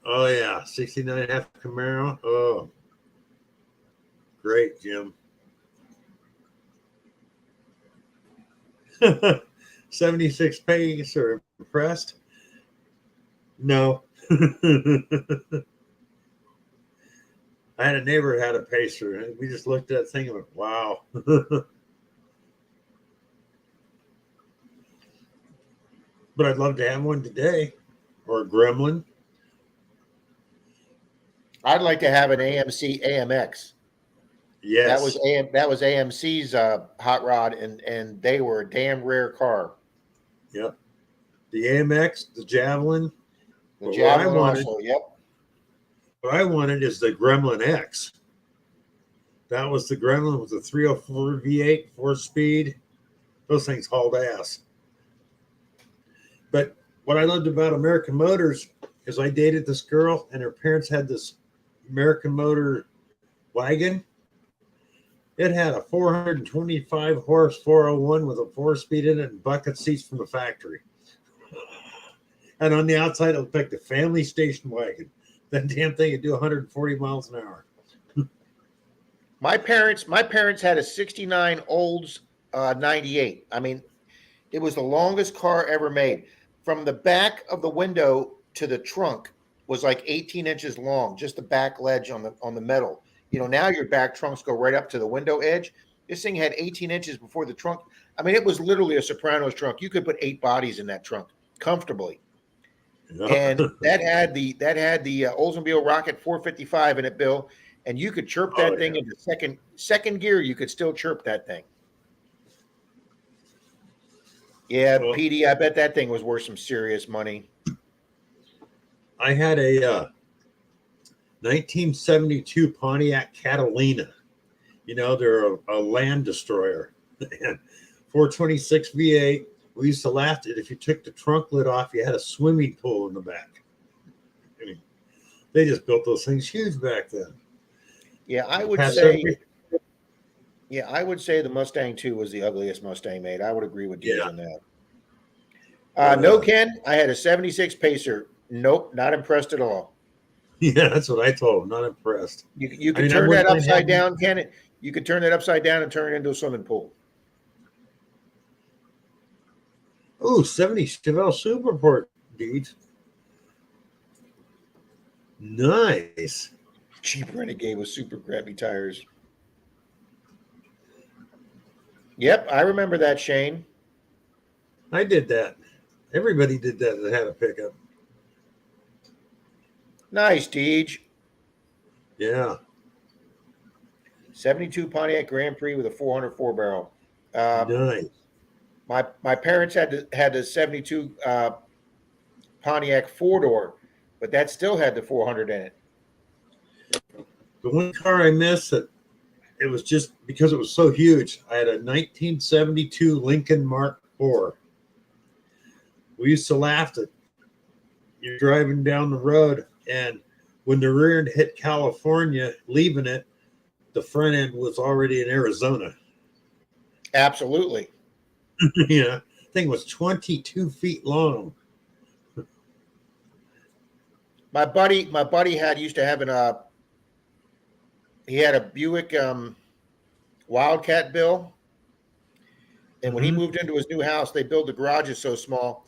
Oh, yeah. 69.5 Camaro. Oh, great, Jim. 76 pace or impressed? No. I had a neighbor who had a pacer, and we just looked at that thing and went, wow. But I'd love to have one today, or a Gremlin. I'd like to have an AMC AMX. Yes. That was AMC's hot rod, and they were a damn rare car. Yep. The AMX, the Javelin. The Javelin also, yep. What I wanted is the Gremlin X. That was the Gremlin with the 304 V8, 4-speed. Those things hauled ass. But what I loved about American Motors is I dated this girl, and her parents had this American Motor wagon. It had a 425 horse 401 with a 4-speed in it and bucket seats from the factory. And on the outside, it looked like the family station wagon. That damn thing would do 140 miles an hour. My parents had a 69 Olds 98. I mean, it was the longest car ever made. From the back of the window to the trunk was like 18 inches long, just the back ledge on the metal. You know, now your back trunks go right up to the window edge. This thing had 18 inches before the trunk. I mean, it was literally a Sopranos trunk. You could put 8 bodies in that trunk comfortably. And that had the Oldsmobile Rocket 455 in it, Bill. And you could chirp that thing into second gear. You could still chirp that thing. Yeah, PD, I bet that thing was worth some serious money. I had a 1972 Pontiac Catalina. You know, they're a land destroyer. And 426 V8. We used to laugh at if you took the trunk lid off, you had a swimming pool in the back. I mean, they just built those things huge back then. Yeah, I would say the Mustang 2 was the ugliest Mustang made. I would agree with you on that. No, Ken, I had a 76 Pacer. Nope, not impressed at all. Yeah, that's what I told him. Not impressed. You could turn that upside down, Ken. You could turn that upside down and turn it into a swimming pool. Oh, 70 Chevelle Superport, dude. Nice. Cheap Renegade with super crappy tires. Yep, I remember that, Shane. I did that. Everybody did that had a pickup. Nice, Deej. Yeah. 72 Pontiac Grand Prix with a 404 barrel. Nice. My parents had the 72 Pontiac 4-door, but that still had the 400 in it. The one car I missed, it was just because it was so huge. I had a 1972 Lincoln Mark IV. We used to laugh that you're driving down the road, and when the rear end hit California, leaving it, the front end was already in Arizona. Absolutely. Yeah, thing was 22 feet long. My buddy used to have he had a Buick Wildcat, Bill. And when he moved into his new house, they built the garages so small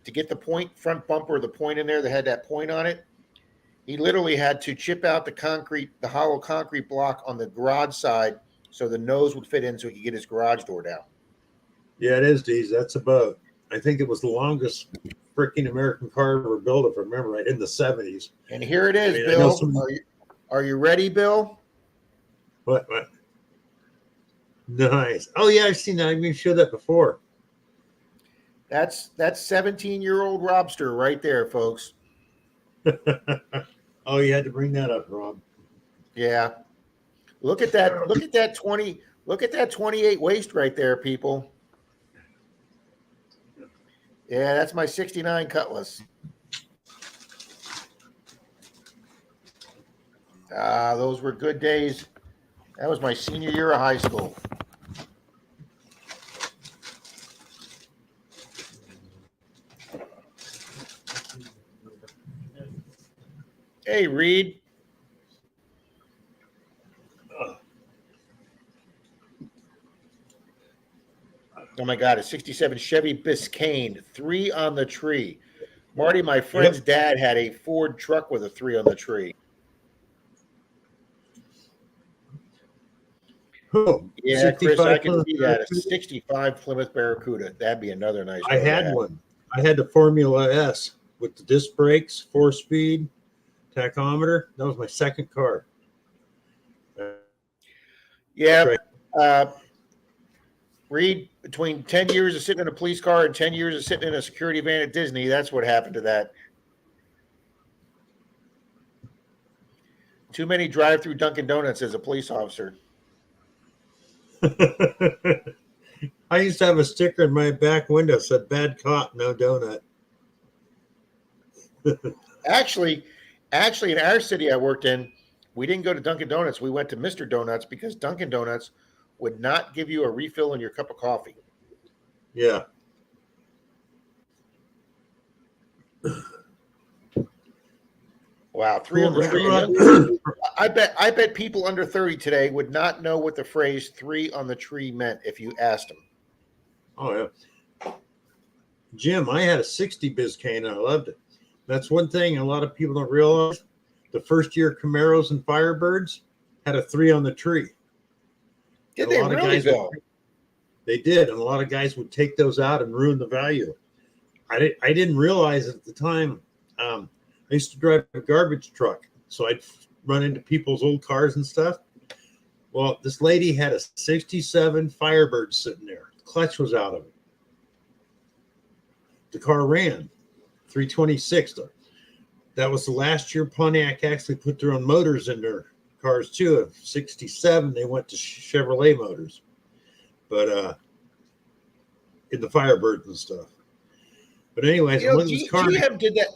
to get the front bumper, the point in there that had that point on it. He literally had to chip out the hollow concrete block on the garage side so the nose would fit in so he could get his garage door down. Yeah, it is, Deez. That's a boat. I think it was the longest freaking American car ever built, if I remember right, in the 70s. And here it is, Bill. Are you ready, Bill? What? Nice. Oh, yeah, I've seen that. I've been showed that before. That's 17-year-old Robster right there, folks. Oh, you had to bring that up, Rob. Yeah. Look at that. Look at that 28 waist right there, people. Yeah, that's my 69 Cutlass. Those were good days. That was my senior year of high school. Hey, Reed. Oh my God, a 67 Chevy Biscayne, 3 on the tree. Marty, my friend's dad had a Ford truck with a 3 on the tree. Oh, Yeah, Chris, I can Plymouth see that. A Barracuda? 65 Plymouth Barracuda. That'd be another nice I car to had have. one. I had the Formula S with the disc brakes, 4-speed, tachometer. That was my second car. Yeah. Reed, between 10 years of sitting in a police car and 10 years of sitting in a security van at Disney, that's what happened to that. Too many drive-through Dunkin' Donuts as a police officer. I used to have a sticker in my back window that said "Bad cop, no donut." Actually, in our city I worked in, we didn't go to Dunkin' Donuts. We went to Mr. Donuts because Dunkin' Donuts would not give you a refill on your cup of coffee. Yeah. Wow, 3 on the tree. I bet people under 30 today would not know what the phrase 3 on the tree meant if you asked them. Oh yeah. Jim, I had a 60 Biscayne and I loved it. That's one thing a lot of people don't realize. The first year Camaros and Firebirds had a 3 on the tree. Did they really, Bill? They did, and a lot of guys would take those out and ruin the value. I didn't realize it at the time. I used to drive a garbage truck, so I'd run into people's old cars and stuff. Well, this lady had a 67 Firebird sitting there. The clutch was out of it. The car ran 326. That was the last year Pontiac actually put their own motors in their cars too. Of 67, they went to Chevrolet motors, but in the Firebirds and stuff. But anyways, GM did that.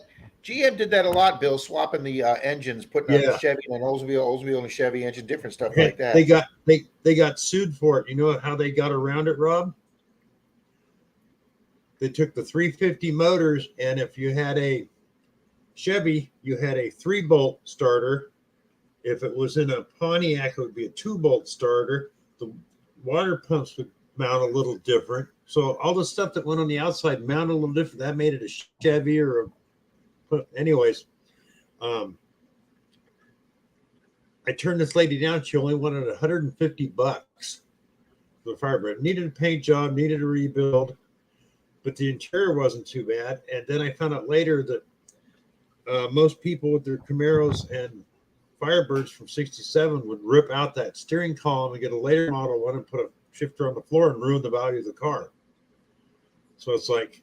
GM did that a lot, Bill, swapping the engines, putting on a Chevy and an Oldsmobile and a Chevy engine, different stuff like that. They got sued for it. You know how they got around it, Rob? They took the 350 motors, and if you had a Chevy, you had a 3-bolt starter. If it was in a Pontiac, it would be a 2-bolt starter. The water pumps would mount a little different. So all the stuff that went on the outside mounted a little different. That made it a Chevy or a. Anyways, I turned this lady down. She only wanted $150 for the Firebird. Needed a paint job, needed a rebuild, but the interior wasn't too bad. And then I found out later that most people with their Camaros and Firebirds from 67 would rip out that steering column and get a later model one and put a shifter on the floor and ruin the value of the car. So it's like,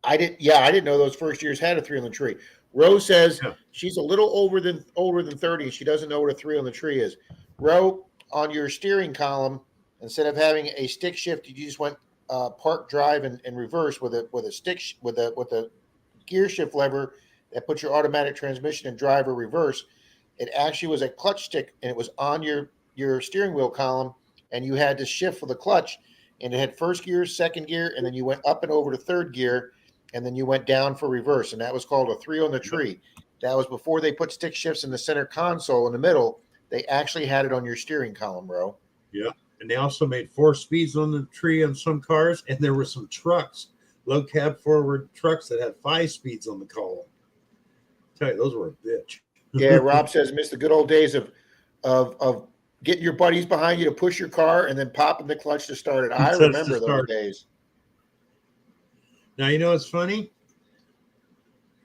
I didn't know those first years had a 3 on the tree. Rose says she's a little older than 30 and she doesn't know what a 3 on the tree is. Rose, on your steering column, instead of having a stick shift, you just went park, drive, and reverse with a stick with a gear shift lever that puts your automatic transmission in drive or reverse. It actually was a clutch stick, and it was on your steering wheel column, and you had to shift for the clutch, and it had first gear, second gear, and then you went up and over to third gear, and then you went down for reverse, and that was called a 3 on the tree. That was before they put stick shifts in the center console in the middle. They actually had it on your steering column, bro. Yeah, and they also made 4 speeds on the tree on some cars, and there were some trucks, low cab forward trucks that had 5 speeds on the column. I tell you, those were a bitch. Yeah, Rob says miss the good old days of getting your buddies behind you to push your car and then popping the clutch to start it. I remember those days. Now, you know what's funny?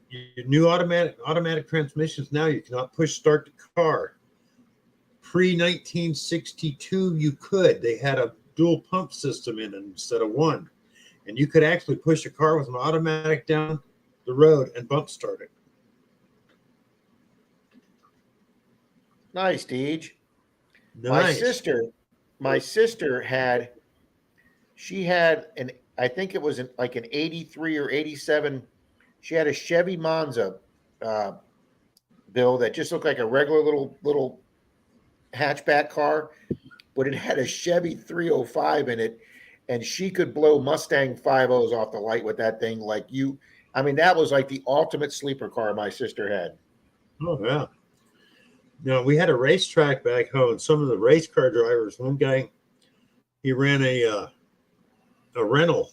Your new automatic transmissions now, you cannot push start the car. Pre-1962, you could. They had a dual pump system in it instead of one. And you could actually push a car with an automatic down the road and bump start it. Nice, Deej. Nice. My sister had an, I think it was like an 83 or 87. She had a Chevy Monza, Bill, that just looked like a regular little hatchback car, but it had a Chevy 305 in it, and she could blow Mustang 5.0s off the light with that thing. That was like the ultimate sleeper car my sister had. Oh yeah. Now we had a racetrack back home, and some of the race car drivers. One guy, he ran a rental,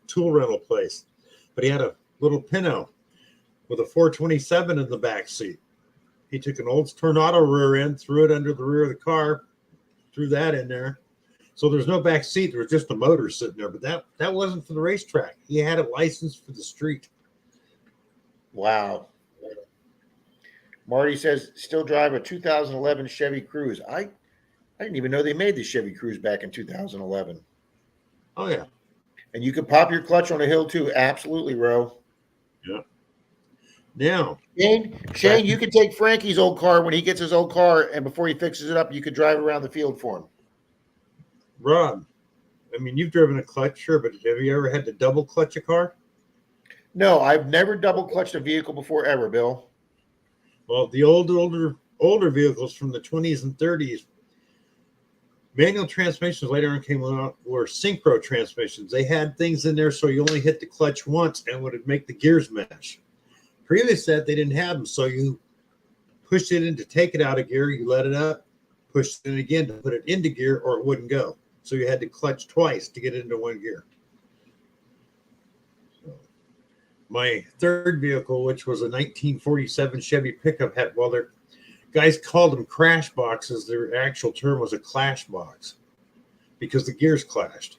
tool rental place, but he had a little Pinto with a 427 in the back seat. He took an old Tornado rear end, threw it under the rear of the car, threw that in there. So there's no back seat. There was just a motor sitting there. But that wasn't for the racetrack. He had it licensed for the street. Wow. Marty says, still drive a 2011 Chevy Cruze. I didn't even know they made the Chevy Cruze back in 2011. Oh, yeah. And you could pop your clutch on a hill, too. Absolutely, Ro. Yeah. Now, Shane, you could take Frankie's old car when he gets his old car, and before he fixes it up, you could drive around the field for him. Rob, you've driven a clutch, sure, but have you ever had to double clutch a car? No, I've never double clutched a vehicle before ever, Bill. Well, the older vehicles from the 20s and 30s, manual transmissions later on came out were synchro transmissions. They had things in there so you only hit the clutch once and would make the gears mesh. Previous to that, they didn't have them, so you pushed it in to take it out of gear, you let it up, pushed it in again to put it into gear, or it wouldn't go. So you had to clutch twice to get it into one gear. So my third vehicle, which was a 1947 Chevy pickup, had, well, their guys called them crash boxes. Their actual term was a clash box because the gears clashed.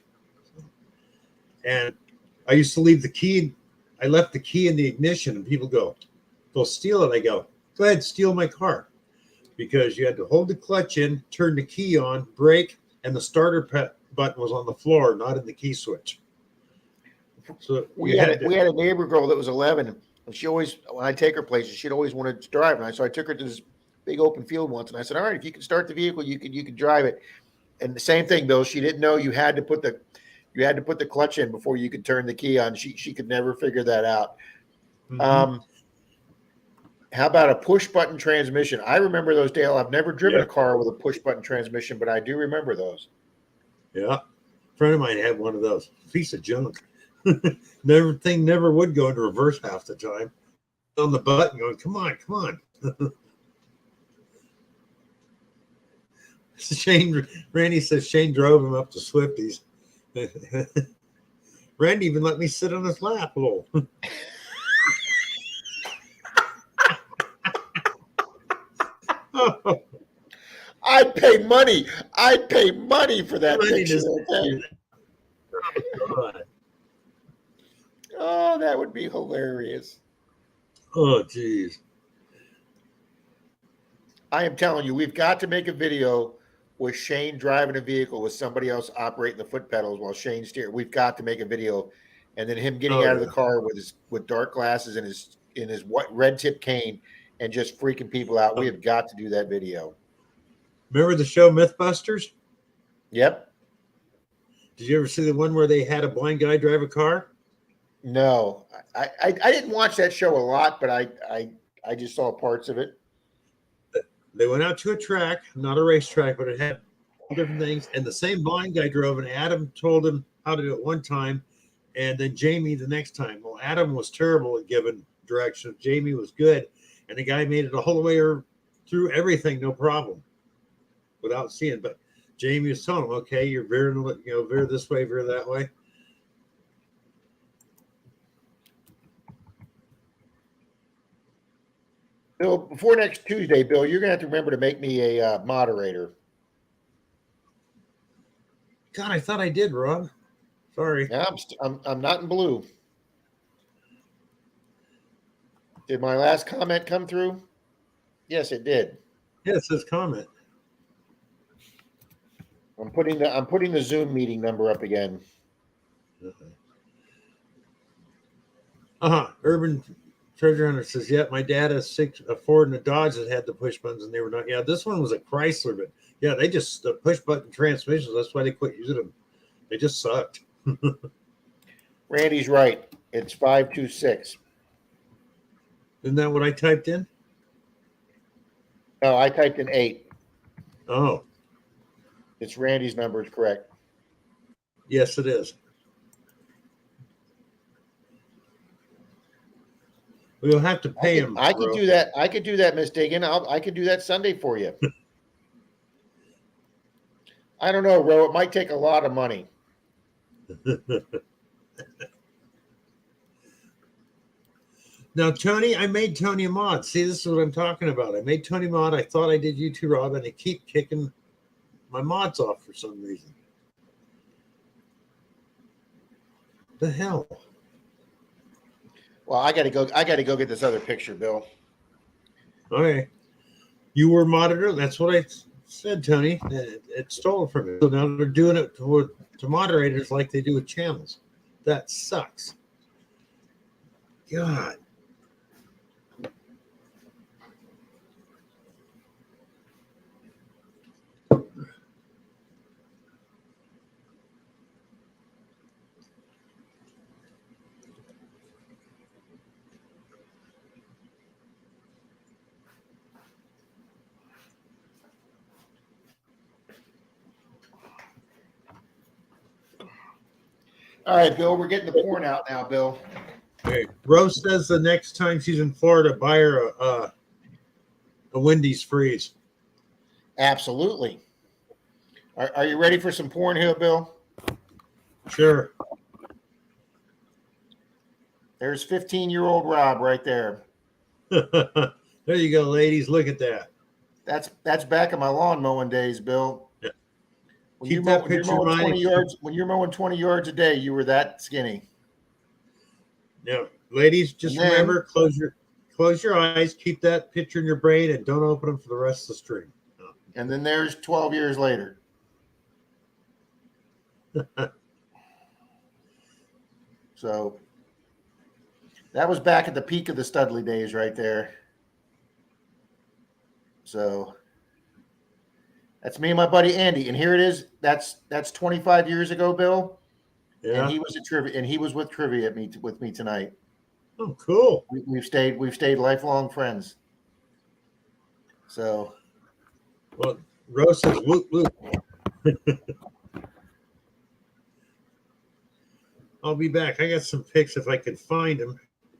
And I used to leave the key. I left the key in the ignition, and people go, they'll steal it. I go, go ahead, steal my car. Because you had to hold the clutch in, turn the key on, brake, and the starter button was on the floor, not in the key switch. So we had a neighbor girl that was 11, and she always, when I take her places, she'd always wanted to drive. And so I took her to this big open field once, and I said, all right, if you can start the vehicle, you could drive it. And the same thing, Bill, she didn't know you had to put the clutch in before you could turn the key on. She could never figure that out. Mm-hmm. How about a push button transmission? I remember those, Dale. I've never driven a car with a push button transmission, but I do remember those. Yeah. A friend of mine had one of those. Piece of junk. Never would go into reverse half the time. On the button going, come on. Randy says Shane drove him up to Swifties. Randy even let me sit on his lap a little. I'd pay money for that picture. Oh, that would be hilarious. Oh, geez. I am telling you, we've got to make a video with Shane driving a vehicle with somebody else operating the foot pedals while Shane steers. We've got to make a video, and then him getting out of the car with dark glasses and his red tip cane and just freaking people out. We have got to do that video. Remember the show Mythbusters? Yep. Did you ever see the one where they had a blind guy drive a car? No, I didn't watch that show a lot, but I just saw parts of it. They went out to a track, not a racetrack, but it had different things. And the same blind guy drove, and Adam told him how to do it one time, and then Jamie the next time. Well, Adam was terrible at giving directions. Jamie was good, and the guy made it all the way through everything, no problem, without seeing. But Jamie was telling him, okay, you're veering, veer this way, veer that way. Bill, before next Tuesday, Bill, you're going to have to remember to make me a moderator. God, I thought I did, Rob. Sorry. Yeah, I'm not in blue. Did my last comment come through? Yes, it did. Yeah, it says comment. I'm putting the Zoom meeting number up again. Urban Treasure Hunter says, yeah, my dad has a Ford and a Dodge that had the push buttons, and they were not. Yeah, this one was a Chrysler, but yeah, they just the push button transmissions. That's why they quit using them. They just sucked. Randy's right. It's 526. Isn't that what I typed in? No, I typed in 8. Oh, It's Randy's number is correct. yes, it is. We'll have to pay him. I could do that. I could do that, Miss Diggin. I could do that Sunday for you. I don't know, Ro. It might take a lot of money. Now, Tony, I made Tony a mod. See, this is what I'm talking about. I made Tony mod. I thought I did you too, Rob, and I keep kicking my mods off for some reason. The hell? Well, I gotta go. I gotta go get this other picture, Bill. Okay. You were monitor. That's what I said, Tony. It stole from me. So now they're doing it to moderators like they do with channels. That sucks. God. All right, Bill. We're getting the porn out now, Bill. Okay. Rose says the next time she's in Florida, buy her a Wendy's freeze. Absolutely. Are you ready for some porn here, Bill? Sure. There's 15-year-old Rob right there. There you go, ladies. Look at that. That's back in my lawn mowing days, Bill. Yeah. When Keep you're that picture mowing in mind. 20 yards, when you're mowing 20 yards a day, you were that skinny. Yeah, ladies, just And then- remember, close your eyes, keep that picture in your brain, and don't open them for the rest of the stream. And then there's 12 years later. So that was back at the peak of the Studley days right there. So that's me and my buddy Andy. And here it is. That's 25 years ago, Bill. Yeah. And he was at trivia, and he was with trivia with me tonight. Oh, cool. We've stayed lifelong friends. So Well, Rose says whoop whoop. I'll be back. I got some pics if I can find them.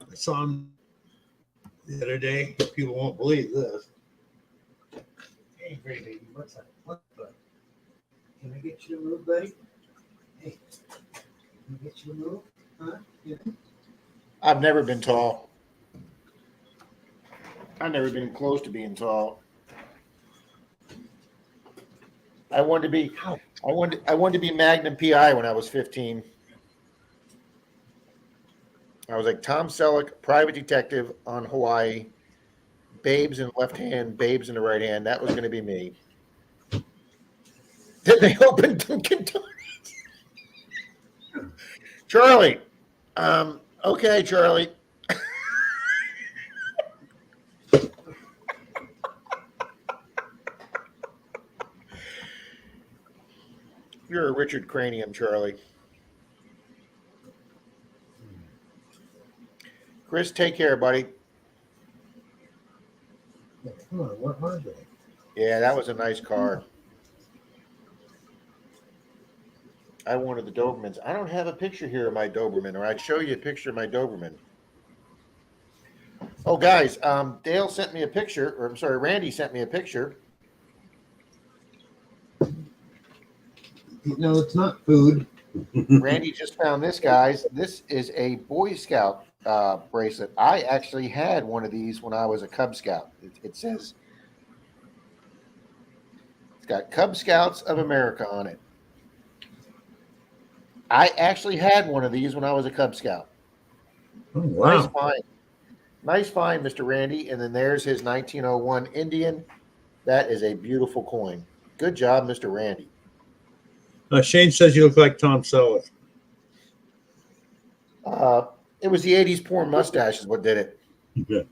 I saw them the other day. People won't believe this. Hey, great baby, what's up? What the? Can I get you to move, buddy? Hey, can I get you to move? Huh? Yeah. I've never been tall. I've never been close to being tall. I wanted to be Magnum PI when I was 15. I was like Tom Selleck, private detective on Hawaii, babes in the left hand, babes in the right hand. That was going to be me. Then they opened Dunkin' Donuts. Charlie. Okay, Charlie. You're a Richard Cranium, Charlie. Chris, take care, buddy. Come on, what are they? Yeah, that was a nice car. I wanted the Dobermans. I don't have a picture here of my Doberman, or I'd show you a picture of my Doberman. Oh, guys, Dale sent me a picture, or I'm sorry, Randy sent me a picture. No, it's not food. Randy just found this, guys. This is a Boy Scout bracelet. I actually had one of these when I was a Cub Scout. It says, it's got Cub Scouts of America on it. I actually had one of these when I was a Cub Scout. Oh, wow. Nice find. Nice find, Mr. Randy. And then there's his 1901 Indian. That is a beautiful coin. Good job, Mr. Randy. Shane says you look like Tom Selleck. It was the 80s porn mustache is what did it. Yeah.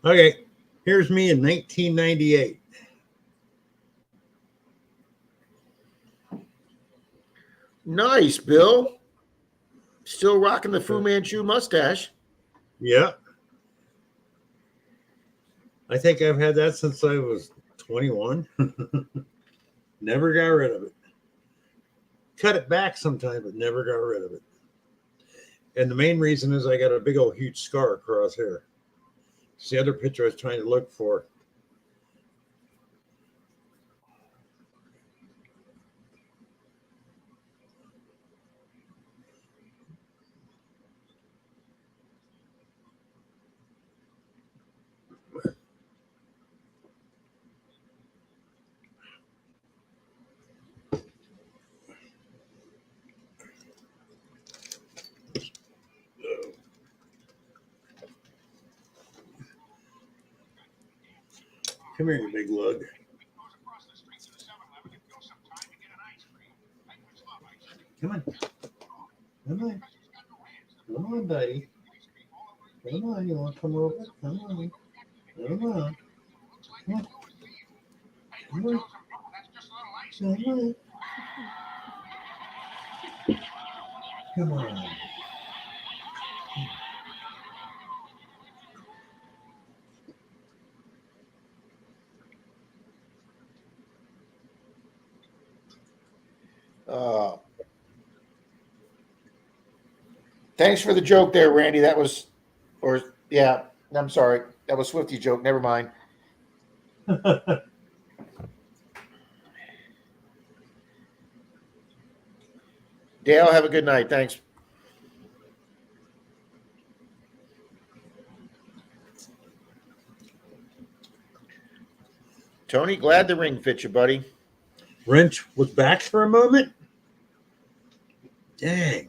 Okay, here's me in 1998. Nice, Bill. Still rocking the Fu Manchu mustache. Yeah. I think I've had that since I was 21. Never got rid of it. Cut it back sometime, but never got rid of it. And the main reason is I got a big old huge scar across here. It's the other picture I was trying to look for. Come here, you big lug. Come on. Come on. Come on, buddy. Come on, you want to come over? Come on. Come on. Come on. Come on. Come on. Come on. Thanks for the joke there, Randy. That was, yeah, I'm sorry. That was Swifty's joke. Never mind. Dale, have a good night. Thanks. Tony, glad the ring fit you, buddy. Wrench was back for a moment. Dang.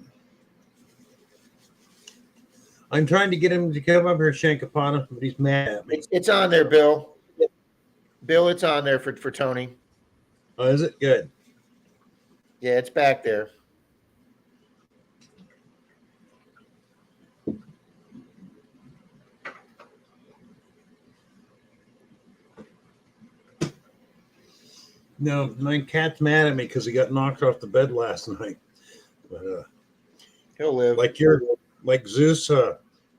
I'm trying to get him to come up here, Shankapana, but he's mad at me. It's on there, Bill. Bill, it's on there for Tony. Oh, is it? Good. Yeah, it's back there. No, my cat's mad at me because he got knocked off the bed last night. But He'll live. like Zeus,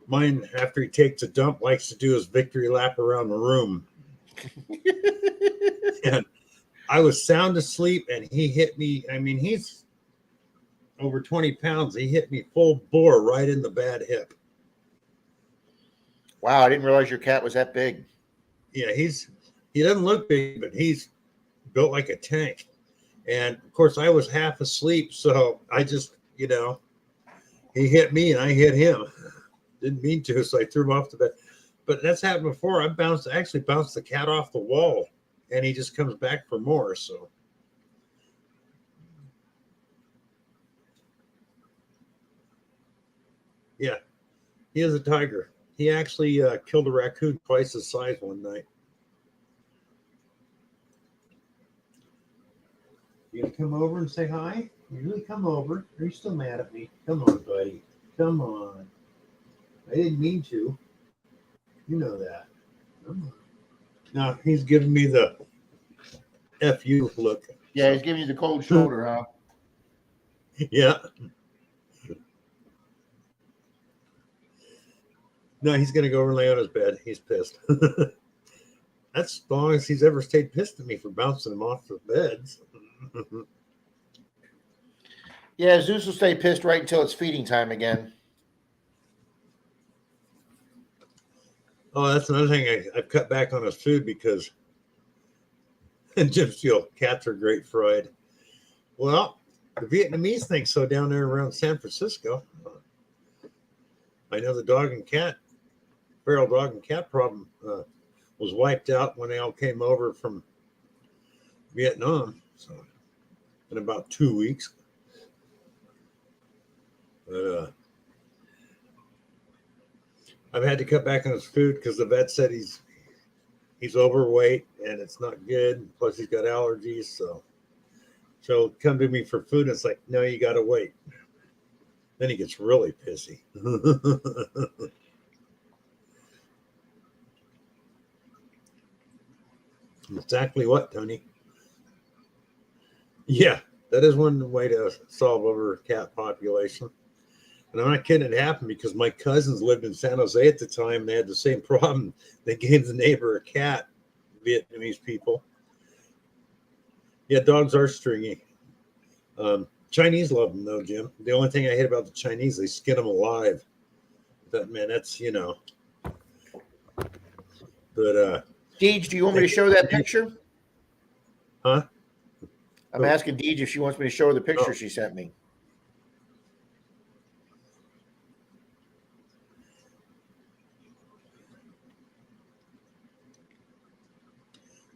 mine after he takes a dump likes to do his victory lap around the room. And I was sound asleep and he hit me. I mean, he's over 20 pounds. He hit me full bore right in the bad hip. Wow, I didn't realize your cat was that big. Yeah, he doesn't look big, but he's built like a tank. And of course I was half asleep, so I just, he hit me and I hit him. Didn't mean to, so I threw him off the bed. But that's happened before. I actually bounced the cat off the wall and he just comes back for more. So yeah, he is a tiger. He actually killed a raccoon twice his size one night. You gonna come over and say hi? You really come over? Are you still mad at me? Come on, buddy. Come on. I didn't mean to. You know that. Come on. Now he's giving me the F-you look. Yeah, he's giving you the cold shoulder, huh? Yeah. No, he's gonna go over and lay on his bed. He's pissed. That's as long as he's ever stayed pissed at me for bouncing him off the beds. Yeah, Zeus will stay pissed right until it's feeding time again. Oh, that's another thing. I've cut back on his food because Jim's feel cats are great fried. Well, the Vietnamese think so down there around San Francisco. I know the feral dog and cat problem was wiped out when they all came over from Vietnam. So in about 2 weeks. But I've had to cut back on his food because the vet said he's overweight and it's not good. Plus he's got allergies. So come to me for food. And it's like, no, you got to wait. Then he gets really pissy. Exactly what, Tony? Yeah, that is one way to solve over cat population. And I'm not kidding, it happened because my cousins lived in San Jose at the time. They had the same problem. They gave the neighbor a cat, Vietnamese people. Yeah, dogs are stringy. Chinese love them though, Jim. The only thing I hate about the Chinese, they skin them alive. That's But Deej, do you want me to show that picture? huh? I'm asking Deej if she wants me to show her the picture Oh. she sent me.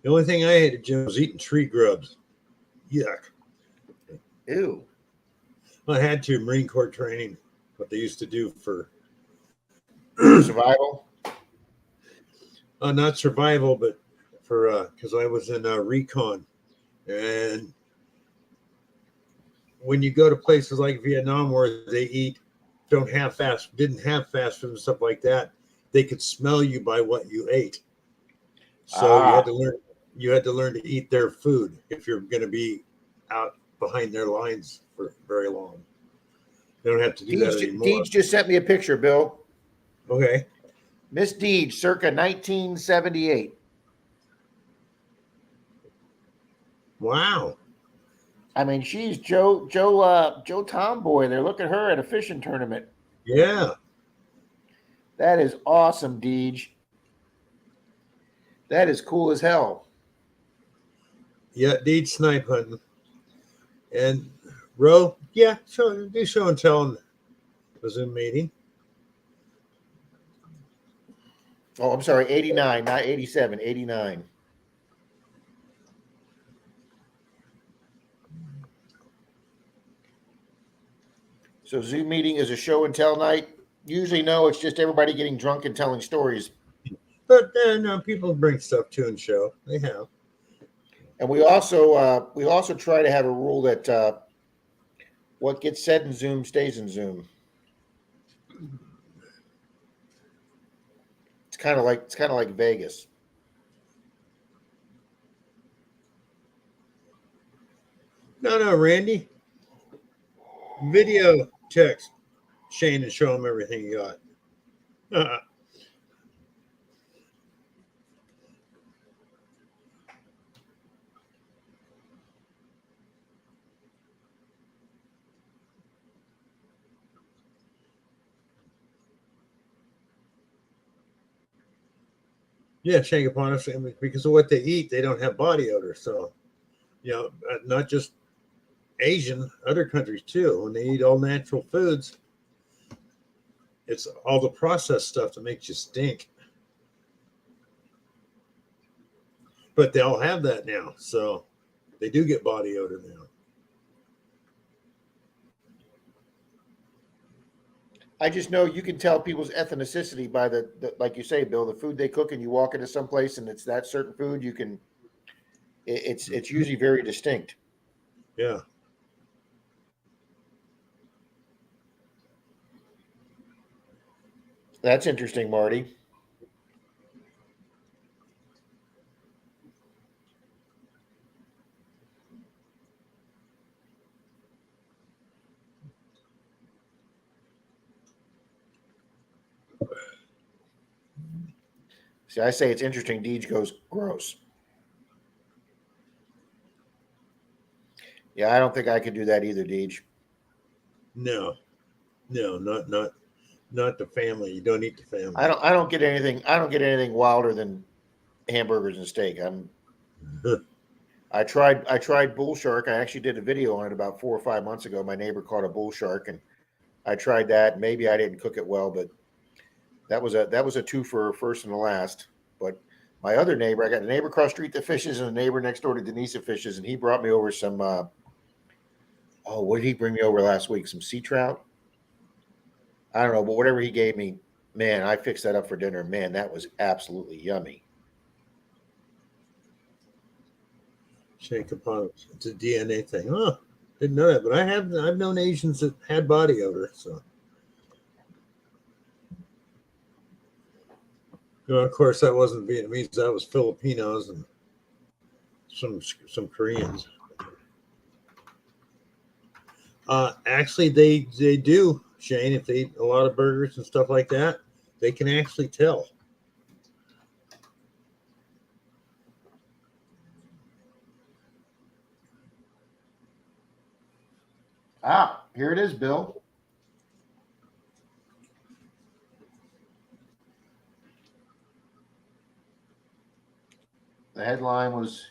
The only thing I hated, Jim, was eating tree grubs. Yuck. Ew. I had to Marine Corps training, what they used to do for Survival. not survival, but for because I was in recon, and when you go to places like Vietnam where they didn't have fast food and stuff like that, they could smell you by what you ate. So you had to learn to eat their food if you're going to be out behind their lines for very long. They don't have to do that anymore. Deej just sent me a picture, Bill. Okay. Miss Deej, circa 1978. Wow. I mean, she's Joe Tomboy there. Look at her at a fishing tournament. Yeah. That is awesome, Deej. That is cool as hell. Yeah, Deed snipe hunting. And Ro, yeah, do show and tell in the Zoom meeting. Oh, I'm sorry, 89, not 87, 89. So Zoom meeting is a show and tell night. Usually, no, it's just everybody getting drunk and telling stories. But no, people bring stuff to and show. They have. And we also try to have a rule that what gets said in Zoom stays in Zoom. It's kind of like Vegas. No, Randy. Video text Shane and show him everything you got. Yeah, shake upon us because of what they eat, they don't have body odor. So, not just Asian, other countries too. When they eat all natural foods, it's all the processed stuff that makes you stink. But they all have that now, so they do get body odor now. I just know you can tell people's ethnicity by the like you say, Bill, the food they cook, and you walk into some place and it's that certain food. It's usually very distinct. Yeah. That's interesting, Marty. See, I say it's interesting. Deej goes, gross. Yeah, I don't think I could do that either, Deej. No, not the family. You don't eat the family. I don't get anything wilder than hamburgers and steak. I tried bull shark. I actually did a video on it about 4 or 5 months ago. My neighbor caught a bull shark, and I tried that. Maybe I didn't cook it well, but that was a two for first and the last. But my other neighbor, I got a neighbor across the street that fishes, and a neighbor next door to Denise that fishes, and he brought me over some. What did he bring me over last week? Some sea trout. I don't know, but whatever he gave me, man, I fixed that up for dinner. Man, that was absolutely yummy. Shake upon it. It's a DNA thing. Oh, didn't know that, but I've known Asians that had body odor. So, of course, that wasn't Vietnamese. That was Filipinos and some Koreans. Actually, they do, Shane. If they eat a lot of burgers and stuff like that, they can actually tell. Here it is, Bill. The headline was,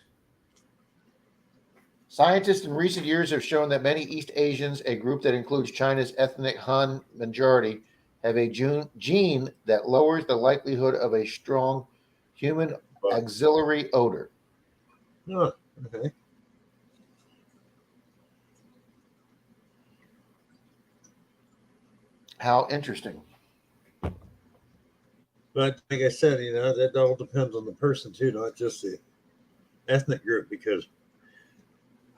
scientists in recent years have shown that many East Asians, a group that includes China's ethnic Han majority, have a gene that lowers the likelihood of a strong human auxiliary odor. Oh, okay. How interesting. But like I said, that all depends on the person too, not just the ethnic group. Because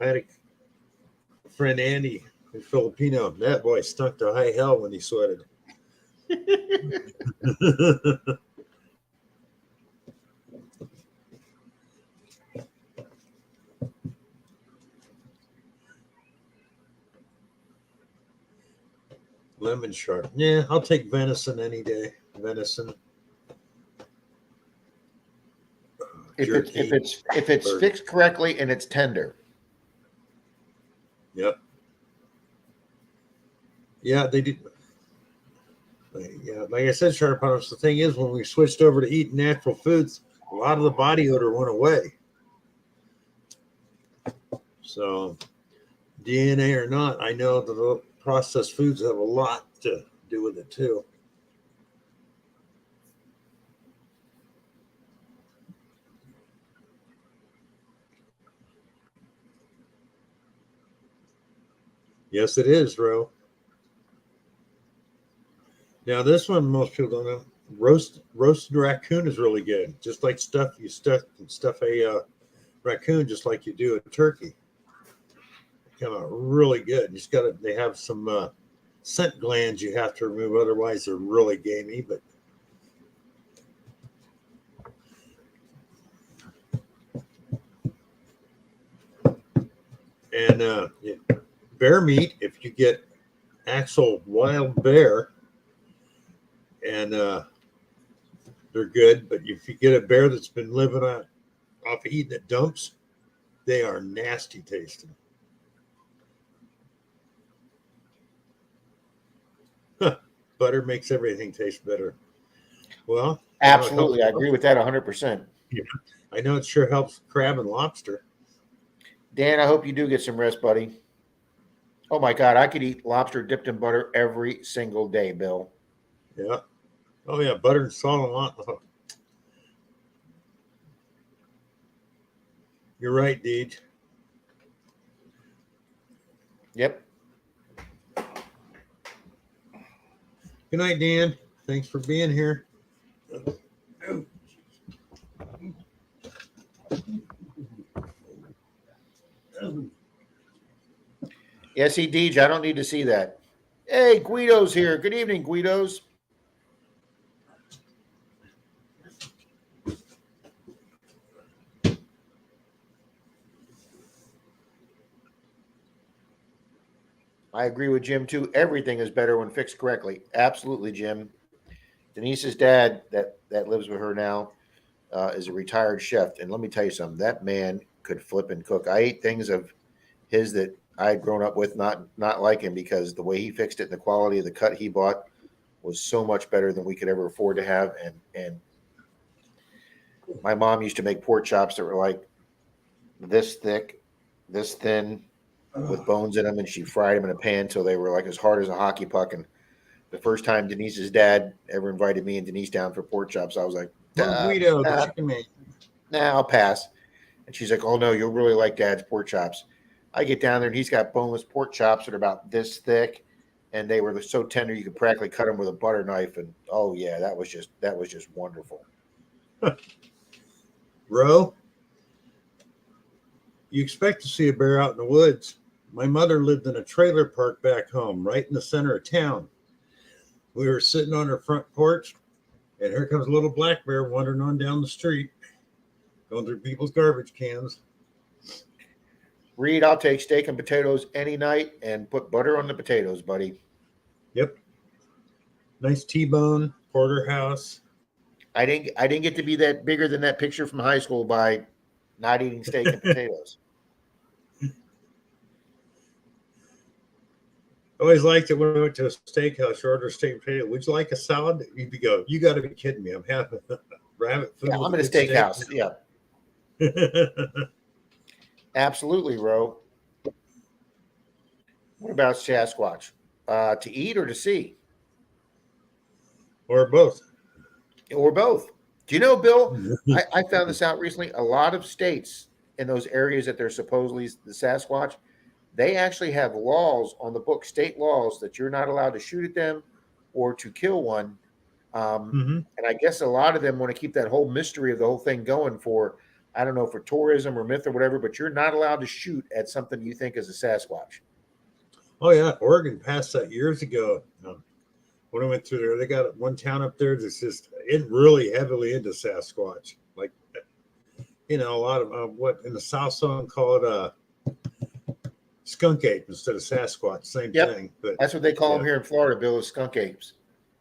I had a friend, Andy, who's Filipino. That boy stunk to high hell when he sweated. Lemon shark. Yeah, I'll take venison any day. Venison. If Jerky. it's fixed correctly and it's tender. Yep. Yeah, they did. Yeah, like I said, Sharp Hunters, the thing is, when we switched over to eating natural foods, a lot of the body odor went away. So, DNA or not, I know that the processed foods have a lot to do with it too. Yes, it is, Ro. Now, this one most people don't know. Roasted raccoon is really good. Just like stuff a raccoon, just like you do a turkey. Come out really good. You just got to. They have some scent glands you have to remove, otherwise they're really gamey. But and bear meat, if you get actual wild bear, and they're good. But if you get a bear that's been living off eating at dumps, they are nasty tasting. Butter makes everything taste better. Well, Absolutely. I agree with that 100%. Yeah, I know it sure helps crab and lobster. Dan, I hope you do get some rest, buddy. Oh my God, I could eat lobster dipped in butter every single day, Bill. Yeah. Oh yeah, butter and salt and lot. Oh. You're right, Deej. Yep. Good night, Dan. Thanks for being here. Yes, Deej, I don't need to see that. Hey, Guido's here. Good evening, Guido's. I agree with Jim too. Everything is better when fixed correctly. Absolutely, Jim. Denise's dad that lives with her now is a retired chef. And let me tell you something, that man could flip and cook. I ate things of his that I had grown up with, not like him, because the way he fixed it and the quality of the cut he bought was so much better than we could ever afford to have. And my mom used to make pork chops that were like this thick, this thin, with bones in them, and she fried them in a pan till they were like as hard as a hockey puck. And the first time Denise's dad ever invited me and Denise down for pork chops, I was like, Guido, the chicken man. nah, I'll pass. And she's like, oh no, you'll really like Dad's pork chops. I get down there and he's got boneless pork chops that are about this thick, and they were so tender you could practically cut them with a butter knife. And oh yeah, that was just wonderful. Ro, you expect to see a bear out in the woods. My mother lived in a trailer park back home, right in the center of town. We were sitting on her front porch, and here comes a little black bear wandering on down the street, going through people's garbage cans. Reed, I'll take steak and potatoes any night and put butter on the potatoes, buddy. Yep. Nice T-bone, porterhouse. I didn't get to be that bigger than that picture from high school by not eating steak and potatoes. I always liked it when we went to a steakhouse, you order a steak potato. Would you like a salad? You'd be go, you got to be kidding me. I'm having rabbit food. Yeah, with I'm in a good steak." steakhouse. Yeah, absolutely, Ro. What about Sasquatch? To eat or to see? Or both. Or both. Do you know, Bill? I found this out recently. A lot of states in those areas that they're supposedly the Sasquatch, they actually have laws on the book, state laws, that you're not allowed to shoot at them or to kill one. Mhm. And I guess a lot of them want to keep that whole mystery of the whole thing going for, I don't know, for tourism or myth or whatever, but you're not allowed to shoot at something you think is a Sasquatch. Oh yeah, Oregon passed that years ago. When I went through there, they got one town up there that's just really heavily into Sasquatch. Like, a lot of what in the South Zone call it skunk ape instead of Sasquatch. Same Yep. thing, but That's what they call them yeah. here in Florida, Bill, is skunk apes.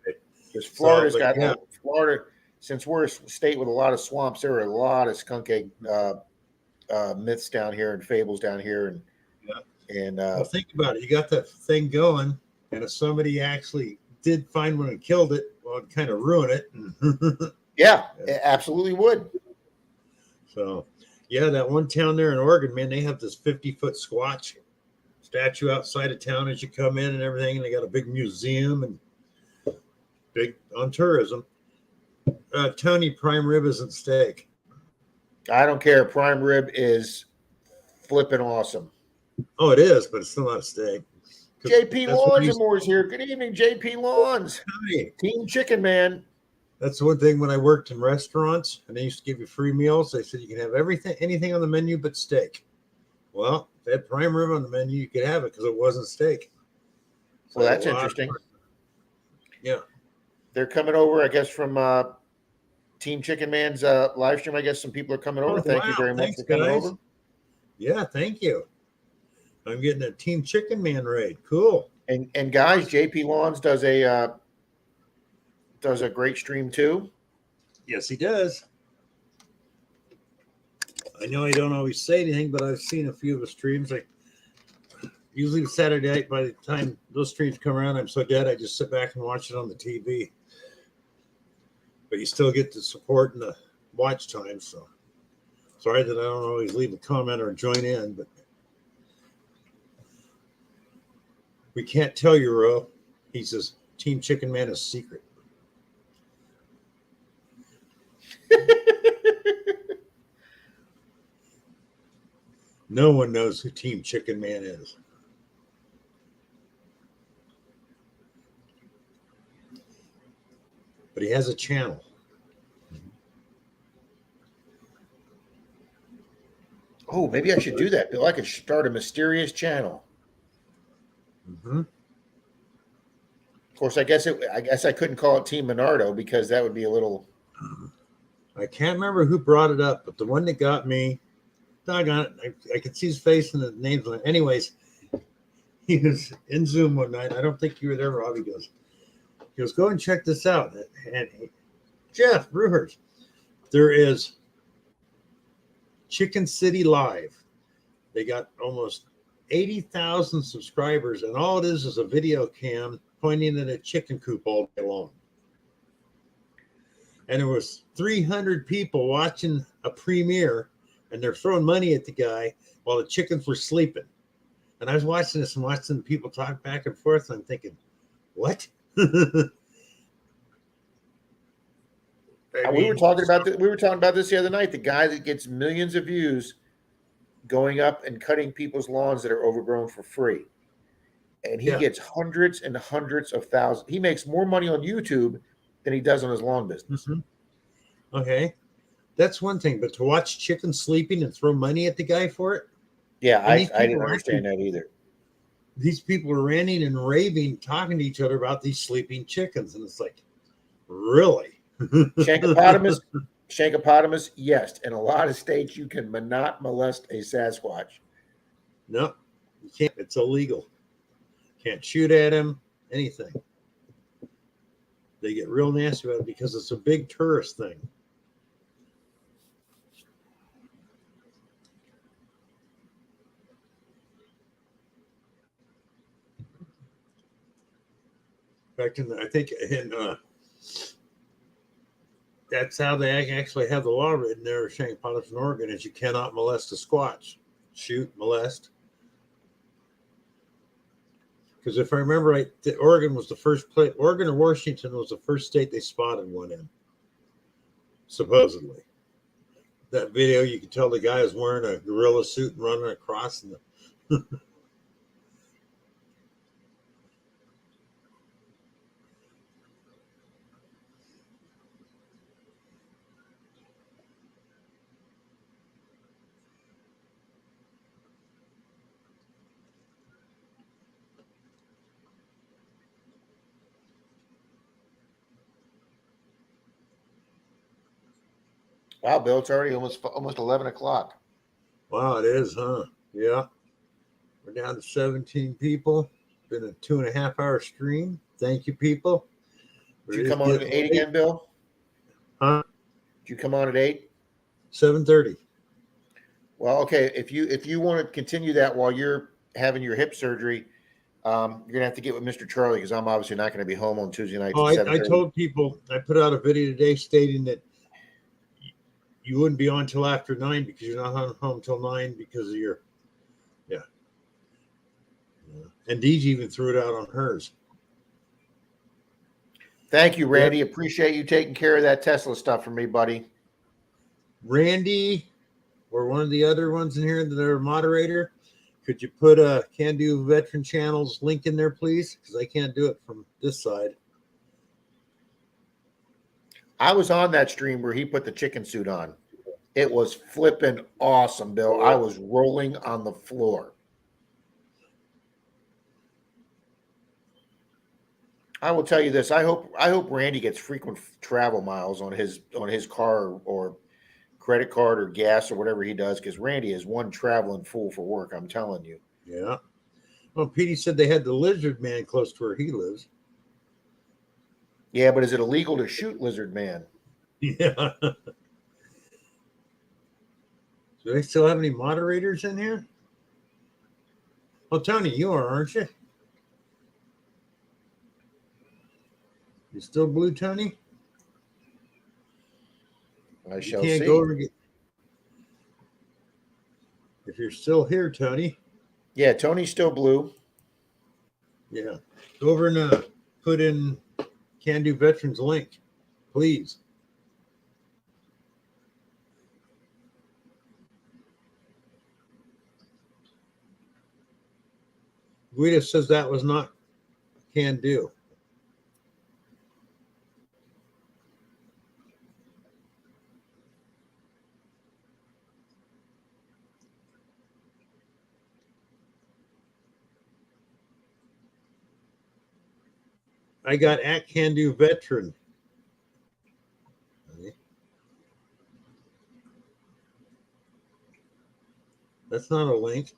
Because So, Florida's but got yeah. Florida, since we're a state with a lot of swamps, there are a lot of skunk ape myths down here and fables down here, and Well, think about it. You got that thing going, and if somebody actually did find one and killed it, well, it'd kind of ruin it. yeah, it absolutely would. So, yeah, that one town there in Oregon, man, they have this 50-foot Squatch statue outside of town as you come in and everything, and they got a big museum and big on tourism. Tony, prime rib isn't steak. I don't care. Prime rib is flipping awesome. Oh, it is, but it's still not a steak. JP That's what Lawns we and more is here. Good evening, JP Lawns. Hey, Team Chicken Man. that's one thing when I worked in restaurants and they used to give you free meals. They said you can have anything on the menu but steak. Well, if they had prime rib on the menu, you could have it because it wasn't steak. So Well, that's interesting. Yeah. They're coming over, I guess, from Team Chicken Man's live stream. I guess some people are coming over. Oh, Thank you wow. very much Thanks, for coming guys. over. Yeah, thank you. I'm getting a Team Chicken Man raid. Cool. And guys, JP Lawns does a great stream too. Yes, he does. I know I don't always say anything, but I've seen a few of his streams. Usually Saturday night, by the time those streams come around, I'm so dead I just sit back and watch it on the TV. But you still get the support and the watch time. So sorry that I don't always leave a comment or join in, but we can't tell you, Ro. He says Team Chicken Man is secret. No one knows who Team Chicken Man is. But he has a channel. Oh, maybe I should do that, Bill. I could start a mysterious channel. Mm-hmm. Of course, I guess I couldn't call it Team Monardo because that would be a little. I can't remember who brought it up, but the one that got me, doggone it, I could see his face and the names on it. Anyways, he was in Zoom one night. I don't think you were there, Rob. He goes, go and check this out. And Jeff Brewers, there is Chicken City Live. They got almost 80,000 subscribers, and all it is a video cam pointing at a chicken coop all day long. And there was 300 people watching a premiere, and they're throwing money at the guy while the chickens were sleeping. And I was watching this and watching people talk back and forth, and I'm thinking, what? We were talking about this. We were talking about this the other night. The guy that gets millions of views going up and cutting people's lawns that are overgrown for free, and he gets hundreds and hundreds of thousands. He makes more money on YouTube than he does on his lawn business. Mm-hmm. Okay, that's one thing. But to watch chickens sleeping and throw money at the guy for it, yeah, I didn't understand that either. These people are ranting and raving, talking to each other about these sleeping chickens, and it's like, really? Shankopotamus, yes. In a lot of states, you can not molest a Sasquatch. No, you can't. It's illegal. Can't shoot at him, anything. They get real nasty about it because it's a big tourist thing. Back in, I think, that's how they actually have the law written there, St. Patterson, Oregon, is you cannot molest a Squatch, shoot, molest. Because if I remember right, Oregon was the first place. Oregon or Washington was the first state they spotted one in. Supposedly, that video you could tell the guy is wearing a gorilla suit and running across. And Wow, Bill, it's already almost 11 o'clock. wow, it is, huh? Yeah, we're down to 17 people. Been a 2.5-hour stream. Thank you, people. Did you come on at 8 again, Bill? Huh? Did you come on at 8? 7:30. Well, okay. If you want to continue that while you're having your hip surgery, you're gonna have to get with Mr. Charlie because I'm obviously not going to be home on Tuesday nights. Oh, at I 7:30. told people, I put out a video today stating that you wouldn't be on till after 9 because you're not home till 9 because of your, yeah. And Deej even threw it out on hers. Thank you, Randy. Appreciate you taking care of that Tesla stuff for me, buddy. Randy, or one of the other ones in here that are moderator, could you put a Can Do Veteran Channels link in there, please? Because I can't do it from this side. I was on that stream where he put the chicken suit on. It was flipping awesome, Bill. I was rolling on the floor. I will tell you this. I hope Randy gets frequent travel miles on his car or credit card or gas or whatever he does, because Randy is one traveling fool for work. I'm telling you. Yeah. Well, Petey said they had the lizard man close to where he lives. Yeah, but is it illegal to shoot lizard man? Yeah. Do they still have any moderators in here? Oh, Tony, you are, aren't you? You still blue, Tony? I You shall can't see. go over and get... If you're still here, Tony. Yeah, Tony's still blue. Yeah. Go over and put in Can Do Veterans link, please. Guida says that was not Can Do. I got at Can Do Veteran. That's not a link.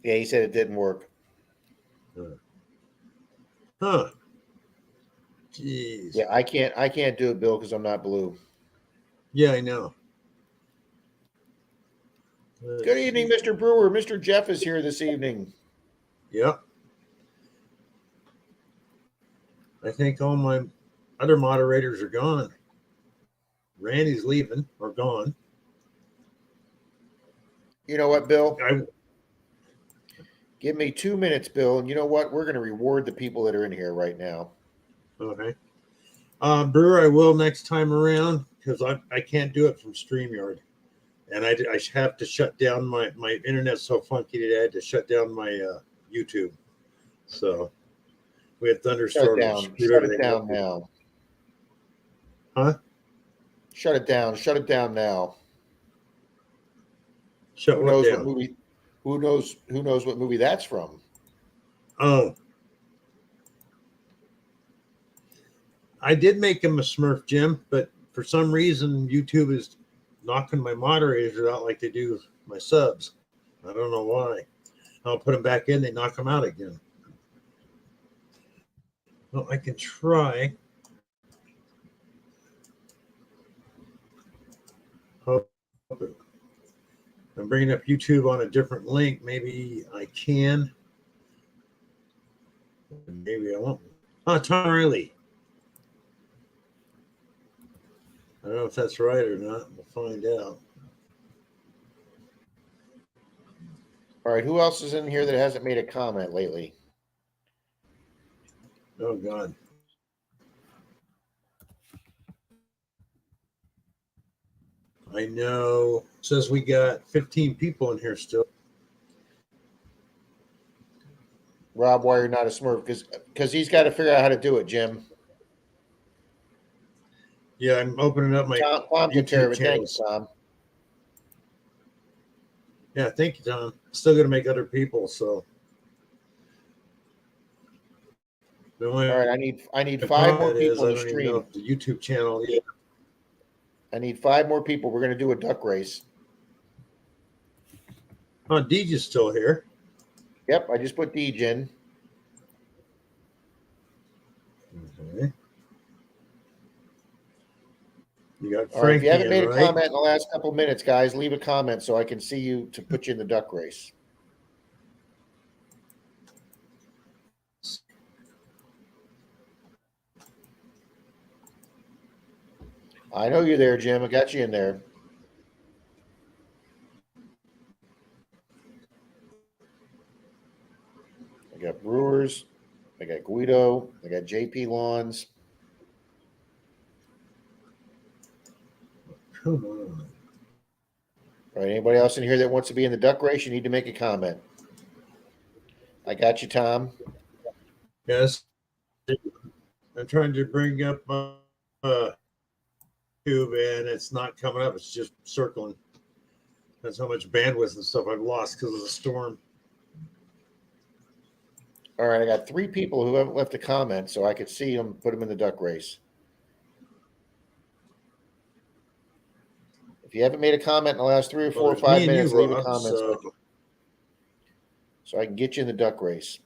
Yeah, he said it didn't work. Huh. Jeez. Yeah, I can't do it, Bill, because I'm not blue. Yeah, I know. Good evening, Mr. Brewer. Mr. Jeff is here this evening. Yep. I think all my other moderators are gone. Randy's leaving or gone. You know what, Bill? I Give me 2 minutes, Bill. And you know what? We're going to reward the people that are in here right now. Okay. Brewer, I will next time around because I can't do it from StreamYard. And I have to shut down my internet's so funky today. I had to shut down my YouTube. So we had thunderstorms. Shut it down now. Huh? Shut it down. Shut it down now. Shut Who what knows down? what movie? Who knows what movie that's from? Oh. I did make him a Smurf, Jim, but for some reason YouTube is knocking my moderators out like they do my subs. I don't know why. I'll put them back in, they knock them out again. Well, I can try. Oh, I'm bringing up YouTube on a different link. Maybe I can. Maybe I won't. Oh, Tom Riley. I don't know if that's right or not. We'll find out. All right, who else is in here that hasn't made a comment lately? Oh, God. I know. It says we got 15 people in here still. Rob, why you're not a Smurf? Because he's got to figure out how to do it, Jim. Yeah, I'm opening up my Tom took care of YouTube it. Thank you, channels. Tom. Yeah, thank you, Tom. Still going to make other people, so. All right, I need 5 more people I to don't even know stream. if the YouTube channel. Yeah. I need 5 more people. We're going to do a duck race. Oh, Deej is still here. Yep, I just put Deej in. Okay. You got All right, if Frankie you haven't in, made a right? comment in the last couple minutes, guys, leave a comment so I can see you to put you in the duck race. I know you're there, Jim. I got you in there. I got Brewers. I got Guido. I got JP Lawns. Come on. All right, anybody else in here that wants to be in the duck race, you need to make a comment. I got you, Tom. Yes. I'm trying to bring up YouTube and it's not coming up. It's just circling. That's how much bandwidth and stuff I've lost because of the storm. All right, I got 3 people who haven't left a comment, so I could see them, put them in the duck race. If you haven't made a comment in the last 3 or 4 or there's 5 me and minutes, you, leave a Rob, comment so so I can get you in the duck race.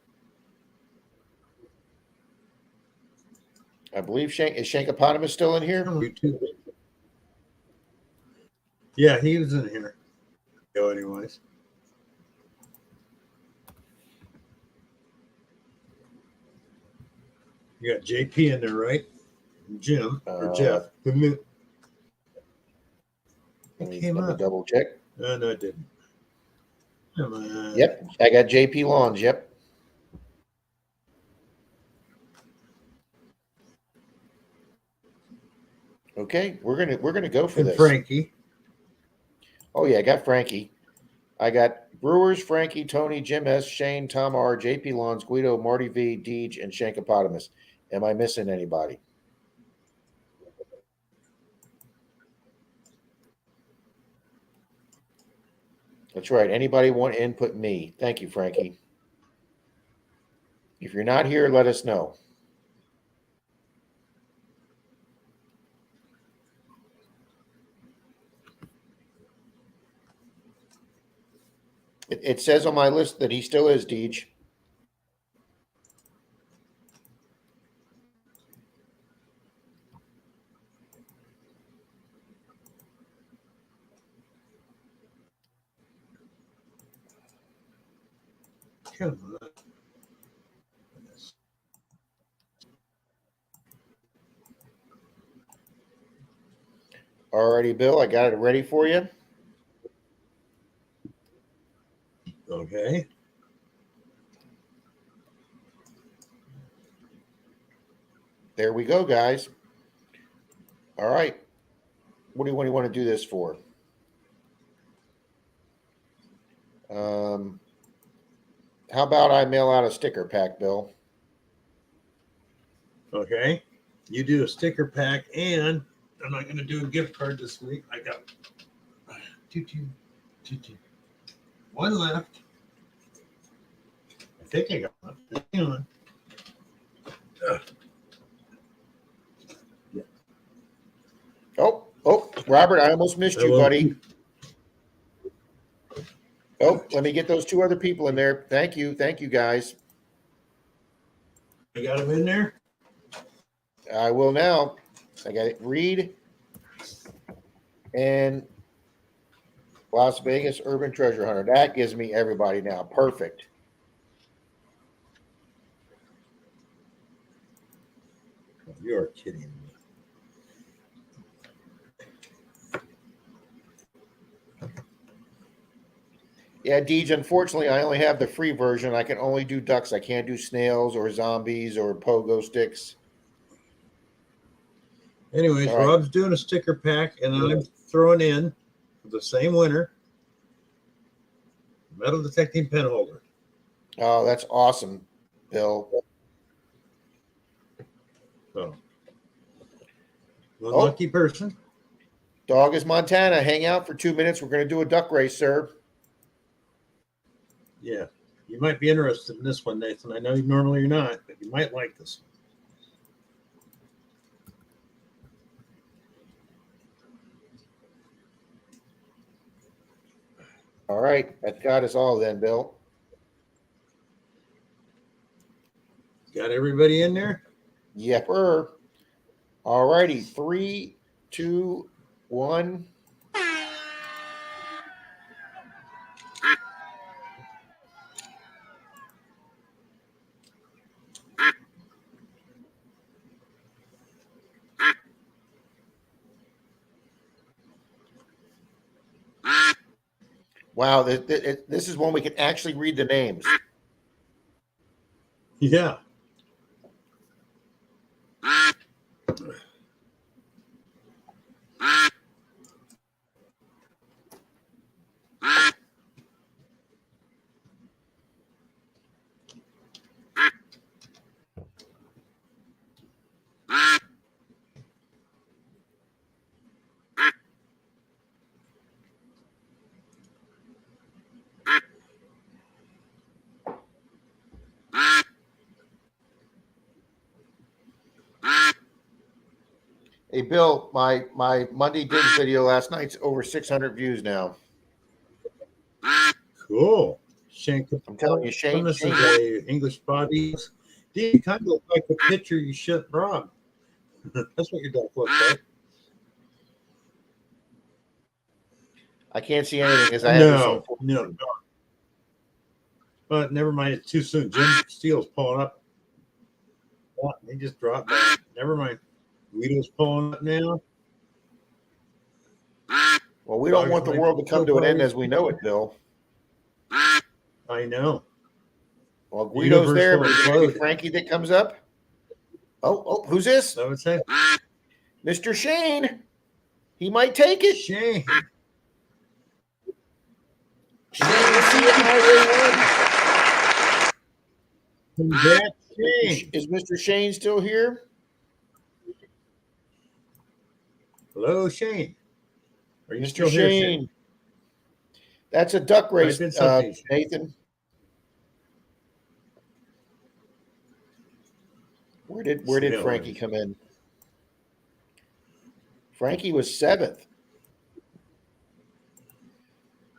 I believe is Shankopotamus still in here? YouTube. Yeah, he was in here. Go anyways. You got JP in there, right? Jim or Jeff. Let It me came up. double check. No, it didn't. Come on. Yep, I got JP Lawns. Yep. Okay, we're gonna go for And this. Frankie. Oh yeah, I got Frankie. I got Brewers, Frankie, Tony, Jim S, Shane, Tom R, JP Lawns, Guido, Marty V, Deej, and Shankopotamus. Am I missing anybody? That's right. Anybody want to input me? Thank you, Frankie. If you're not here, let us know. It says on my list that he still is, Deej. Come on. Alrighty, Bill, I got it ready for you. Okay. There we go, guys. All right. What do you want to do this for? How about I mail out a sticker pack, Bill? Okay. You do a sticker pack, and I'm not going to do a gift card this week. I got two. One left. I think I got one. Hang on. Yeah. Oh, Robert, I almost missed you, buddy. Oh, let me get those 2 other people in there. Thank you, guys. I got them in there. I will now. I got it. Reed and Las Vegas Urban Treasure Hunter. That gives me everybody now. Perfect. You are kidding me. Yeah, Deej, unfortunately, I only have the free version. I can only do ducks. I can't do snails or zombies or pogo sticks. Anyways, All right. Rob's doing a sticker pack, and I'm throwing in the same winner metal detecting pen holder. Oh, that's awesome, Bill. So, one lucky person. Dog is Montana. Hang out for 2 minutes. We're going to do a duck race, sir. Yeah, you might be interested in this one, Nathan. I know normally you're not, but you might like this one. All right. That got us all then, Bill. Got everybody in there? Yepper. All righty. 3, 2, 1. Wow, this is one we can actually read the names. Yeah. Hey, Bill, my Monday Digs video last night's over 600 views now. Cool. Shane, I'm telling you, Shane. This is a English body. You kind of look like the picture you shot Rob. That's what your duck looks like. I can't see anything because I have this on. No. But never mind. It's too soon. Jim Steele's pulling up. Oh, he just dropped back. Never mind. Guido's pulling up now. Well, we don't want the world to come to an end as we know it, Bill. I know. Well, Guido's there, but is there Frankie that comes up? Oh, who's this? I would say Mr. Shane. He might take it. Shane. Is Mr. Shane still here? Hello, Shane. Are you Mr. still Shane? here, Shane? That's a duck race, Nathan. Where did Frankie come in? Frankie was 7th.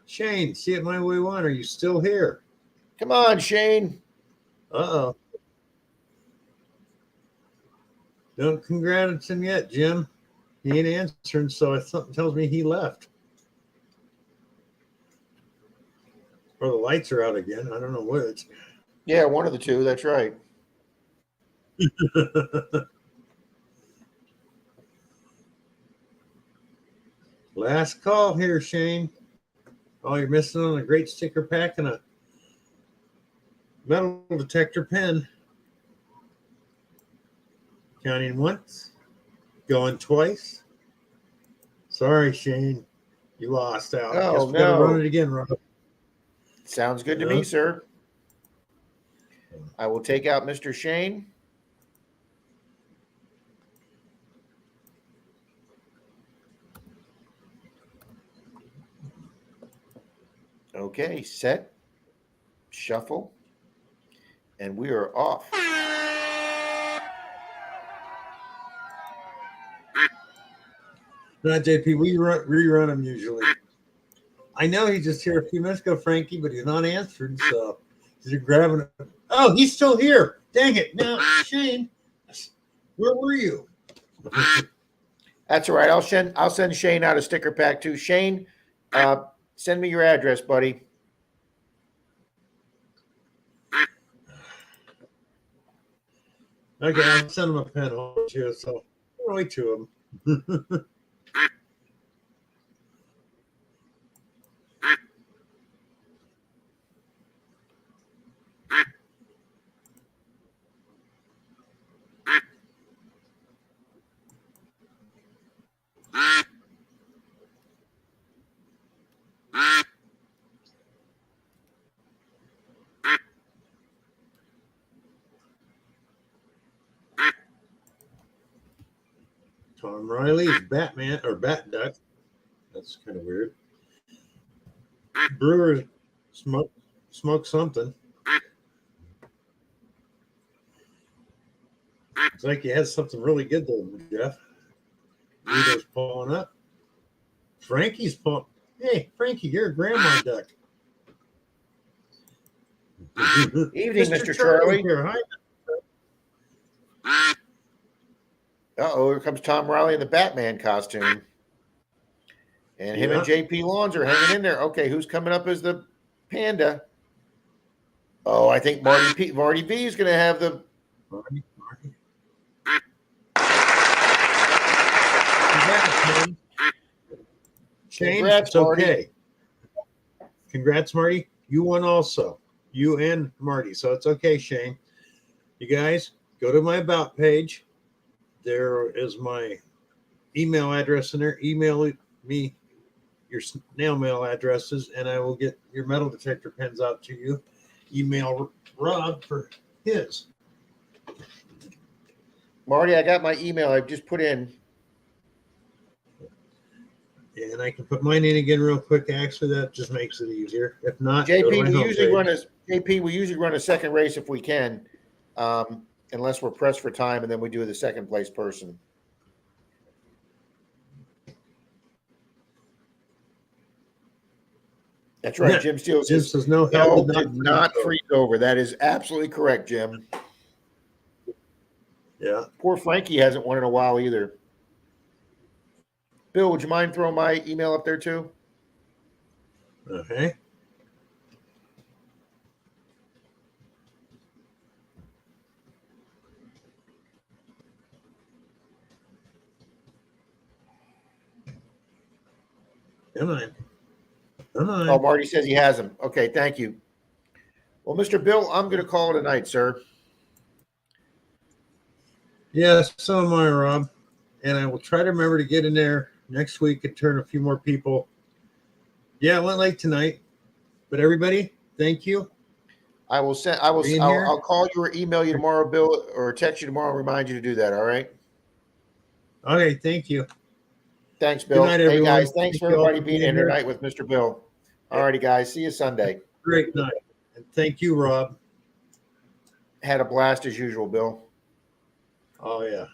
Shane, see it my way one. Are you still here? Come on, Shane. Uh-oh. Don't congratulate him yet, Jim. He ain't answering, so something tells me he left. Or the lights are out again. I don't know which. Yeah, one of the two. That's right. Last call here, Shane. Oh, you're missing on a great sticker pack and a metal detector pen. Counting once, going twice. Sorry, Shane. You lost out. Oh, Guess we gotta run it again, Rob. Sounds good to me, sir. I will take out Mr. Shane. Okay, set, shuffle, and we are off. Not JP. We rerun him usually. I know he's just here a few minutes ago, Frankie, but he's not answering. So he's grabbing it. Oh, he's still here. Dang it. Now, Shane, where were you? That's all right. I'll send Shane out a sticker pack too. Shane, send me your address, buddy. Okay, I'll send him a pen home too. So only two of them. Tom Riley's Batman or Bat Duck. That's kind of weird. Brewer smoke something. It's like he has something really good there, Jeff. Vito's pulling up. Frankie's pulling. Hey, Frankie, you're a grandma duck. Evening, Mr. Charlie. Here. Hi. Uh-oh, here comes Tom Riley in the Batman costume. And him and JP Lawns are hanging in there. Okay, who's coming up as the panda? Oh, I think Marty V is going to have the... Marty. Shane, Congrats, it's okay. Marty. Congrats, Marty. You won also. You and Marty. So it's okay, Shane. You guys, go to my About page. There is my email address in there. Email me your snail mail addresses, and I will get your metal detector pens out to you. Email Rob for his. Marty, I got my email. I've just put in. And I can put mine in again real quick. Actually, that just makes it easier. If not, JP, we usually run a second race if we can, unless we're pressed for time, and then we do the second place person. That's right. Yeah. Jim Steele Jim says, says no, no, did not freeze over. That is absolutely correct, Jim. Yeah. Poor Frankie hasn't won in a while either. Bill, would you mind throwing my email up there too? Okay. Come on. Oh, Marty says he has them. Okay, thank you. Well, Mr. Bill, I'm going to call it a night, sir. Yes, so am I, Rob. And I will try to remember to get in there next week and turn a few more people. Yeah, it went late tonight. But everybody, thank you. I'll call you or email you tomorrow, Bill, or text you tomorrow and remind you to do that, all right? Okay, thank you. Thanks, Bill. Good night, hey, everyone. guys, thanks for everybody all being for here being tonight with Mr. Bill. All righty, guys. See you Sunday. Great night. And thank you, Rob. Had a blast as usual, Bill. Oh, yeah.